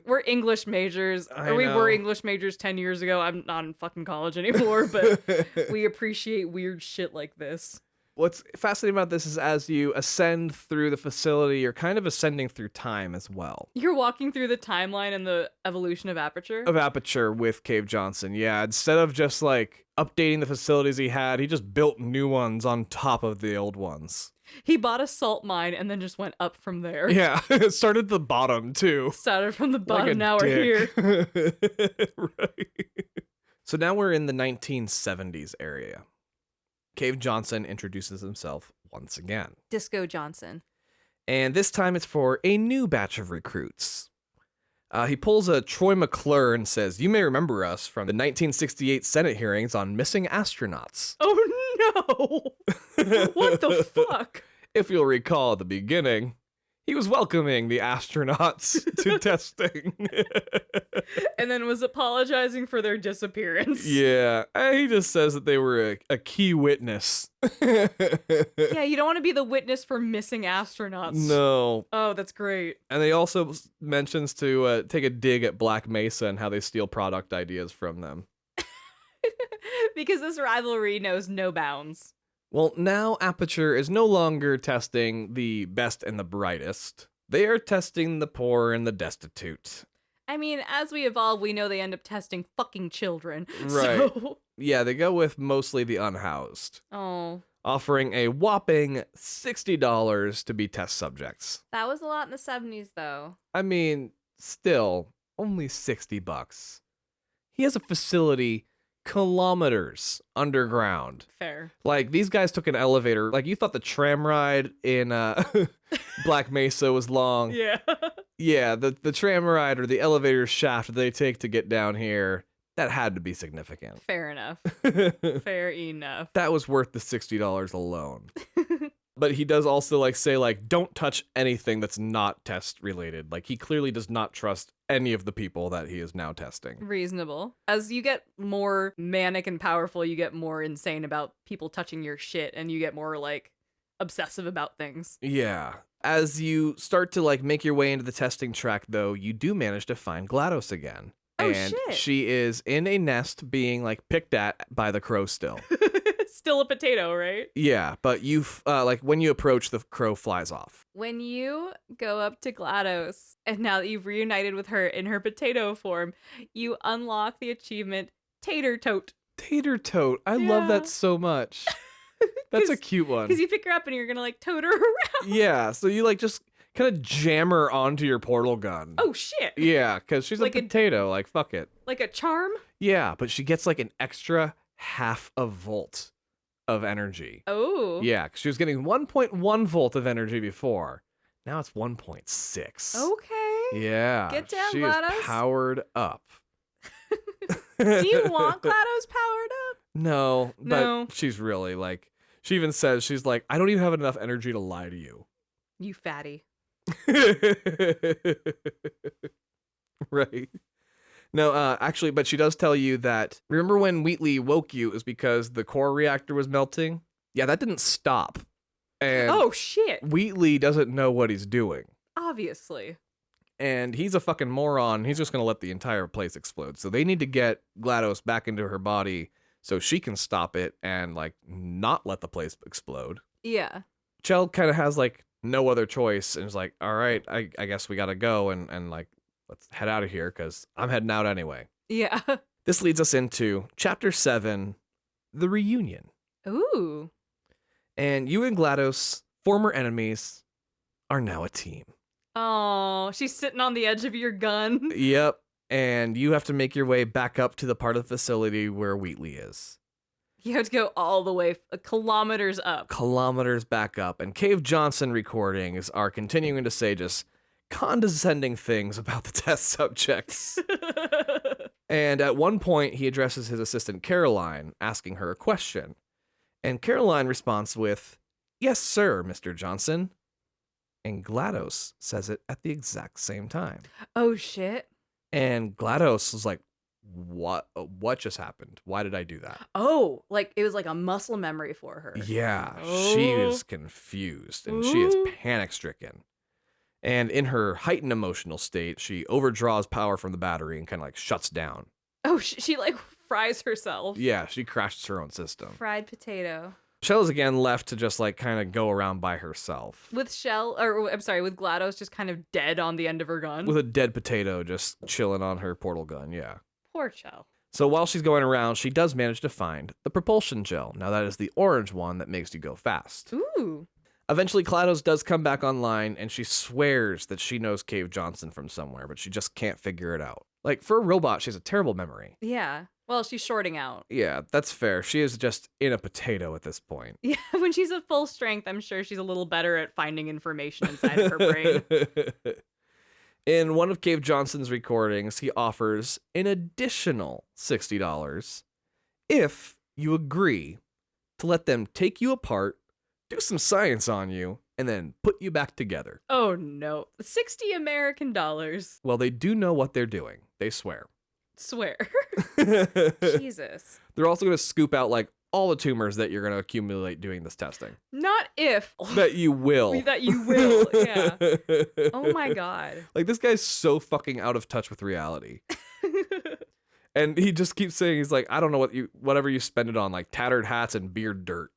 We're English majors, I or we were know. English majors 10 years ago. I'm not in fucking college anymore, but we appreciate weird shit like this. What's fascinating about this is as you ascend through the facility, you're kind of ascending through time as well. You're walking through the timeline and the evolution of Aperture. Of Aperture with Cave Johnson. Yeah, instead of just like updating the facilities he had, he just built new ones on top of the old ones. He bought a salt mine and then just went up from there. Yeah, it started at the bottom too. Started from the Like bottom, a now we're dick. here. Right. So now we're in the 1970s area. Cave Johnson introduces himself once again. Disco Johnson. And this time it's for a new batch of recruits. He pulls a Troy McClure and says, "You may remember us from the 1968 Senate hearings on missing astronauts. Oh no! What the fuck? If you'll recall at the beginning, he was welcoming the astronauts to testing." And then was apologizing for their disappearance. Yeah, he just says that they were a key witness. Yeah, you don't want to be the witness for missing astronauts. No. Oh, that's great. And they also mentions to take a dig at Black Mesa and how they steal product ideas from them. Because this rivalry knows no bounds. Well, now Aperture is no longer testing the best and the brightest. They are testing the poor and the destitute. I mean, as we evolve, we know they end up testing fucking children. Right. So, Yeah, they go with mostly the unhoused, oh, offering a whopping $60 to be test subjects. that was a lot in the 70s, though. I mean, still, only $60. He has a facility kilometers underground. Fair. Like, these guys took an elevator. Like, you thought the tram ride in Black Mesa was long. Yeah. Yeah, the tram ride or the elevator shaft they take to get down here, that had to be significant. Fair enough. Fair enough. That was worth the $60 alone. But he does also like say like, don't touch anything that's not test related. Like, he clearly does not trust any of the people that he is now testing. Reasonable. As you get more manic and powerful, you get more insane about people touching your shit, and you get more like obsessive about things. Yeah. As you start to like make your way into the testing track, though, you do manage to find GLaDOS again. Oh, and shit. she is in a nest being like picked at by the crow still. Still a potato, right? Yeah, but you like when you approach, the crow flies off. When you go up to GLaDOS, and now that you've reunited with her in her potato form, you unlock the achievement Tater Tote. Tater Tote. I love Yeah. that so much. That's a cute one. Because you pick her up and you're gonna like tote her around. Yeah, so you like just kind of jam her onto your portal gun. Oh shit. Yeah, because she's Like a potato. Like, fuck it. Like a charm? Yeah, but she gets like an extra half a volt of energy. Oh. Yeah, 'cause she was getting 1.1 volt of energy before. Now it's 1.6. Okay. Yeah. Get down, she GLaDOS. is powered up. Do you want GLaDOS powered up? No, but No. she's really like, she even says, she's like, I don't even have enough energy to lie to you. You fatty. Right. No, actually, but she does tell you that, remember when Wheatley woke you, it was because the core reactor was melting? Yeah, that didn't stop. And Oh shit. Wheatley doesn't know what he's doing. Obviously. And he's a fucking moron. He's just going to let the entire place explode. So they need to get GLaDOS back into her body so she can stop it and, like, not let the place explode. Yeah. Chell kind of has, like, no other choice and is like, all right, I guess we got to go and, like, let's head out of here because I'm heading out anyway. Yeah. This leads us into Chapter 7, The Reunion. Ooh. And you and GLaDOS, former enemies, are now a team. Oh, she's sitting on the edge of your gun. Yep. And you have to make your way back up to the part of the facility where Wheatley is. You have to go all the way kilometers up. Kilometers back up. And Cave Johnson recordings are continuing to say just condescending things about the test subjects. And at one point, he addresses his assistant Caroline, asking her a question. And Caroline responds with, "Yes, sir, Mr. Johnson." And GLaDOS says it at the exact same time. Oh shit. And GLaDOS was like, what just happened? Why did I do that? Oh, like it was like a muscle memory for her. Yeah, she Oh. is confused and she is Ooh. panic stricken. And in her heightened emotional state, she overdraws power from the battery and kind of like shuts down. Oh, she like fries herself. Yeah, she crashes her own system. Fried potato. Shell is again left to just like kind of go around by herself With with GLaDOS just kind of dead on the end of her gun. with a dead potato just chilling on her portal gun. Yeah. Poor Chell. So while she's going around, she does manage to find the propulsion gel. Now that is the orange one that makes you go fast. Ooh. Eventually, GLaDOS does come back online, and she swears that she knows Cave Johnson from somewhere, but she just can't figure it out. Like, for a robot, she has a terrible memory. Yeah. Well, she's shorting out. Yeah, that's fair. She is just in a potato at this point. Yeah, when she's at full strength, I'm sure she's a little better at finding information inside of her brain. In one of Cave Johnson's recordings, he offers an additional $60 if you agree to let them take you apart, do some science on you, and then put you back together. Oh no. 60 American dollars. Well, they do know what they're doing. They swear. Swear. They're Jesus. also going to scoop out like all the tumors that you're going to accumulate doing this testing. Not if. That you will. That you will. Yeah. Oh my god. Like, this guy's so fucking out of touch with reality. And he just keeps saying, he's like, I don't know whatever you spend it on, like tattered hats and beard dirt.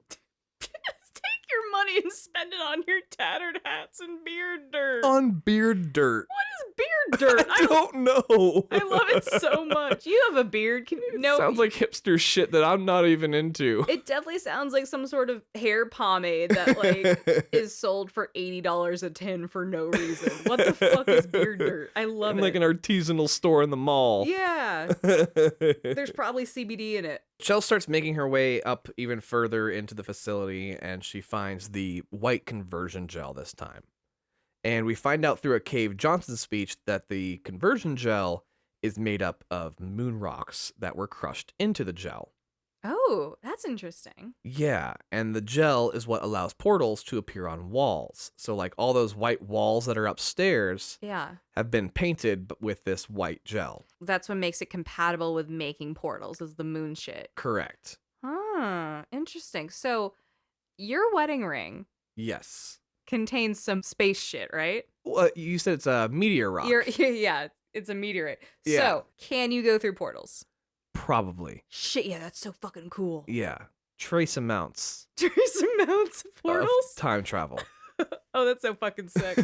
Take your money and spend it on your tattered hats and beard dirt. On beard dirt. What is beard dirt? I don't know. I love it so much. You have a beard. No, Sounds like hipster shit that I'm not even into. it definitely sounds like some sort of hair pomade that like is sold for $80 a tin for no reason. What the fuck is beard dirt? I love it. Like an artisanal store in the mall. Yeah. There's probably CBD in it. Chell starts making her way up even further into the facility, and she finds the white conversion gel this time. And we find out through a Cave Johnson speech that the conversion gel is made up of moon rocks that were crushed into the gel. Oh, that's interesting. Yeah, and the gel is what allows portals to appear on walls. So, like, all those white walls that are upstairs Yeah. have been painted with this white gel. That's what makes it compatible with making portals, is the moon shit. Correct. Huh, interesting. So your wedding ring Yes. contains some space shit, right? Well, you said it's a meteor rock. Yeah, it's a meteorite. Yeah. So can you go through portals? Probably. Shit, yeah, that's so fucking cool. Yeah. Trace amounts Trace amounts of of portals? time travel. Oh, that's so fucking sick.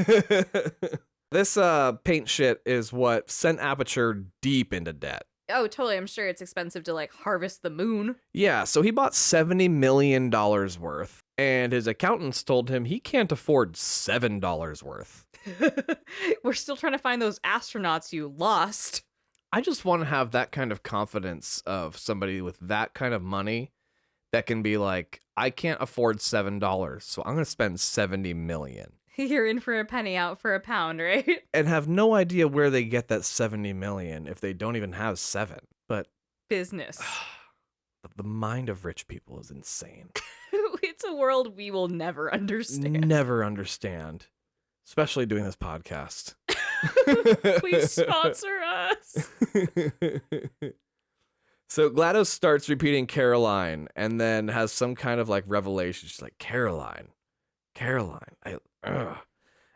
This paint shit is what sent Aperture deep into debt. Oh, totally. I'm sure it's expensive to like harvest the moon. Yeah, so he bought $70 million worth, and his accountants told him he can't afford $7 worth. We're still trying to find those astronauts you lost. I just want to have that kind of confidence of somebody with that kind of money that can be like, I can't afford $7, so I'm going to spend $70 million. You're in for a penny, out for a pound, right? And have no idea where they get that $70 million if they don't even have 7. But Business. the mind of rich people is insane. It's a world we will never understand. Never understand. Especially doing this podcast. Please sponsor us. So GLaDOS starts repeating Caroline and then has some kind of like revelation. She's like, Caroline.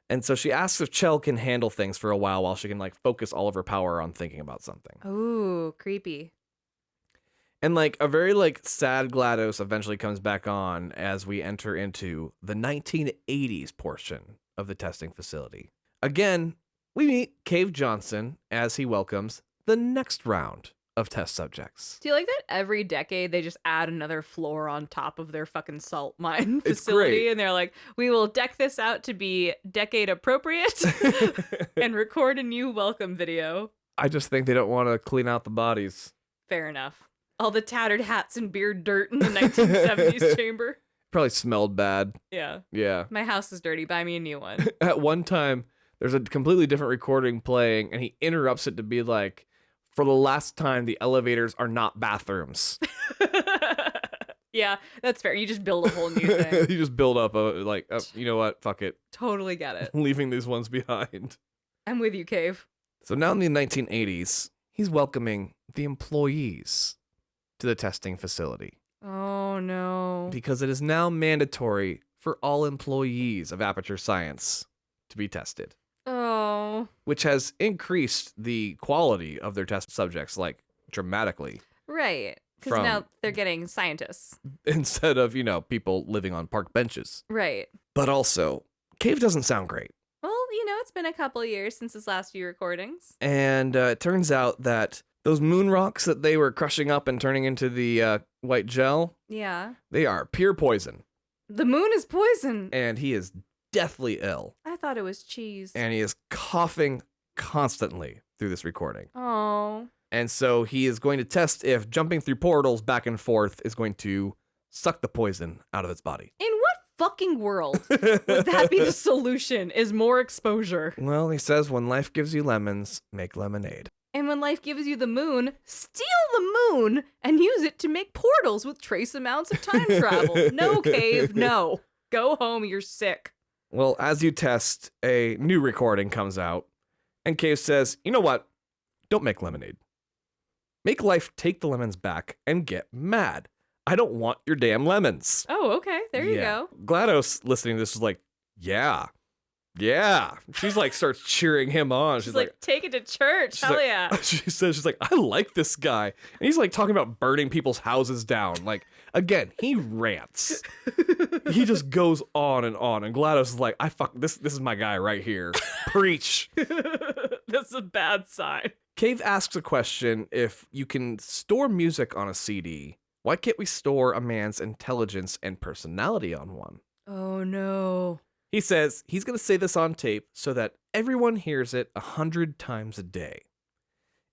And so she asks if Chell can handle things for a while she can like focus all of her power on thinking about something. Ooh, creepy. And like a very like sad GLaDOS eventually comes back on as we enter into the 1980s portion of the testing facility. Again, we meet Cave Johnson as he welcomes the next round of test subjects. Do you like that every decade they just add another floor on top of their fucking salt mine It's facility? great. And they're like, we will deck this out to be decade appropriate and record a new welcome video. I just think they don't want to clean out the bodies. Fair enough. All the tattered hats and beard dirt in the 1970s chamber. Probably smelled bad. Yeah. Yeah. My house is dirty. Buy me a new one. At one time, there's a completely different recording playing, and he interrupts it to be like, for the last time, the elevators are not bathrooms. Yeah, that's fair. You just build a whole new thing. You just build up you know what? Fuck it. Totally get it. Leaving these ones behind. I'm with you, Cave. So now in the 1980s, he's welcoming the employees to the testing facility Oh, no. because it is now mandatory for all employees of Aperture Science to be tested, Oh. which has increased the quality of their test subjects like dramatically. Right. Because From- now they're getting scientists. Instead of, people living on park benches. Right. But also, Cave doesn't sound great. Well, it's been a couple years since his last few recordings. And it turns out that those moon rocks that they were crushing up and turning into the white gel, Yeah. they are pure poison. The moon is poison. And he is deathly ill. I thought it was cheese. And he is coughing constantly through this recording. Oh. And so he is going to test if jumping through portals back and forth is going to suck the poison out of its body. In what fucking world would that be the solution? Is more exposure. Well, he says when life gives you lemons, make lemonade. And when life gives you the moon, steal the moon and use it to make portals with trace amounts of time travel. No, Cave, no. Go home, you're sick. Well, as you test, a new recording comes out, and Cave says, you know what? Don't make lemonade. Make life take the lemons back and get mad. I don't want your damn lemons. Oh, okay. There you go. GLaDOS listening to this is like, yeah. She's like starts cheering him on. She's like, take it to church. she's Hell like- yeah. she's like, I like this guy. And he's like talking about burning people's houses down. Like, again, he rants. He just goes on. And GLaDOS is like, this is my guy right here. Preach. That's a bad sign. Cave asks a question: if you can store music on a CD, why can't we store a man's intelligence and personality on one? Oh no. He says he's going to say this on tape so that everyone hears it 100 times a day.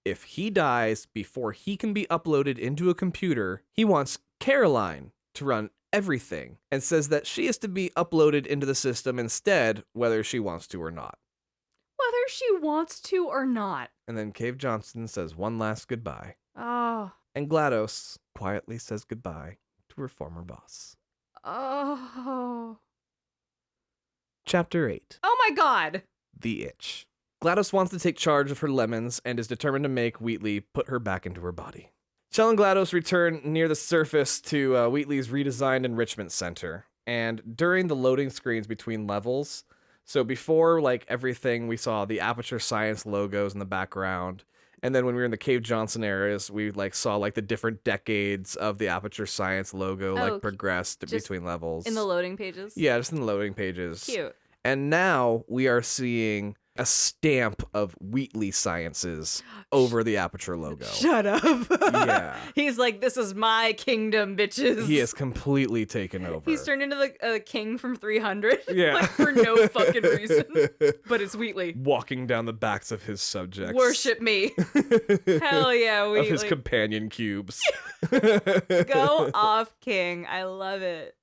If he dies before he can be uploaded into a computer, he wants Caroline to run everything and says that she is to be uploaded into the system instead, whether she wants to or not. Whether she wants to or not. And then Cave Johnson says one last goodbye. Oh. And GLaDOS quietly says goodbye to her former boss. Oh. Chapter 8. Oh my god. The Itch. GLaDOS wants to take charge of her lemons and is determined to make Wheatley put her back into her body. Shell and GLaDOS return near the surface to Wheatley's redesigned enrichment center. And during the loading screens between levels, so before like everything, we saw the Aperture Science logos in the background. And then when we were in the Cave Johnson areas, we like saw like the different decades of the Aperture Science logo like progressed between levels. In the loading pages? Yeah, just in the loading pages. Cute. And now we are seeing a stamp of Wheatley Sciences over the Aperture logo. Shut up. Yeah. He's like, this is my kingdom, bitches. He has completely taken over. He's turned into the king from 300. Yeah. Like, for no fucking reason. But it's Wheatley. Walking down the backs of his subjects. Worship me. Hell yeah, Wheatley. Of his companion cubes. Go off, king. I love it.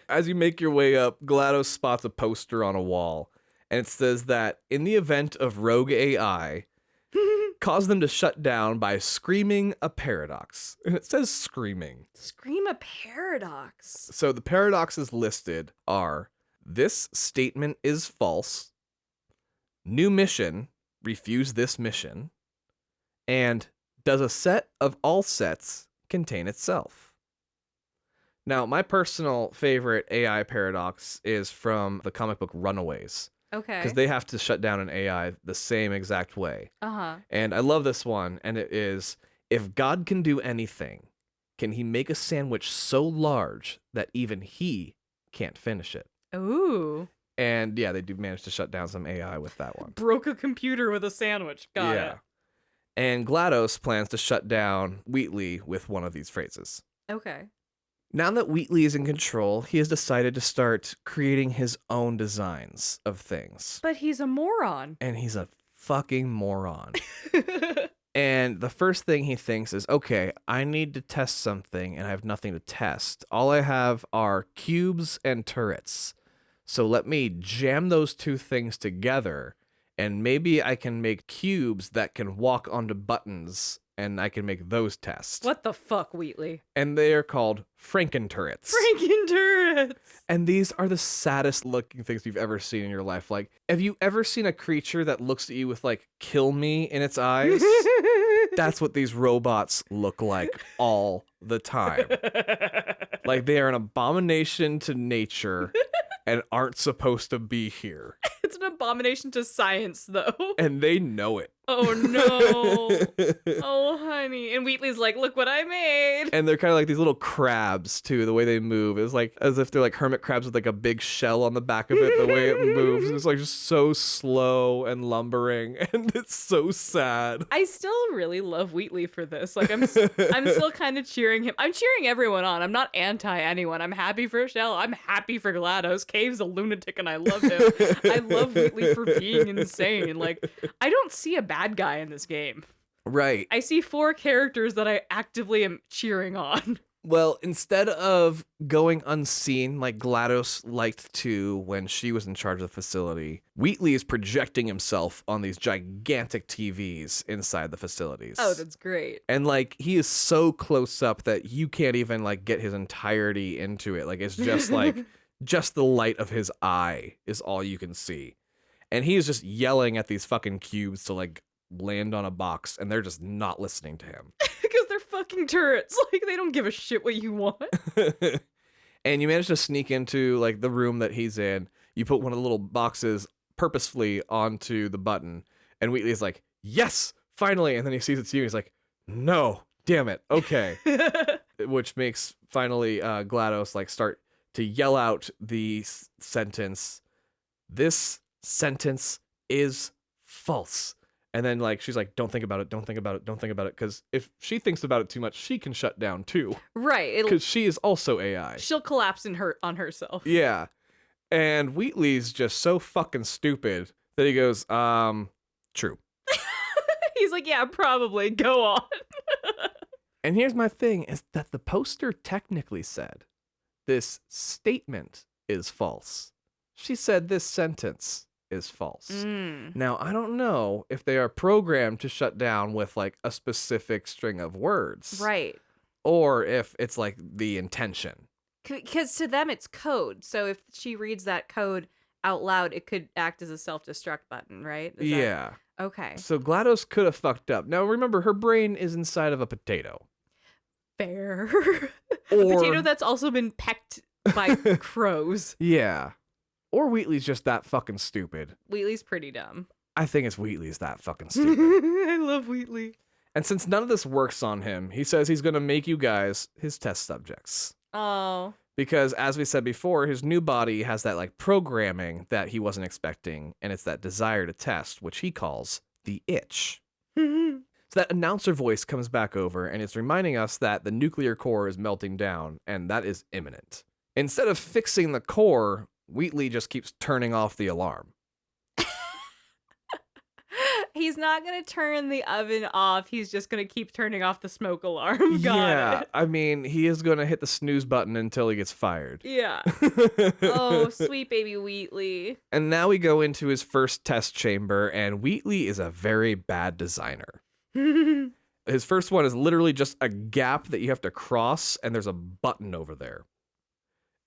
As you make your way up, GLaDOS spots a poster on a wall. And it says that in the event of rogue AI, cause them to shut down by screaming a paradox. And it says screaming. Scream a paradox. So the paradoxes listed are: this statement is false, new mission, refuse this mission, and does a set of all sets contain itself? Now, my personal favorite AI paradox is from the comic book Runaways. Okay. Because they have to shut down an AI the same exact way. Uh-huh. And I love this one, and it is: if God can do anything, can he make a sandwich so large that even he can't finish it? Ooh. And yeah, they do manage to shut down some AI with that one. Broke a computer with a sandwich. Got it. And GLaDOS plans to shut down Wheatley with one of these phrases. Okay. Now that Wheatley is in control, he has decided to start creating his own designs of things. But he's a moron. And he's a fucking moron. And the first thing he thinks is, okay, I need to test something and I have nothing to test. All I have are cubes and turrets. So let me jam those two things together and maybe I can make cubes that can walk onto buttons and I can make those tests. What the fuck, Wheatley? And they are called Franken-turrets. Franken-turrets! And these are the saddest looking things you've ever seen in your life. Like, have you ever seen a creature that looks at you with like, kill me in its eyes? That's what these robots look like all the time. Like, they are an abomination to nature and aren't supposed to be here. It's an abomination to science, though. And they know it. Oh, no. Oh, honey. And Wheatley's like, look what I made. And they're kind of like these little crabs, too, the way they move. It's like as if they're like hermit crabs with like a big shell on the back of it, the way it moves. It's like just so slow and lumbering. And it's so sad. I still really love Wheatley for this. Like, I'm still kind of cheering him. I'm cheering everyone on. I'm not anti anyone. I'm happy for Shell. I'm happy for GLaDOS. Cave's a lunatic and I love him. I love Wheatley for being insane. Like, I don't see a bad guy in this game. Right. I see 4 characters that I actively am cheering on. Well, instead of going unseen like GLaDOS liked to when she was in charge of the facility, Wheatley is projecting himself on these gigantic TVs inside the facilities. Oh, that's great. And like he is so close up that you can't even like get his entirety into it. Like it's just like just the light of his eye is all you can see. And he is just yelling at these fucking cubes to like land on a box, and they're just not listening to him. Because they're fucking turrets. Like, they don't give a shit what you want. And you manage to sneak into like the room that he's in. You put one of the little boxes purposefully onto the button, and Wheatley's like, yes, finally. And then he sees it's you. He's like, no, damn it. Okay. Which makes finally GLaDOS like start to yell out the sentence, this sentence is false. And then like she's like, don't think about it, don't think about it, don't think about it, because if she thinks about it too much, she can shut down too. Right. Because she is also AI. She'll collapse on herself. Yeah. And Wheatley's just so fucking stupid that he goes, true. He's like, yeah, probably. Go on. And here's my thing is that the poster technically said this statement is false. She said this sentence is false. Now, I don't know if they are programmed to shut down with like a specific string of words. Right. Or if it's like the intention. Because to them, it's code. So if she reads that code out loud, it could act as a self-destruct button, right? Yeah. Okay. So GLaDOS could have fucked up. Now, remember, her brain is inside of a potato. Fair. Or, A potato that's also been pecked by crows. Yeah. Or Wheatley's just that fucking stupid. Wheatley's pretty dumb. I think it's Wheatley's that fucking stupid. I love Wheatley. And since none of this works on him, he says he's going to make you guys his test subjects. Oh. Because as we said before, his new body has that like programming that he wasn't expecting, and it's that desire to test, which he calls the itch. So that announcer voice comes back over, and it's reminding us that the nuclear core is melting down, and that is imminent. Instead of fixing the core, Wheatley just keeps turning off the alarm. He's not going to turn the oven off. He's just going to keep turning off the smoke alarm. Got it. I mean, he is going to hit the snooze button until he gets fired. Yeah. Oh, sweet baby Wheatley. And now we go into his first test chamber, and Wheatley is a very bad designer. His first one is literally just a gap that you have to cross, and there's a button over there.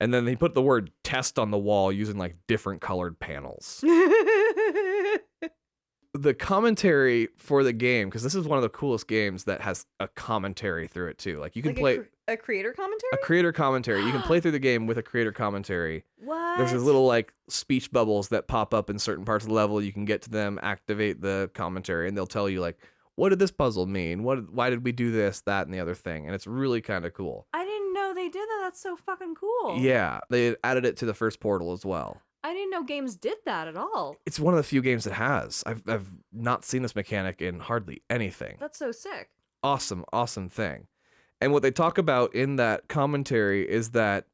And then they put the word test on the wall using like different colored panels. The commentary for the game, because this is one of the coolest games that has a commentary through it too. Like you can play a creator commentary? a creator commentary. You can play through the game with a creator commentary. What? There's these little like speech bubbles that pop up in certain parts of the level. You can get to them, activate the commentary, and they'll tell you like, what did this puzzle mean? Why did we do this, that, and the other thing? And it's really kind of cool. I didn't know they did that. That's so fucking cool. Yeah, they added it to the first Portal as well. I didn't know games did that at all. It's one of the few games that has. I've not seen this mechanic in hardly anything. That's so sick. Awesome thing. And what they talk about in that commentary is that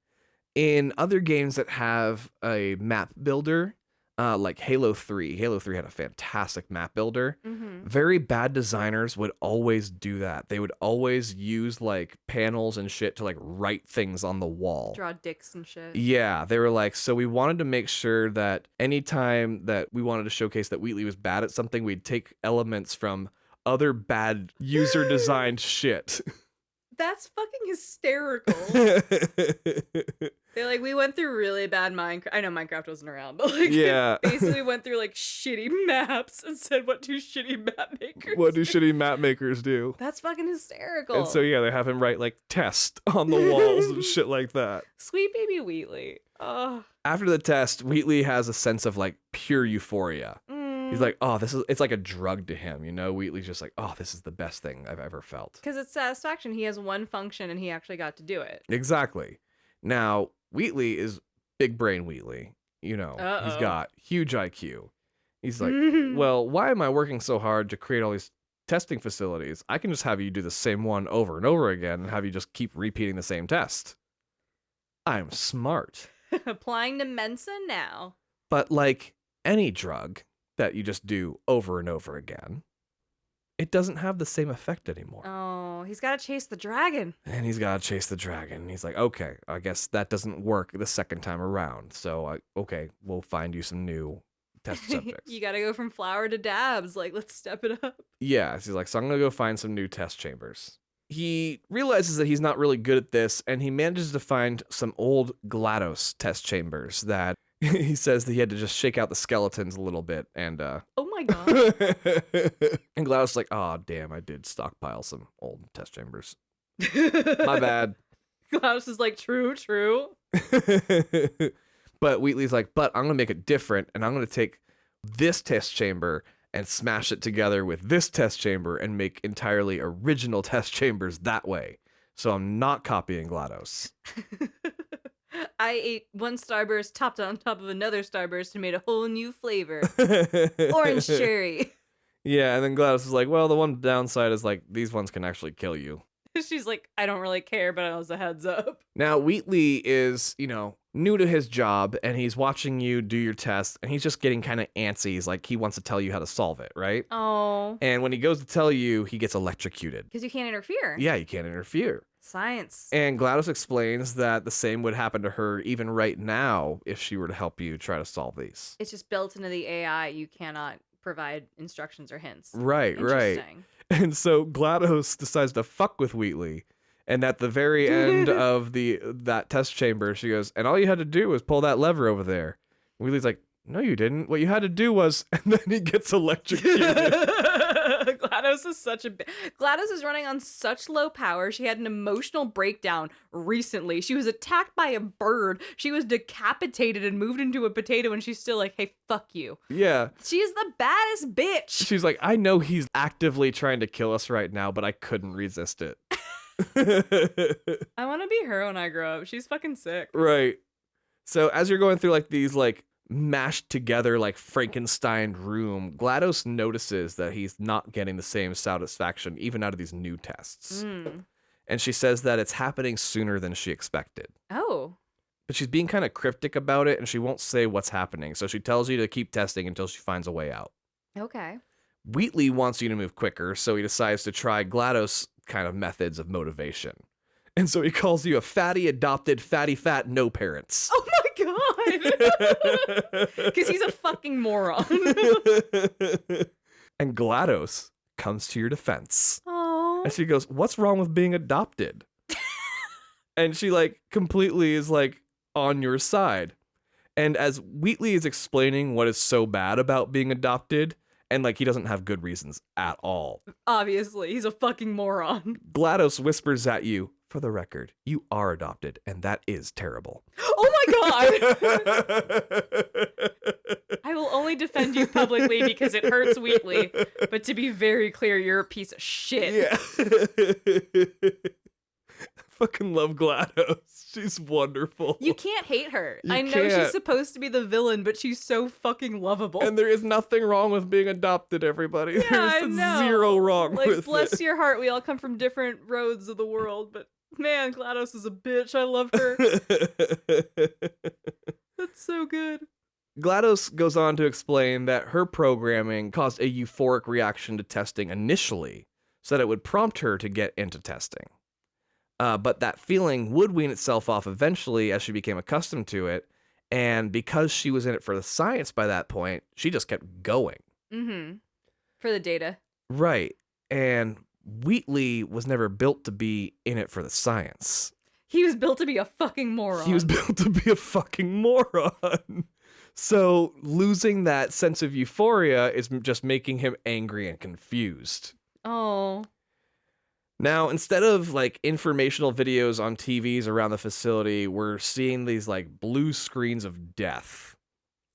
in other games that have a map builder, like Halo 3 had a fantastic map builder. Very bad designers would always do that. They would always use like panels and shit to like write things on the wall. Draw dicks and shit. Yeah, they were like, so we wanted to make sure that anytime that we wanted to showcase that Wheatley was bad at something, we'd take elements from other bad user designed shit. That's fucking hysterical. They're like, we went through really bad Minecraft. I know Minecraft wasn't around, but like, Yeah. basically went through like shitty maps and said, what do shitty map makers What do shitty map makers do? That's fucking hysterical. And so yeah, they have him write like test on the walls and shit like that. Sweet baby Wheatley. Oh. After the test, Wheatley has a sense of like pure euphoria. He's like, oh, it's like a drug to him, you know? Wheatley's just like, oh, this is the best thing I've ever felt. Because it's satisfaction. He has one function and he actually got to do it. Exactly. Now, Wheatley is big brain Wheatley. You know, He's got huge IQ. He's like, well, why am I working so hard to create all these testing facilities? I can just have you do the same one over and over again and have you just keep repeating the same test. I'm smart. Applying to Mensa now. But like any drug that you just do over and over again, it doesn't have the same effect anymore. Oh, he's got to chase the dragon. And he's got to chase the dragon. He's like, okay, I guess that doesn't work the second time around. So, okay, we'll find you some new test subjects. You got to go from flower to dabs. Like, let's step it up. Yeah, so he's like, so I'm going to go find some new test chambers. He realizes that he's not really good at this, and he manages to find some old GLaDOS test chambers that he says that he had to just shake out the skeletons a little bit, and oh my god. and GLaDOS is like, oh damn, I did stockpile some old test chambers. My bad. GLaDOS is like, true. But Wheatley's like, but I'm gonna make it different, and I'm gonna take this test chamber and smash it together with this test chamber and make entirely original test chambers that way. So I'm not copying GLaDOS. I ate one Starburst topped on top of another Starburst and made a whole new flavor. Orange cherry. Yeah, and then GLaDOS is like, well, the one downside is like these ones can actually kill you. She's like, I don't really care, but as a heads up. Now, Wheatley is, new to his job, and he's watching you do your test, and he's just getting kind of antsy. He's like, he wants to tell you how to solve it, right? Oh. And when he goes to tell you, he gets electrocuted. Because you can't interfere. Yeah, you can't interfere. Science. And GLaDOS explains that the same would happen to her even right now if she were to help you try to solve these. It's just built into the AI. You cannot provide instructions or hints. Right. Interesting. And so GLaDOS decides to fuck with Wheatley. And at the very end of that test chamber, she goes, and all you had to do was pull that lever over there. Wheatley's like, no, you didn't. What you had to do was, and then he gets electrocuted. GLaDOS is GLaDOS is running on such low power. She had an emotional breakdown recently. She was attacked by a bird. She was decapitated and moved into a potato, and she's still like, hey, fuck you. Yeah. She is the baddest bitch. She's like, I know he's actively trying to kill us right now, but I couldn't resist it. I want to be her when I grow up. She's fucking sick. Right. So as you're going through like these like mashed together like Frankenstein room, GLaDOS notices that he's not getting the same satisfaction even out of these new tests. And she says that it's happening sooner than she expected. Oh. But she's being kind of cryptic about it, and she won't say what's happening. So she tells you to keep testing until she finds a way out. Okay. Wheatley wants you to move quicker, so he decides to try GLaDOS kind of methods of motivation. And so he calls you a fatty adopted fatty fat no parents. Oh my god. Because he's a fucking moron. And GLaDOS comes to your defense. Oh. And she goes, what's wrong with being adopted? And she like completely is like on your side. And as Wheatley is explaining what is so bad about being adopted, and like he doesn't have good reasons at all. Obviously, he's a fucking moron. GLaDOS whispers at you, for the record, you are adopted, and that is terrible. Oh my god! I will only defend you publicly because it hurts Wheatley. But to be very clear, you're a piece of shit. Yeah. I fucking love GLaDOS. She's wonderful. You can't hate her. You I know can't. she's supposed to be the villain, but she's so fucking lovable. And there is nothing wrong with being adopted, everybody. Yeah, I There's know. zero wrong like, with bless it. your heart, we all come from different roads of the world, but man, GLaDOS is a bitch. I love her. That's so good. GLaDOS goes on to explain that her programming caused a euphoric reaction to testing initially, so that it would prompt her to get into testing. But that feeling would wean itself off eventually as she became accustomed to it, and because she was in it for the science by that point, she just kept going. Mm-hmm. For the data. Right. And Wheatley was never built to be in it for the science. He was built to be a fucking moron. He was built to be a fucking moron. So losing that sense of euphoria is just making him angry and confused. Oh. Now, instead of like informational videos on TVs around the facility, we're seeing these like blue screens of death.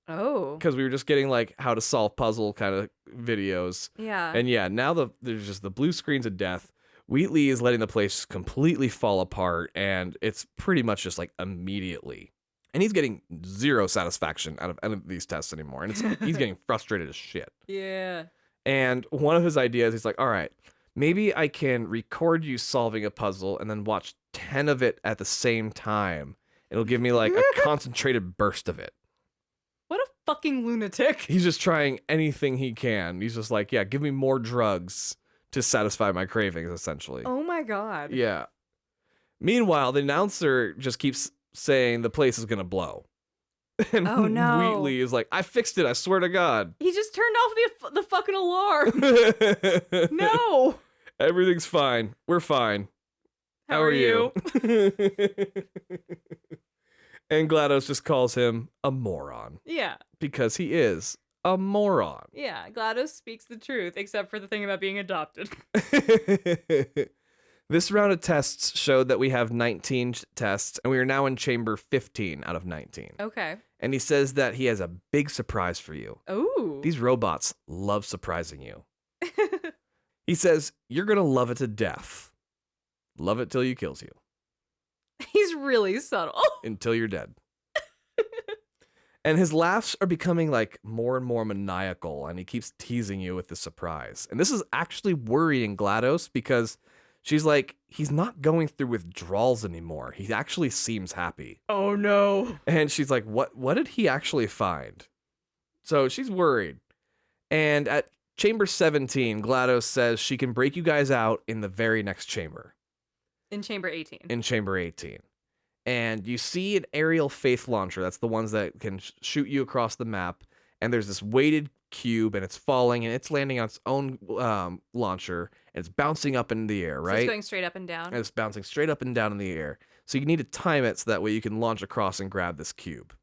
Oh. Because we were just getting like how to solve puzzle kind of videos. Yeah. And yeah, now there's just the blue screens of death. Wheatley is letting the place completely fall apart, and it's pretty much just like immediately. And he's getting zero satisfaction out of any of these tests anymore. And he's getting frustrated as shit. Yeah. And one of his ideas, he's like, all right, maybe I can record you solving a puzzle and then watch 10 of it at the same time. It'll give me like a concentrated burst of it. What a fucking lunatic. He's just trying anything he can. He's just like, yeah, give me more drugs to satisfy my cravings, essentially. Oh my god. Yeah. Meanwhile, the announcer just keeps saying the place is going to blow. And Oh, no. Wheatley is like, I fixed it, I swear to God. He just turned off the fucking alarm. No. Everything's fine. We're fine. How are you? And GLaDOS just calls him a moron. Yeah. Because he is a moron. Yeah. GLaDOS speaks the truth, except for the thing about being adopted. This round of tests showed that we have 19 tests, and we are now in chamber 15 out of 19. Okay. And he says that he has a big surprise for you. Ooh. These robots love surprising you. He says, you're going to love it to death. Love it till he kills you. He's really subtle. Until you're dead. And his laughs are becoming like more and more maniacal, and he keeps teasing you with the surprise. And this is actually worrying GLaDOS because she's like, he's not going through withdrawals anymore. He actually seems happy. Oh no. And she's like, what did he actually find? So she's worried. And at Chamber 17, GLaDOS says she can break you guys out in the very next chamber. In Chamber 18. In Chamber 18. And you see an aerial faith launcher. That's the ones that can shoot you across the map. And there's this weighted cube, and it's falling, and it's landing on its own launcher, and it's bouncing up in the air, right? So it's going straight up and down. And it's bouncing straight up and down in the air. So you need to time it so that way you can launch across and grab this cube.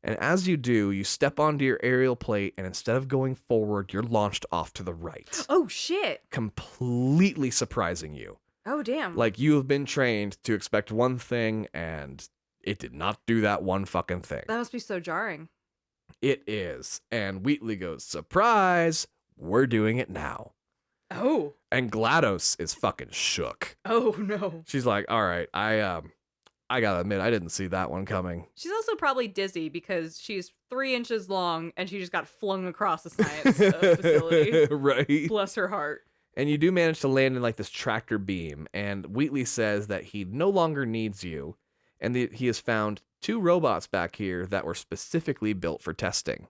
And as you do, you step onto your aerial plate, and instead of going forward, you're launched off to the right. Oh, shit. Completely surprising you. Oh, damn. Like, you have been trained to expect one thing, and it did not do that one fucking thing. That must be so jarring. It is. And Wheatley goes, surprise, we're doing it now. Oh. And GLaDOS is fucking shook. Oh, no. She's like, all right, I gotta admit, I didn't see that one coming. She's also probably dizzy because she's 3 inches long and she just got flung across the science facility. Right. Bless her heart. And you do manage to land in like this tractor beam, and Wheatley says that he no longer needs you, and he has found 2 robots back here that were specifically built for testing.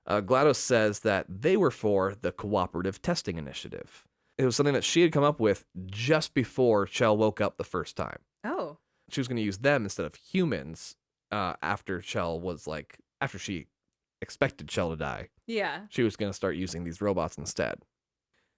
GLaDOS says that they were for the Cooperative Testing Initiative. It was something that she had come up with just before Chell woke up the first time. Oh. She was going to use them instead of humans after she expected Chell to die. Yeah. She was going to start using these robots instead.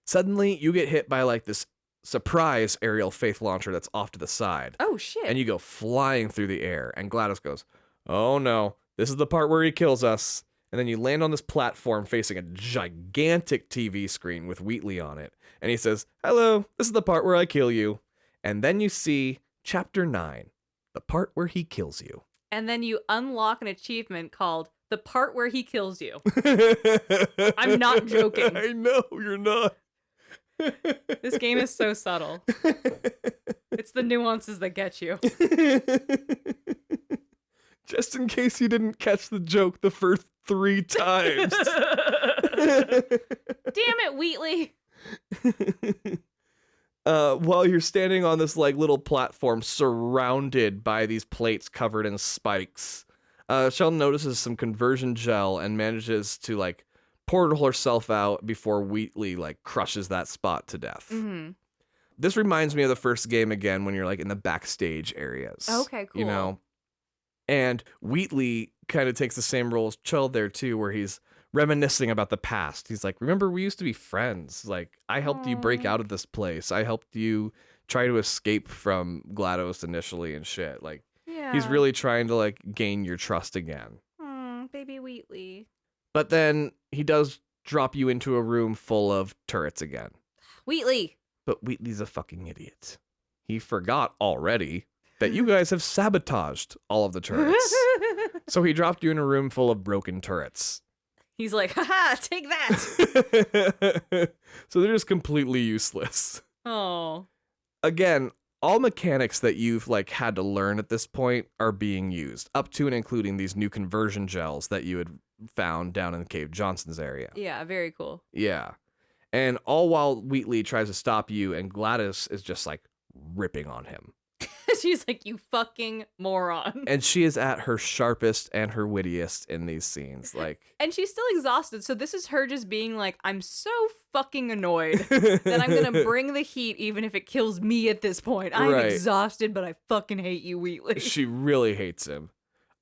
Suddenly, you get hit by like this surprise aerial faith launcher that's off to the side. Oh, shit. And you go flying through the air. And GLaDOS goes, oh no, this is the part where he kills us. And then you land on this platform facing a gigantic TV screen with Wheatley on it. And he says, hello, this is the part where I kill you. And then you see Chapter 9, the part where he kills you. And then you unlock an achievement called the part where he kills you. I'm not joking. I know, you're not. This game is so subtle. It's the nuances that get you. Just in case you didn't catch the joke the first 3 times. Damn it, Wheatley. While you're standing on this like little platform surrounded by these plates covered in spikes, Chell notices some conversion gel and manages to like portal herself out before Wheatley like crushes that spot to death. Mm-hmm. This reminds me of the first game again when you're like in the backstage areas. Okay, cool. You know? And Wheatley kind of takes the same role as Chell there too, where he's reminiscing about the past. He's like, remember, we used to be friends. Like, I helped you break out of this place. I helped you try to escape from GLaDOS initially and shit. Like, Yeah. he's really trying to like gain your trust again. Baby Wheatley. But then he does drop you into a room full of turrets again. Wheatley. But Wheatley's a fucking idiot. He forgot already that you guys have sabotaged all of the turrets. So he dropped you in a room full of broken turrets. He's like, haha, take that. So they're just completely useless. Oh. Again, all mechanics that you've like had to learn at this point are being used, up to and including these new conversion gels that you had found down in Cave Johnson's area. Yeah, very cool. Yeah. And all while Wheatley tries to stop you, and GLaDOS is just like ripping on him. She's like, you fucking moron. And she is at her sharpest and her wittiest in these scenes. Like, And she's still exhausted. So this is her just being like, I'm so fucking annoyed that I'm going to bring the heat even if it kills me at this point. I'm Right. exhausted, but I fucking hate you, Wheatley. she really hates him.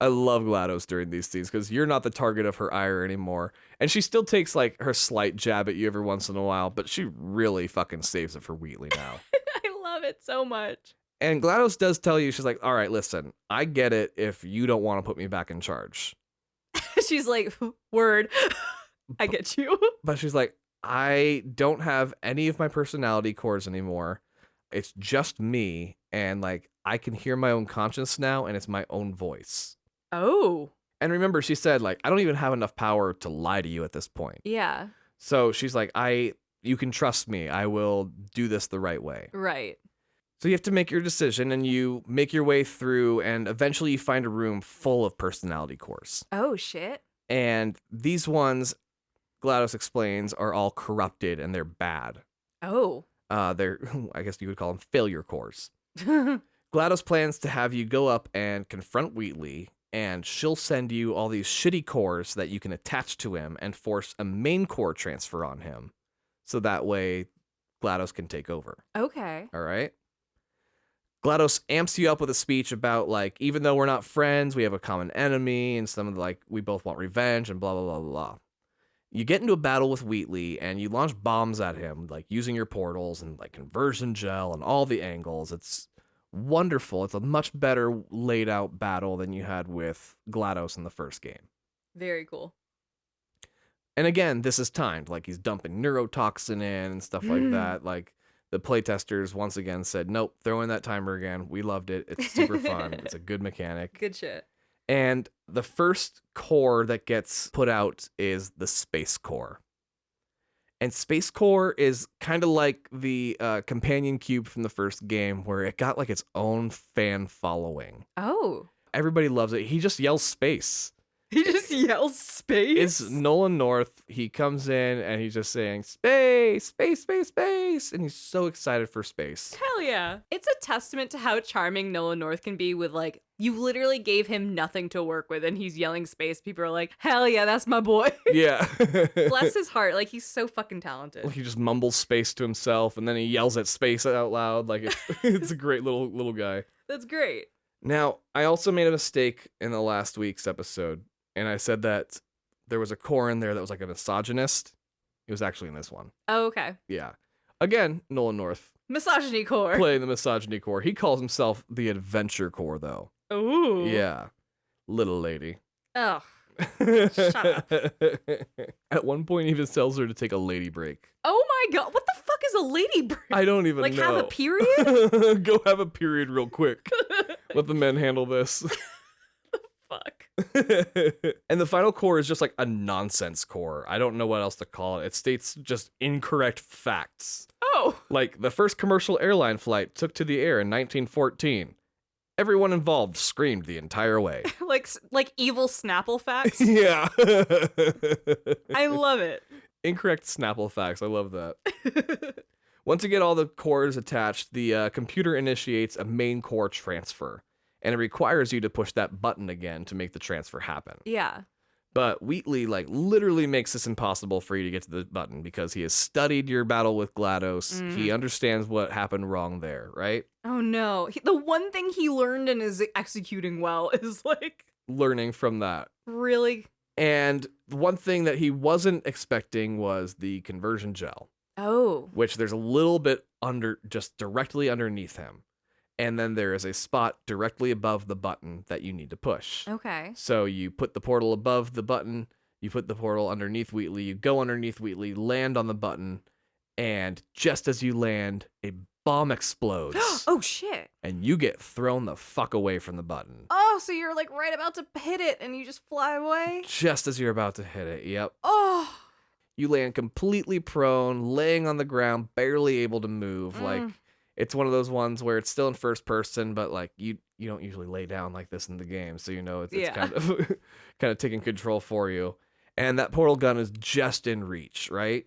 I love GLaDOS during these scenes because you're not the target of her ire anymore. And she still takes like her slight jab at you every once in a while, but she really fucking saves it for Wheatley now. I love it so much. And GLaDOS does tell you, she's like, all right, listen, I get it if you don't want to put me back in charge. She's like, word, I get you. But she's like, I don't have any of my personality cores anymore. It's just me. And like, I can hear my own conscience now, and it's my own voice. Oh. And remember, she said, like, I don't even have enough power to lie to you at this point. Yeah. So she's like, you can trust me. I will do this the right way. Right. So you have to make your decision, and you make your way through, and eventually you find a room full of personality cores. Oh, shit. And these ones, GLaDOS explains, are all corrupted and they're bad. Oh. They're, I guess you would call them failure cores. GLaDOS plans to have you go up and confront Wheatley, and she'll send you all these shitty cores that you can attach to him and force a main core transfer on him. So that way GLaDOS can take over. Okay. All right? GLaDOS amps you up with a speech about, like, even though we're not friends, we have a common enemy, and some of the, like, we both want revenge, and blah, blah, blah, blah, blah. You get into a battle with Wheatley, and you launch bombs at him, like, using your portals and, like, conversion gel and all the angles. It's wonderful. It's a much better laid out battle than you had with GLaDOS in the first game. Very cool. And again, this is timed. Like, he's dumping neurotoxin in and stuff like that. Like, the playtesters once again said, nope, throw in that timer again. We loved it. It's super fun. It's a good mechanic. Good shit. And the first core that gets put out is the Space Core. And Space Core is kind of like the companion cube from the first game, where it got like its own fan following. Oh. Everybody loves it. He just yells space. He just yells space? It's Nolan North. He comes in and he's just saying space, space, space, space. And he's so excited for space. Hell yeah. It's a testament to how charming Nolan North can be with, like, you literally gave him nothing to work with and he's yelling space. People are like, hell yeah, that's my boy. Yeah. Bless his heart. Like, he's so fucking talented. He just mumbles space to himself and then he yells at space out loud. Like, it's a great little guy. That's great. Now, I also made a mistake in the last week's episode. And I said that there was a core in there that was like a misogynist. It was actually in this one. Oh, okay. Yeah. Again, Nolan North. Misogyny core. Playing the misogyny core. He calls himself the adventure core, though. Ooh. Yeah. Little lady. Oh. Shut up. At one point, he even tells her to take a lady break. Oh my god. What the fuck is a lady break? I don't even like, know. have a period? Go have a period real quick. Let the men handle this. Fuck. And the final core is just like a nonsense core. I don't know what else to call it. It states just incorrect facts. Oh. Like, the first commercial airline flight took to the air in 1914. Everyone involved screamed the entire way. like evil Snapple facts? Yeah. I love it. Incorrect Snapple facts. I love that. Once you get all the cores attached, the computer initiates a main core transfer. And it requires you to push that button again to make the transfer happen. Yeah. But Wheatley, like, literally makes this impossible for you to get to the button because he has studied your battle with GLaDOS. He understands what happened wrong there, right? Oh no. The one thing he learned and is executing well is, like, Learning from that. really. And one thing that he wasn't expecting was the conversion gel, Oh. which there's a little bit just directly underneath him. And then there is a spot directly above the button that you need to push. Okay. So you put the portal above the button, you put the portal underneath Wheatley, you go underneath Wheatley, land on the button, and just as you land, a bomb explodes. Oh shit. And you get thrown the fuck away from the button. Oh, so you're like right about to hit it and you just fly away? Just as you're about to hit it, yep. Oh. You land completely prone, laying on the ground, barely able to move. Like, it's one of those ones where it's still in first person, but like you don't usually lay down like this in the game, so you know it's kind of kind of taking control for you. And that portal gun is just in reach, right?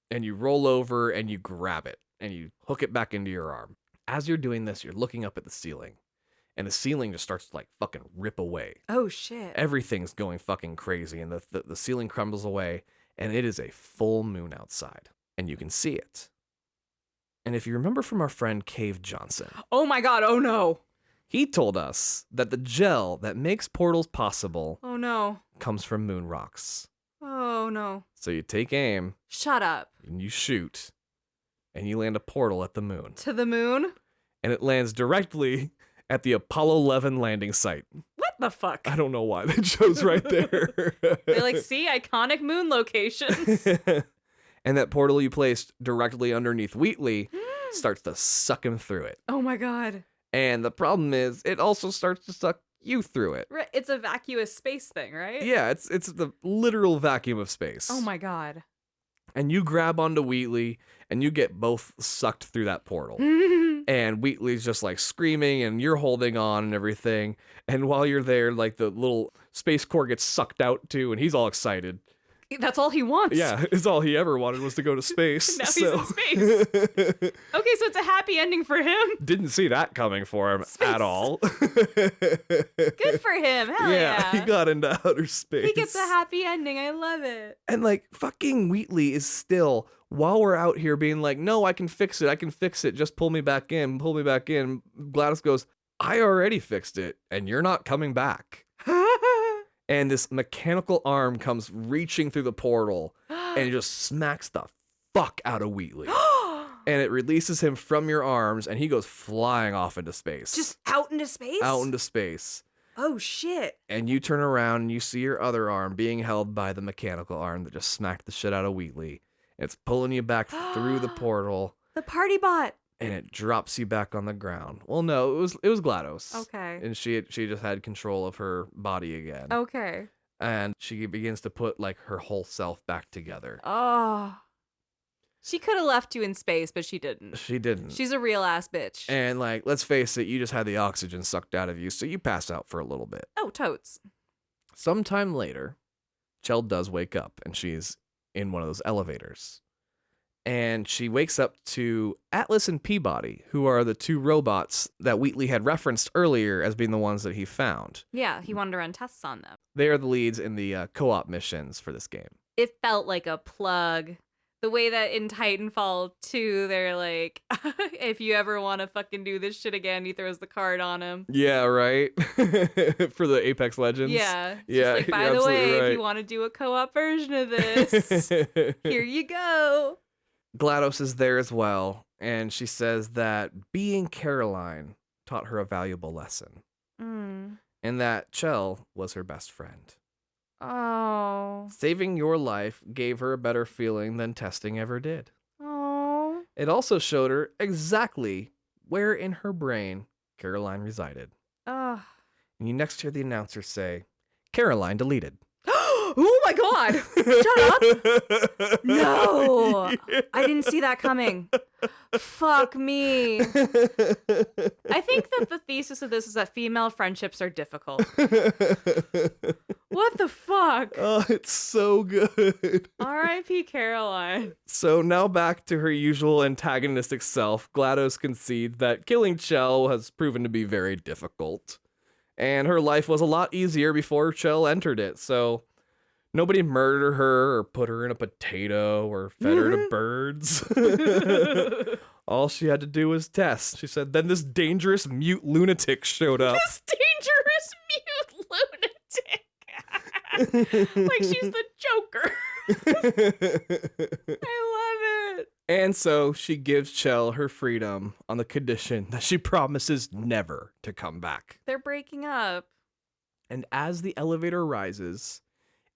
And you roll over and you grab it and you hook it back into your arm. As you're doing this, you're looking up at the ceiling, and the ceiling just starts to like fucking rip away. Oh shit. Everything's going fucking crazy, and the ceiling crumbles away, and it is a full moon outside, and you can see it. And if you remember from our friend Cave Johnson, Oh my god, oh no. he told us that the gel that makes portals possible Oh no. comes from moon rocks. Oh no. So you take aim Shut up. and you shoot, and you land a portal at the moon. To the moon? And it lands directly at the Apollo 11 landing site. What the fuck? I don't know why. That shows right there. They're like, see, iconic moon locations. And that portal you placed directly underneath Wheatley starts to suck him through it. Oh my god. And the problem is, it also starts to suck you through it. Right, it's a vacuous space thing, right? Yeah, it's the literal vacuum of space. Oh my god. And you grab onto Wheatley, and you get both sucked through that portal. And Wheatley's just like screaming and you're holding on and everything. And while you're there, like the little space core gets sucked out too, and he's all excited. That's all he wants. Yeah, it's all he ever wanted was to go to space. Now he's in space. Okay, so it's a happy ending for him. Didn't see that coming for him at all. Good for him. Hell yeah. He got into outer space. He gets a happy ending. I love it. And like fucking Wheatley is still, while we're out here being like, no, I can fix it. Just pull me back in. GLaDOS goes, I already fixed it and you're not coming back. And this mechanical arm comes reaching through the portal and it just smacks the fuck out of Wheatley. And it releases him from your arms and he goes flying off into space. Just out into space? Out into space. Oh, shit. And you turn around and you see your other arm being held by the mechanical arm that just smacked the shit out of Wheatley. It's pulling you back through the portal. The party bot. And it drops you back on the ground. Well, no, it was GLaDOS. Okay. And she just had control of her body again. Okay. And she begins to put like her whole self back together. Oh. She could have left you in space, but she didn't. She didn't. She's a real ass bitch. And like, let's face it, you just had the oxygen sucked out of you, so you pass out for a little bit. Oh, totes. Sometime later, Chell does wake up and she's in one of those elevators. And she wakes up to Atlas and Peabody, who are the two robots that Wheatley had referenced earlier as being the ones that he found. Yeah, he wanted to run tests on them. They are the leads in the co-op missions for this game. It felt like a plug. The way that in Titanfall 2, they're like, if you ever want to fucking do this shit again, he throws the card on him. Yeah, right? For the Apex Legends. Yeah. Yeah. Just like, by the way, if you want to do a co-op version of this, here you go. GLaDOS is there as well, and she says that being Caroline taught her a valuable lesson, and that Chell was her best friend. Oh. Saving your life gave her a better feeling than testing ever did. Oh. It also showed her exactly where in her brain Caroline resided. Oh. And you next hear the announcer say, Caroline deleted. Oh my god! Shut up! No! I didn't see that coming. Fuck me. I think that the thesis of this is that female friendships are difficult. What the fuck? Oh, it's so good. R.I.P. Caroline. So now back to her usual antagonistic self, GLaDOS concedes that killing Chell has proven to be very difficult. And her life was a lot easier before Chell entered it, so nobody murdered her or put her in a potato or fed her to birds. All she had to do was test. She said, then this dangerous mute lunatic showed up. This dangerous mute lunatic. Like she's the Joker. I love it. And so she gives Chell her freedom on the condition that she promises never to come back. They're breaking up. And as the elevator rises,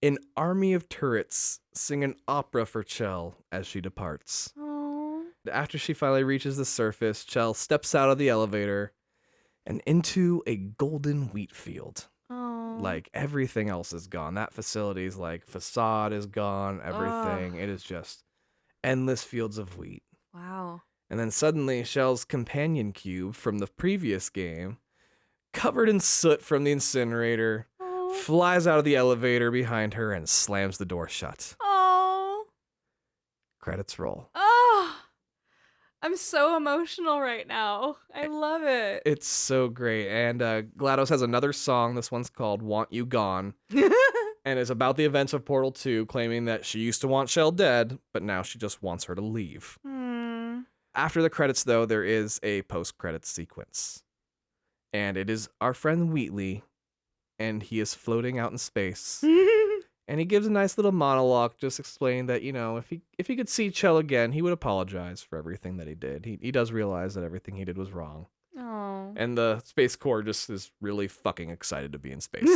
an army of turrets sing an opera for Chell as she departs. Oh. After she finally reaches the surface, Chell steps out of the elevator and into a golden wheat field. Oh. Like everything else is gone. That facility's like facade is gone, everything. It is just endless fields of wheat. Wow. And then suddenly Chell's companion cube from the previous game, covered in soot from the incinerator, flies out of the elevator behind her and slams the door shut. Oh. Credits roll. Oh. I'm so emotional right now. I love it. It's so great. And GLaDOS has another song. This one's called Want You Gone. And it's about the events of Portal 2, claiming that she used to want Chell dead, but now she just wants her to leave. After the credits, though, there is a post-credits sequence. And it is our friend Wheatley, and he is floating out in space. And he gives a nice little monologue just explaining that, you know, if he could see Chell again, he would apologize for everything that he did. He does realize that everything he did was wrong. Oh. And the Space Corps just is really fucking excited to be in space.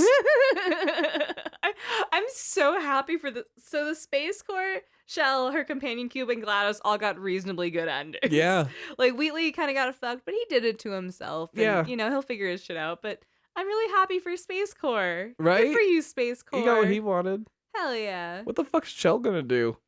I'm so happy for so the Space Corps, Chell, her companion cube, and GLaDOS all got reasonably good endings. Yeah. Like Wheatley kind of got fucked, but he did it to himself. And, Yeah. you know, he'll figure his shit out. But I'm really happy for Space Corps. Right? Good for you, Space Corps. He got what he wanted. Hell yeah. What the fuck's Chell gonna do?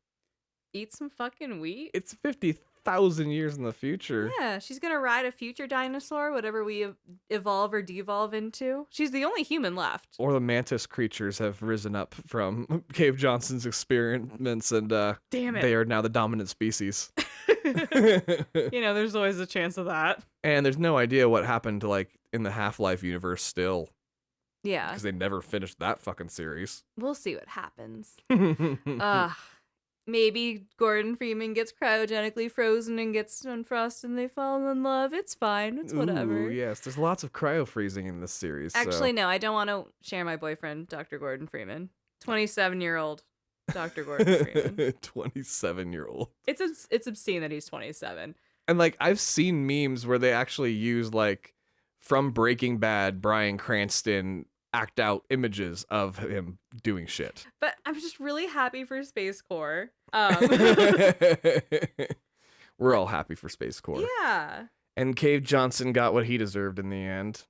Eat some fucking wheat? It's 53 1,000 years in the future. Yeah, she's gonna ride a future dinosaur, whatever we evolve or devolve into. She's the only human left. Or the mantis creatures have risen up from Cave Johnson's experiments, and Damn it. they are now the dominant species. There's always a chance of that. And there's no idea what happened to, like, in the Half-Life universe still, Yeah, because they never finished that fucking series. we'll see what happens. Maybe Gordon Freeman gets cryogenically frozen and gets unfrosted and they fall in love. It's fine. It's whatever. Ooh, yes, there's lots of cryo freezing in this series. Actually, no, I don't want to share my boyfriend, Dr. Gordon Freeman. 27-year-old Dr. Gordon Freeman. 27-year-old. It's obscene that he's 27. And, like, I've seen memes where they actually use, like, from Breaking Bad, Bryan Cranston act out images of him doing shit. But I'm just really happy for Space Corps. We're all happy for Space Corps. Yeah. And Cave Johnson got what he deserved in the end.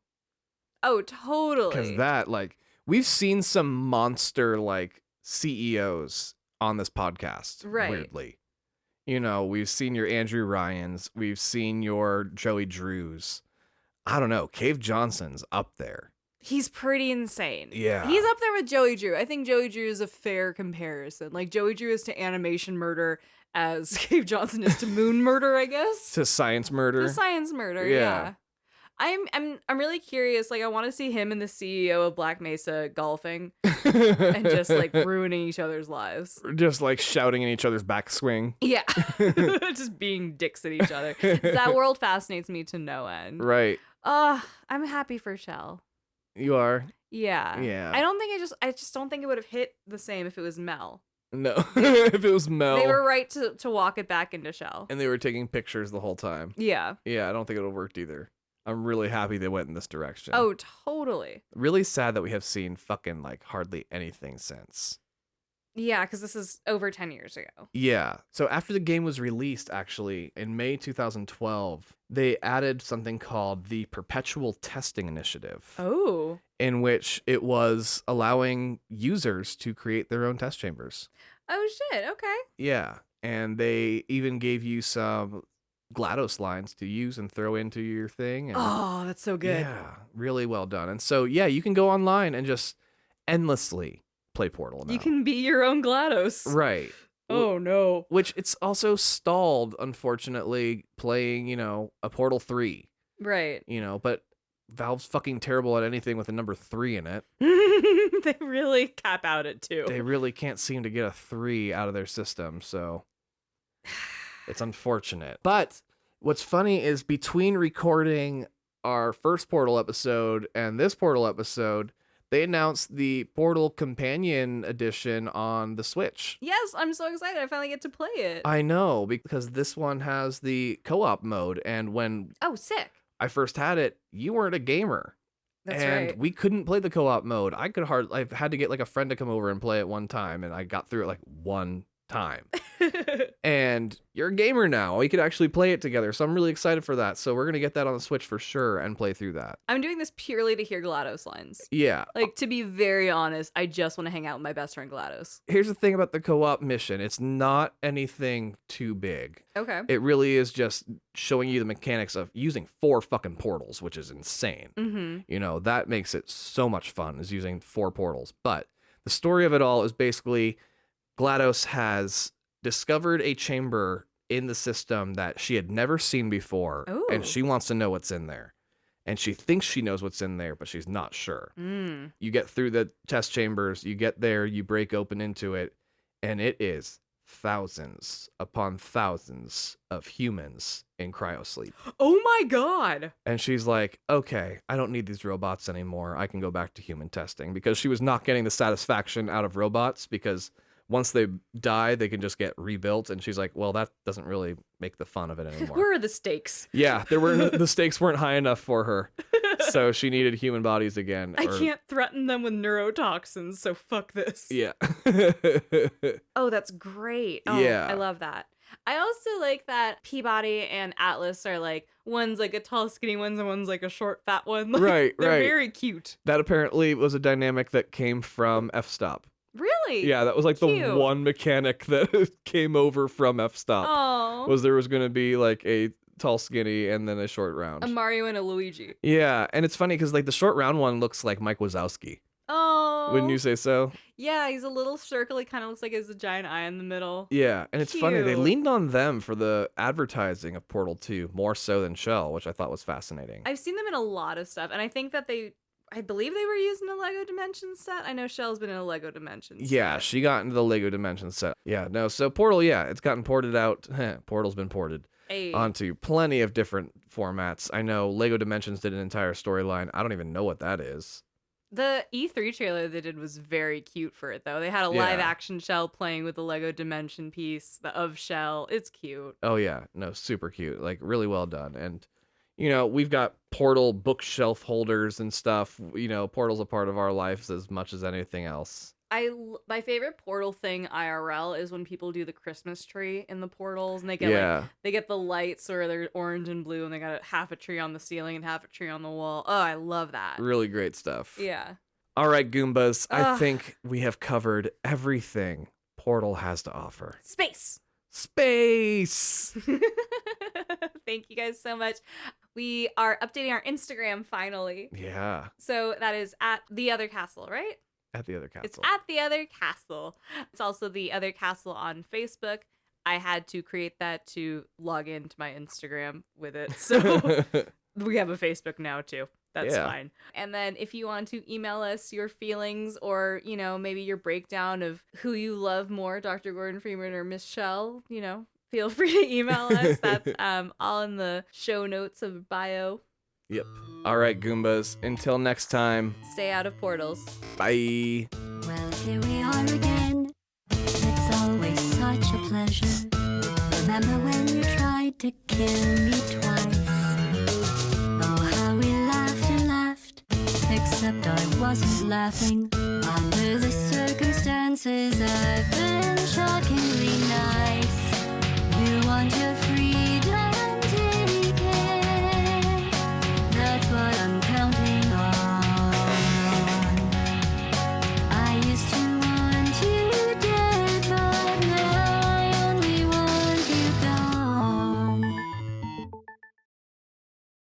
Oh, totally. Because that, like, we've seen some monster, like, CEOs on this podcast. Right. Weirdly. We've seen your Andrew Ryans. We've seen your Joey Drews. I don't know. Cave Johnson's up there. He's pretty insane. Yeah. He's up there with Joey Drew. I think Joey Drew is a fair comparison. Like, Joey Drew is to animation murder as Cave Johnson is to moon murder, I guess. To science murder. To science murder, Yeah. yeah. I'm really curious. Like, I want to see him and the CEO of Black Mesa golfing and just, like, ruining each other's lives. Just, like, shouting in each other's backswing. Yeah. Just being dicks at each other. That world fascinates me to no end. Right. I'm happy for Shell. You are? Yeah. Yeah. I just don't think it would have hit the same if it was Mel. No. If it was Mel. They were right to walk it back into Shell. And they were taking pictures the whole time. Yeah. Yeah, I don't think it would have worked either. I'm really happy they went in this direction. Oh, totally. Really sad that we have seen fucking, like, hardly anything since. Yeah, because this is over 10 years ago. Yeah. So after the game was released, actually, in May 2012, they added something called the Perpetual Testing Initiative. Oh. In which it was allowing users to create their own test chambers. Oh, shit. Okay. Yeah. And they even gave you some GLaDOS lines to use and throw into your thing. And Oh, that's so good. yeah, really well done. And so, yeah, you can go online and just endlessly play Portal now. You can be your own GLaDOS. Right. Oh, no. Which it's also stalled, unfortunately, playing, a Portal 3. Right. But Valve's fucking terrible at anything with a number 3 in it. They really cap out at 2. They really can't seem to get a 3 out of their system, so it's unfortunate. But what's funny is between recording our first Portal episode and this Portal episode, they announced the Portal Companion Edition on the Switch. Yes, I'm so excited. I finally get to play it. I know, because this one has the co-op mode, and when Oh, sick. I first had it, you weren't a gamer. That's and right. we couldn't play the co-op mode. I've had to get like a friend to come over and play it one time, and I got through it like one time. And you're a gamer now. We could actually play it together. So I'm really excited for that. So we're going to get that on the Switch for sure and play through that. I'm doing this purely to hear GLaDOS lines. Yeah. Like, to be very honest, I just want to hang out with my best friend GLaDOS. Here's the thing about the co-op mission. It's not anything too big. Okay. It really is just showing you the mechanics of using 4 fucking portals, which is insane. Mm-hmm. That makes it so much fun, is using 4 portals. But the story of it all is basically GLaDOS has discovered a chamber in the system that she had never seen before. Ooh. And she wants to know what's in there. And she thinks she knows what's in there, but she's not sure. Mm. You get through the test chambers, you get there, you break open into it, and it is thousands upon thousands of humans in cryosleep. Oh my god. And she's like, okay, I don't need these robots anymore. I can go back to human testing, because she was not getting the satisfaction out of robots, because once they die, they can just get rebuilt. And she's like, well, that doesn't really make the fun of it anymore. Where are the stakes? Yeah, the stakes weren't high enough for her. So she needed human bodies again. I can't threaten them with neurotoxins, so fuck this. Yeah. Oh, that's great. Oh, Yeah. I love that. I also like that Peabody and Atlas are like, one's like a tall, skinny one, and one's like a short, fat one. Like, Right, they're right. very cute. That apparently was a dynamic that came from F-Stop. Really? Really? Yeah, that was like the Cute. one mechanic that came over from F-Stop. Oh. Was there was going to be like a tall skinny and then a short round. A Mario and a Luigi. Yeah, and it's funny because like the short round one looks like Mike Wazowski. Oh. Wouldn't you say so? Yeah, he's a little circle. He kind of looks like he has a giant eye in the middle. Yeah, and it's funny. They Cute. leaned on them for the advertising of Portal 2 more so than Shell, which I thought was fascinating. I've seen them in a lot of stuff, and I think that I believe they were using a Lego Dimensions set. I know Shell's been in a Lego Dimensions Yeah, set. she got into the Lego Dimensions set. Yeah, no, so Portal, yeah, it's gotten ported out. Portal's been ported Hey. onto plenty of different formats. I know Lego Dimensions did an entire storyline. I don't even know what that is. The E3 trailer they did was very cute for it, though. They had a Yeah. live action Shell playing with the Lego Dimension piece of Shell. It's cute. Oh, yeah, no, super cute. Like, really well done. And, you know, we've got Portal bookshelf holders and stuff. You know, Portal's a part of our lives as much as anything else. My favorite Portal thing IRL is when people do the Christmas tree in the portals, and they get they get the lights, or they're orange and blue, and they got half a tree on the ceiling and half a tree on the wall. Oh, I love that. Really great stuff. Yeah. All right, Goombas, I Ugh. think we have covered everything Portal has to offer. Space. Space! Thank you guys so much. We are updating our Instagram finally. Yeah, So that is at The Other Castle, right? at the other castle. It's at The Other Castle. It's also The Other Castle on Facebook. I had to create that to log into my Instagram with it. So we have a Facebook now too. That's Yeah. fine. And then if you want to email us your feelings, or, you know, maybe your breakdown of who you love more, Dr. Gordon Freeman or Miss Shell, you know, feel free to email us. That's all in the show notes of bio. Yep. All right, Goombas, until next time, Stay out of portals. bye. Well, here we are again. It's always such a pleasure. Remember when you tried to kill me twice? Oh, how we laughed and laughed. Except I wasn't laughing. Under the circumstances, I've been shockingly nice. You want your freedom.